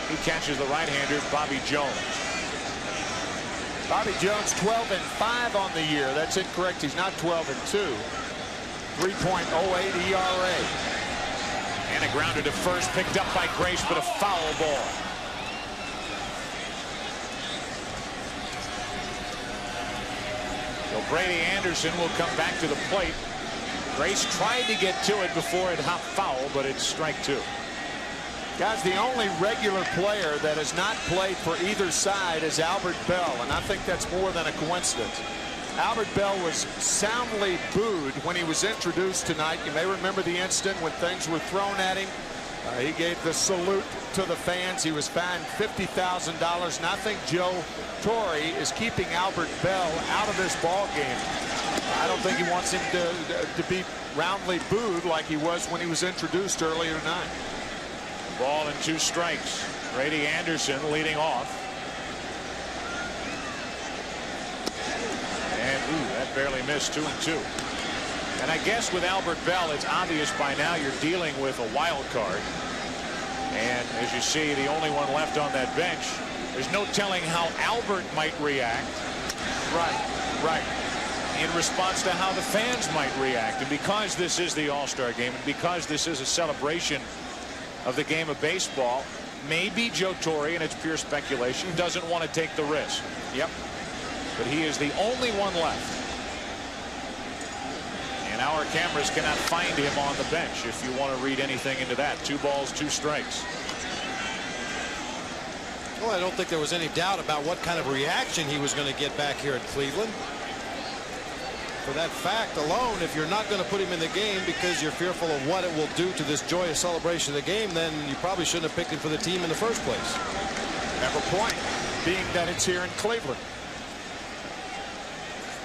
he catches the right-hander Bobby Jones. Bobby Jones 12-5 on the year. That's incorrect. He's not 12-2. 3.08 ERA. And a grounder to first, picked up by Grace, but a foul ball. So Brady Anderson will come back to the plate. Grace tried to get to it before it hopped foul, but it's strike 2. Guys, the only regular player that has not played for either side is Albert Bell, and I think that's more than a coincidence. Albert Bell was soundly booed when he was introduced tonight. You may remember the incident when things were thrown at him. He gave the salute to the fans. He was fined $50,000, and I think Joe Torre is keeping Albert Bell out of this ball game. I don't think he wants him to be roundly booed like he was when he was introduced earlier tonight. Ball and 2 strikes. Brady Anderson leading off. And that barely missed. 2-2. And I guess with Albert Bell, it's obvious by now you're dealing with a wild card. And as you see, the only one left on that bench, there's no telling how Albert might react. Right. In response to how the fans might react. And because this is the All-Star game, and because this is a celebration of the game of baseball, maybe Joe Torre, and it's pure speculation, doesn't want to take the risk. Yep. But he is the only one left. And our cameras cannot find him on the bench if you want to read anything into that. 2 balls, 2 strikes. Well, I don't think there was any doubt about what kind of reaction he was going to get back here at Cleveland. For that fact alone, if you're not going to put him in the game because you're fearful of what it will do to this joyous celebration of the game, then you probably shouldn't have picked him for the team in the first place. Never point, being that it's here in Cleveland.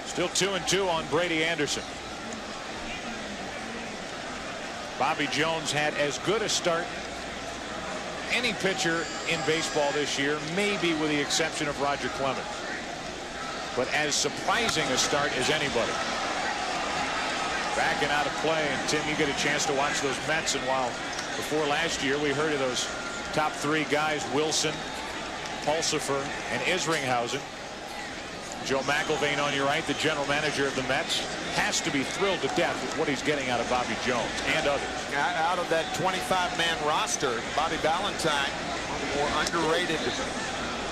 Still 2-2 on Brady Anderson. Bobby Jones had as good a start any pitcher in baseball this year, maybe with the exception of Roger Clemens. But as surprising a start as anybody. Backing out of play, and Tim, you get a chance to watch those Mets, and while before last year we heard of those top 3 guys, Wilson, Pulsifer, and Isringhausen, Joe McIlvaine on your right, the general manager of the Mets, has to be thrilled to death with what he's getting out of Bobby Jones and others. Out of that 25-man roster, Bobby Valentine, one of the more underrated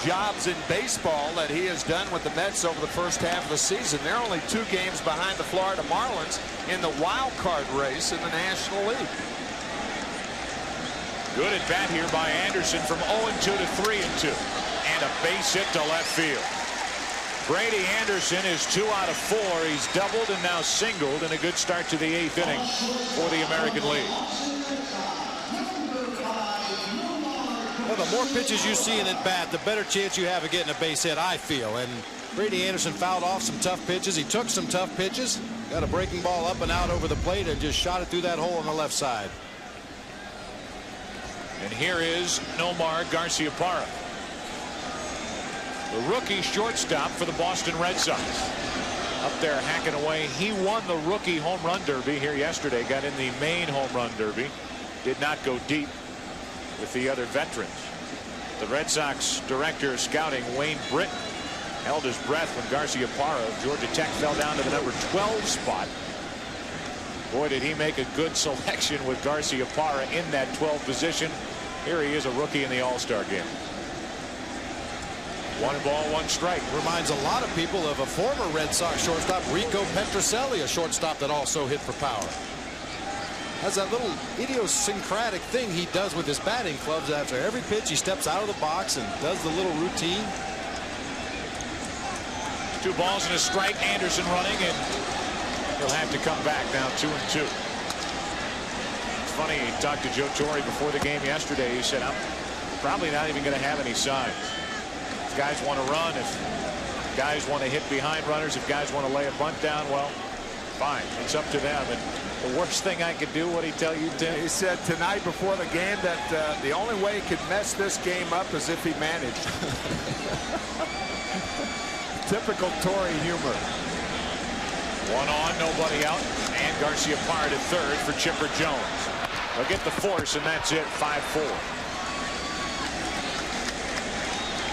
jobs in baseball that he has done with the Mets over the first half of the season. They're only 2 games behind the Florida Marlins in the wild card race in the National League. Good at bat here by Anderson from 0-2 to 3-2, and a base hit to left field. Brady Anderson is 2 out of 4. He's doubled and now singled, and a good start to the 8th inning for the American League. Well, the more pitches you see in at bat, the better chance you have of getting a base hit, I feel. And Brady Anderson fouled off some tough pitches. He took some tough pitches, got a breaking ball up and out over the plate, and just shot it through that hole on the left side. And here is Nomar Garciaparra, the rookie shortstop for the Boston Red Sox. Up there hacking away. He won the rookie home run derby here yesterday. Got in the main home run derby. Did not go deep with the other veterans. The Red Sox director of scouting, Wayne Britton, held his breath when Garciaparra of Georgia Tech fell down to the number 12 spot. Boy, did he make a good selection with Garciaparra in that 12th position. Here he is, a rookie in the All-Star game. 1 ball, 1 strike. Reminds a lot of people of a former Red Sox shortstop, Rico Petrocelli, a shortstop that also hit for power. Has that little idiosyncratic thing he does with his batting clubs. After every pitch, he steps out of the box and does the little routine. 2 balls and a strike. Anderson running, and he'll have to come back now 2-2. It's funny, he talked to Joe Torre before the game yesterday. He said, I'm probably not even going to have any signs. If guys want to run, if guys want to hit behind runners, if guys want to lay a bunt down, well, fine. It's up to them. And the worst thing I could do, what did he tell you, Tim? He said tonight before the game that the only way he could mess this game up is if he managed. Typical Torre humor. 1 on, nobody out, and Garciaparra to third for Chipper Jones. They'll get the force, and that's it, 5-4.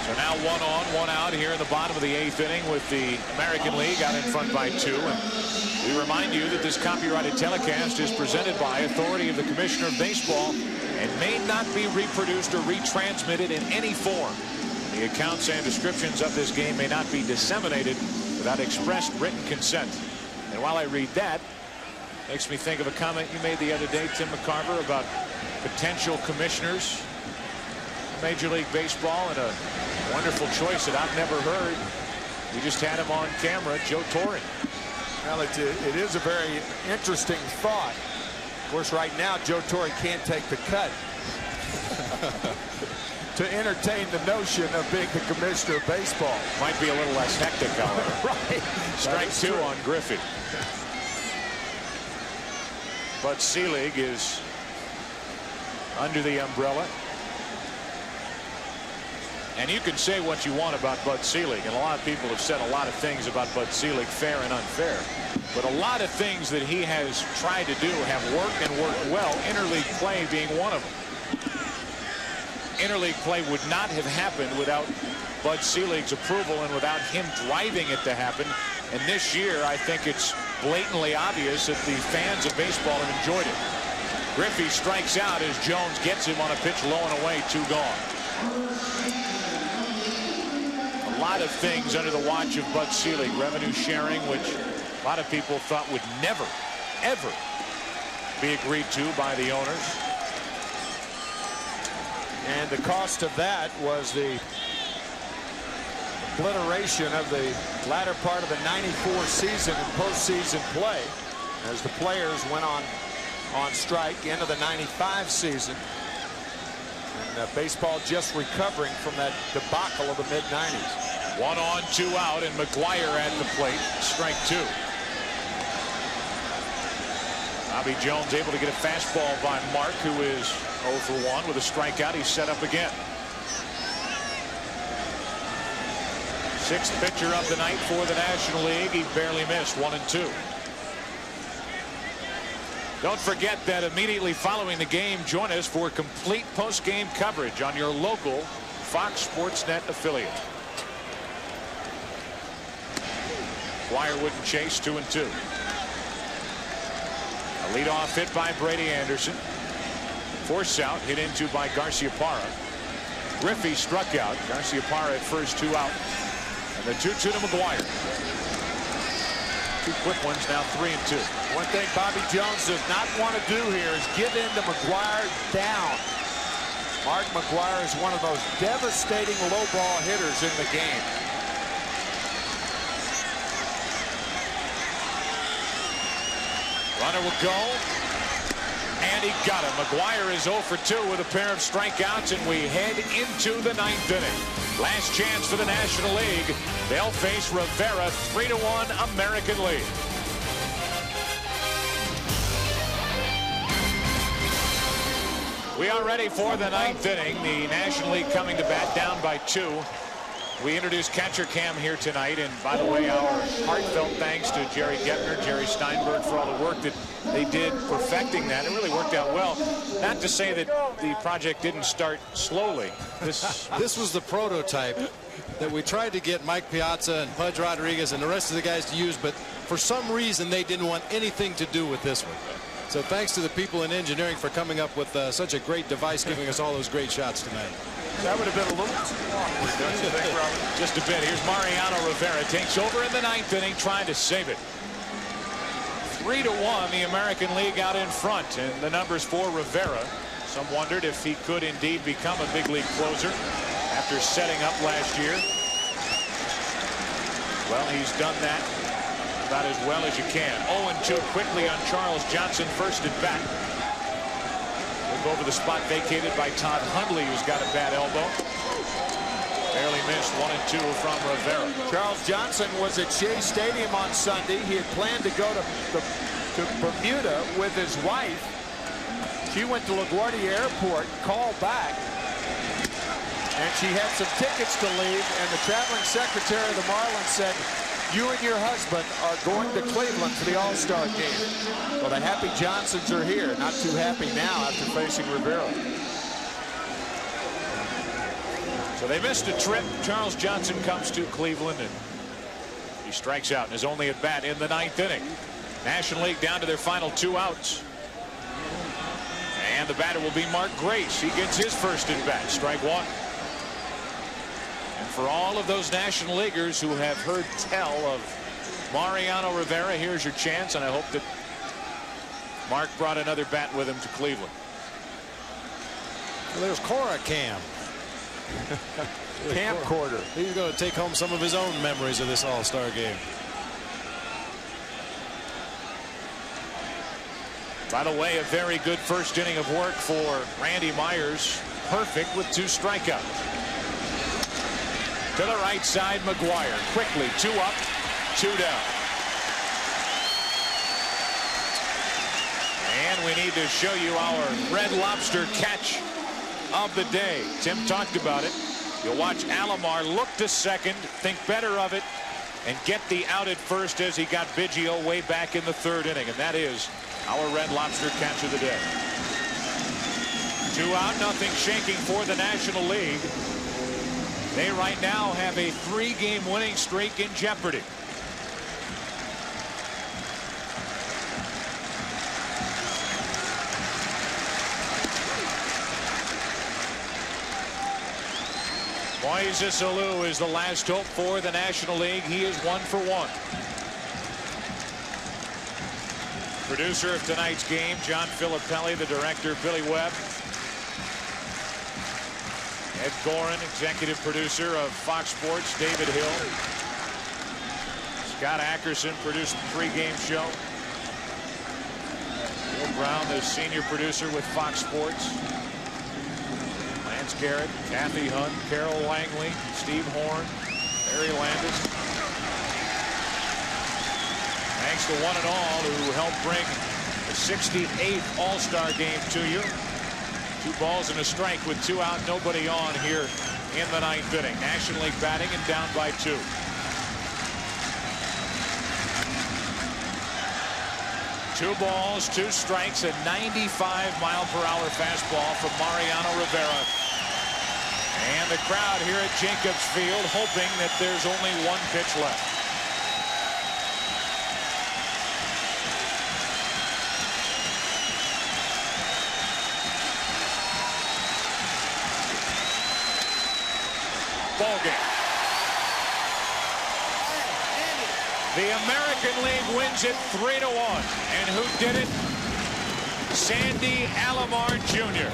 So now 1 on, 1 out here in the bottom of the 8th inning with the American League out in front by 2. And we remind you that this copyrighted telecast is presented by authority of the Commissioner of Baseball and may not be reproduced or retransmitted in any form. The accounts and descriptions of this game may not be disseminated without expressed written consent. And while I read that, makes me think of a comment you made the other day, Tim McCarver, about potential commissioners in Major League Baseball, and a wonderful choice that I've never heard. We just had him on camera, Joe Torre. Well, it is a very interesting thought. Of course, right now, Joe Torre can't take the cut. To entertain the notion of being the Commissioner of Baseball. Might be a little less hectic, however. Right. Strike 2 on Griffey. But Selig is under the umbrella. And you can say what you want about Bud Selig, and a lot of people have said a lot of things about Bud Selig, fair and unfair. But a lot of things that he has tried to do have worked and worked well, interleague play being one of them. Interleague play would not have happened without Bud Selig's approval and without him driving it to happen. And this year, I think it's blatantly obvious that the fans of baseball have enjoyed it. Griffey strikes out as Jones gets him on a pitch low and away, 2 gone. A lot of things under the watch of Bud Selig. Revenue sharing, which a lot of people thought would never, ever be agreed to by the owners. And the cost of that was the obliteration of the latter part of the '94 season and postseason play as the players went on strike into the '95 season. And baseball just recovering from that debacle of the mid-'90s. 1 on, 2 out, and McGuire at the plate. Strike 2. Bobby Jones able to get a fastball by Mark, who is 0 for 1 with a strikeout. He's set up again. 6th pitcher of the night for the National League. He barely missed. 1 and 2. Don't forget that immediately following the game, join us for complete post-game coverage on your local Fox Sports Net affiliate. McGuire wouldn't chase. 2 and 2. A leadoff hit by Brady Anderson. Force out, hit into by Garciaparra. Griffey struck out. Garciaparra at first, 2 out. And the 2-2 to McGuire. 2 quick ones now, 3 and 2. One thing Bobby Jones does not want to do here is give in to McGuire down. Mark McGuire is one of those devastating low ball hitters in the game. Runner will go. And he got him. McGuire is 0 for 2 with a pair of strikeouts, and we head into the 9th inning. Last chance for the National League. They'll face Rivera, 3-1 American League. We are ready for the 9th inning. The National League coming to bat, down by 2. We introduced Catcher Cam here tonight, and by the way, our heartfelt thanks to Jerry Gepner, Jerry Steinberg for all the work that they did perfecting that. It really worked out well. Not to say that the project didn't start slowly. This was the prototype that we tried to get Mike Piazza and Pudge Rodriguez and the rest of the guys to use, but for some reason they didn't want anything to do with this one. So thanks to the people in engineering for coming up with such a great device, giving us all those great shots tonight. That would have been a little too awkward, don't you think, Robert? Just a bit. Here's Mariano Rivera. Takes over in the 9th inning, trying to save it. 3-1, the American League out in front, and the numbers for Rivera. Some wondered if he could indeed become a big league closer after setting up last year. Well, he's done that about as well as you can. 0-2 quickly on Charles Johnson, first at bat. We'll go over the spot vacated by Todd Hundley, who's got a bad elbow. Barely missed. 1-2 from Rivera. Charles Johnson was at Shea Stadium on Sunday. He had planned to go to Bermuda with his wife. She went to LaGuardia Airport, called back, and she had some tickets to leave, and the traveling secretary of the Marlins said, "You and your husband are going to Cleveland for the All-Star game." Well, the happy Johnsons are here. Not too happy now after facing Rivera. So they missed a trip. Charles Johnson comes to Cleveland, and he strikes out in his only at bat in the 9th inning. National League down to their final 2 outs. And the batter will be Mark Grace. He gets his first at bat. Strike 1. And for all of those National Leaguers who have heard tell of Mariano Rivera, here's your chance, and I hope that Mark brought another bat with him to Cleveland. Well, there's Cora Cam. Camcorder. He's going to take home some of his own memories of this All-Star game. By the way, a very good first inning of work for Randy Myers. Perfect with 2 strikeouts. To the right side, McGuire. Quickly, 2 up, 2 down. And we need to show you our Red Lobster catch of the day. Tim talked about it. You'll watch Alomar look to second, think better of it, and get the out at first as he got Biggio way back in the 3rd inning. And that is our Red Lobster catch of the day. 2 out, nothing shaking for the National League. They right now have a 3-game winning streak in jeopardy. Moises Alou is the last hope for the National League. He is 1 for 1. Producer of tonight's game, John Filippelli. The director, Billy Webb. Ed Gorin, executive producer of Fox Sports, David Hill. Scott Ackerson produced the pregame show. Bill Brown, the senior producer with Fox Sports. Lance Garrett, Kathy Hunt, Carol Langley, Steve Horn, Barry Landis. Thanks to one and all who helped bring the 68th All-Star game to you. 2 balls and a strike with 2 out, nobody on here in the 9th inning. National League batting and down by 2. 2 balls, 2 strikes, a 95-mile-per-hour fastball from Mariano Rivera. And the crowd here at Jacobs Field hoping that there's only 1 pitch left. Ball game. The American League wins it 3-1. And who did it? Sandy Alomar Jr.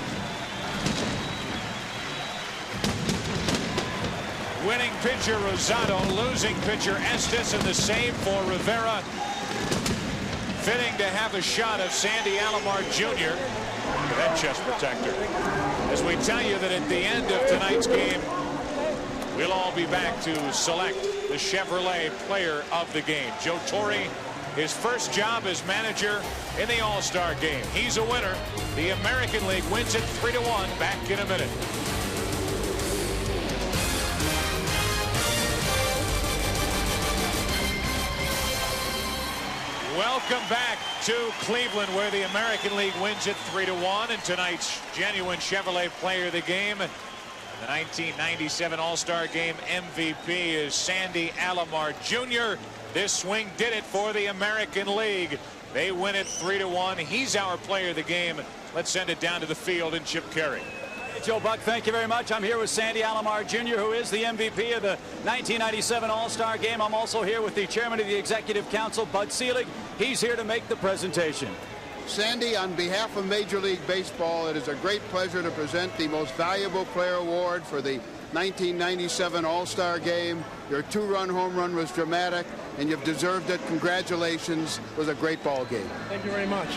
Winning pitcher Rosado, losing pitcher Estes, and the same for Rivera. Fitting to have a shot of Sandy Alomar Jr. for that chest protector. As we tell you that at the end of tonight's game, we'll all be back to select the Chevrolet player of the game. Joe Torre, his first job as manager in the All-Star game. He's a winner. The American League wins it 3-1. Back in a minute. Welcome back to Cleveland, where the American League wins it 3-1. And tonight's genuine Chevrolet player of the game, the 1997 All-Star Game MVP, is Sandy Alomar Jr. This swing did it for the American League. They win it 3-1. He's our player of the game. Let's send it down to the field and Chip Carey. Hey, Joe Buck, thank you very much. I'm here with Sandy Alomar Jr., who is the MVP of the 1997 All-Star Game. I'm also here with the chairman of the Executive Council, Bud Selig. He's here to make the presentation. Sandy, on behalf of Major League Baseball, it is a great pleasure to present the Most Valuable Player Award for the 1997 All-Star Game. Your two-run home run was dramatic, and you've deserved it. Congratulations. It was a great ball game. Thank you very much.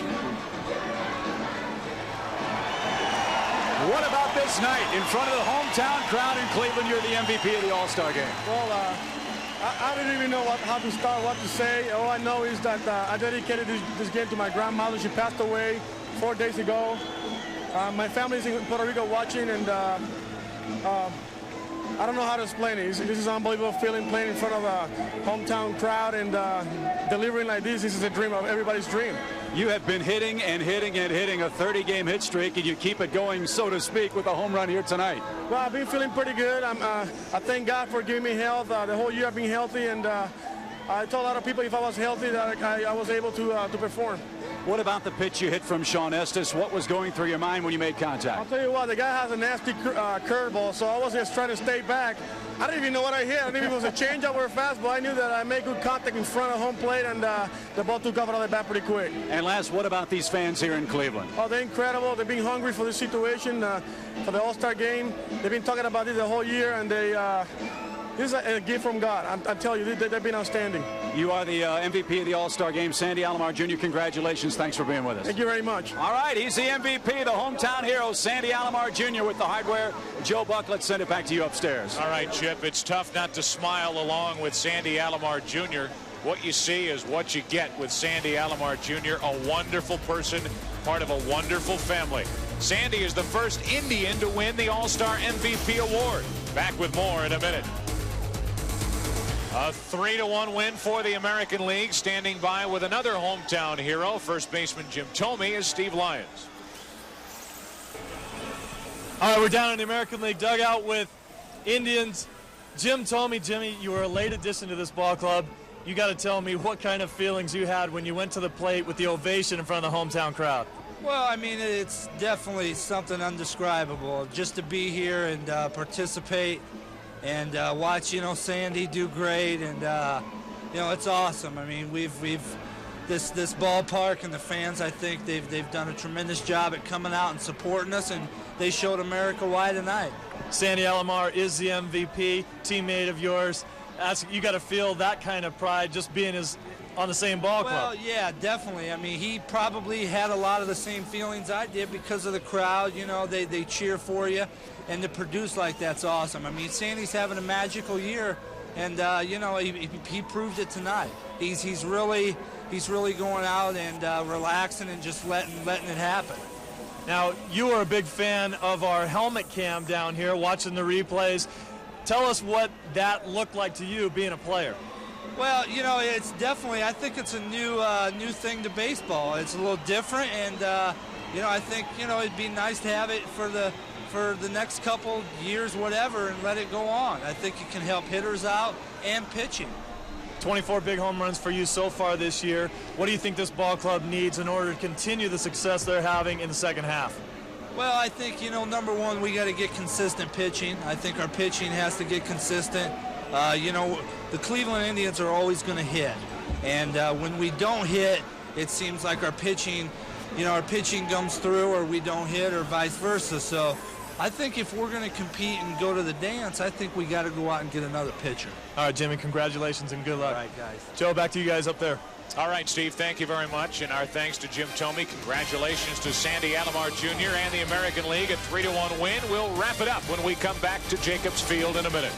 What about this night in front of the hometown crowd in Cleveland? You're the MVP of the All-Star Game. Well, I don't even know how to start, what to say. All I know is that I dedicated this game to my grandmother. She passed away 4 days ago. My family's in Puerto Rico watching, and I don't know how to explain it. This is an unbelievable feeling, playing in front of a hometown crowd and delivering like this. This is a dream of everybody's dream. You have been hitting and hitting and hitting a 30-game hit streak, and you keep it going, so to speak, with a home run here tonight. Well, I've been feeling pretty good. I thank God for giving me health. The whole year I've been healthy, and I told a lot of people if I was healthy that I was able to perform. What about the pitch you hit from Sean Estes? What was going through your mind when you made contact? I'll tell you what, the guy has a nasty curveball, so I was just trying to stay back. I didn't even know what I hit. I didn't even know if it was a changeup or a fastball. I knew that I made good contact in front of home plate, and the ball took off out of the bat pretty quick. And last, what about these fans here in Cleveland? Oh, they're incredible. They've been hungry for this situation, for the All-Star Game. They've been talking about this the whole year, and this is a gift from God. I'm telling you, they've been outstanding. You are the MVP of the All-Star Game. Sandy Alomar Jr., congratulations. Thanks for being with us. Thank you very much. All right, he's the MVP, the hometown hero, Sandy Alomar Jr. with the hardware. Joe Buck, let's send it back to you upstairs. All right, Chip, it's tough not to smile along with Sandy Alomar Jr. What you see is what you get with Sandy Alomar Jr., a wonderful person, part of a wonderful family. Sandy is the first Indian to win the All-Star MVP award. Back with more in a minute. A 3-1 win for the American League. Standing by with another hometown hero, first baseman Jim Thome, is Steve Lyons. All right, we're down in the American League dugout with Indians. Jim Thome. Jimmy, you were a late addition to this ball club. You got to tell me what kind of feelings you had when you went to the plate with the ovation in front of the hometown crowd. Well, I mean, it's definitely something indescribable just to be here and participate and watch, Sandy do great, and it's awesome. I mean, this ballpark and the fans, I think they've done a tremendous job at coming out and supporting us, and they showed America why tonight. Sandy Alomar is the MVP, teammate of yours. You got to feel that kind of pride just being on the same ball club. Well, yeah, definitely. I mean, he probably had a lot of the same feelings I did because of the crowd. They cheer for you, and to produce like that's awesome. I mean, Sandy's having a magical year, and he proved it tonight. He's really going out and relaxing and just letting it happen. Now, you are a big fan of our helmet cam down here, watching the replays. Tell us what that looked like to you being a player. Well, it's definitely, I think it's a new thing to baseball. It's a little different, and I think it'd be nice to have it for the next couple years, whatever, and let it go on. I think it can help hitters out and pitching. 24 big home runs for you so far this year. What do you think this ball club needs in order to continue the success they're having in the second half? Well, I think, number one, we got to get consistent pitching. I think our pitching has to get consistent. The Cleveland Indians are always going to hit. And when we don't hit, it seems like our pitching comes through, or we don't hit, or vice versa. So I think if we're going to compete and go to the dance, I think we got to go out and get another pitcher. All right, Jimmy, congratulations and good luck. All right, guys. Joe, back to you guys up there. All right, Steve, thank you very much. And our thanks to Jim Thome. Congratulations to Sandy Alomar Jr. and the American League. A 3-1 win. We'll wrap it up when we come back to Jacobs Field in a minute.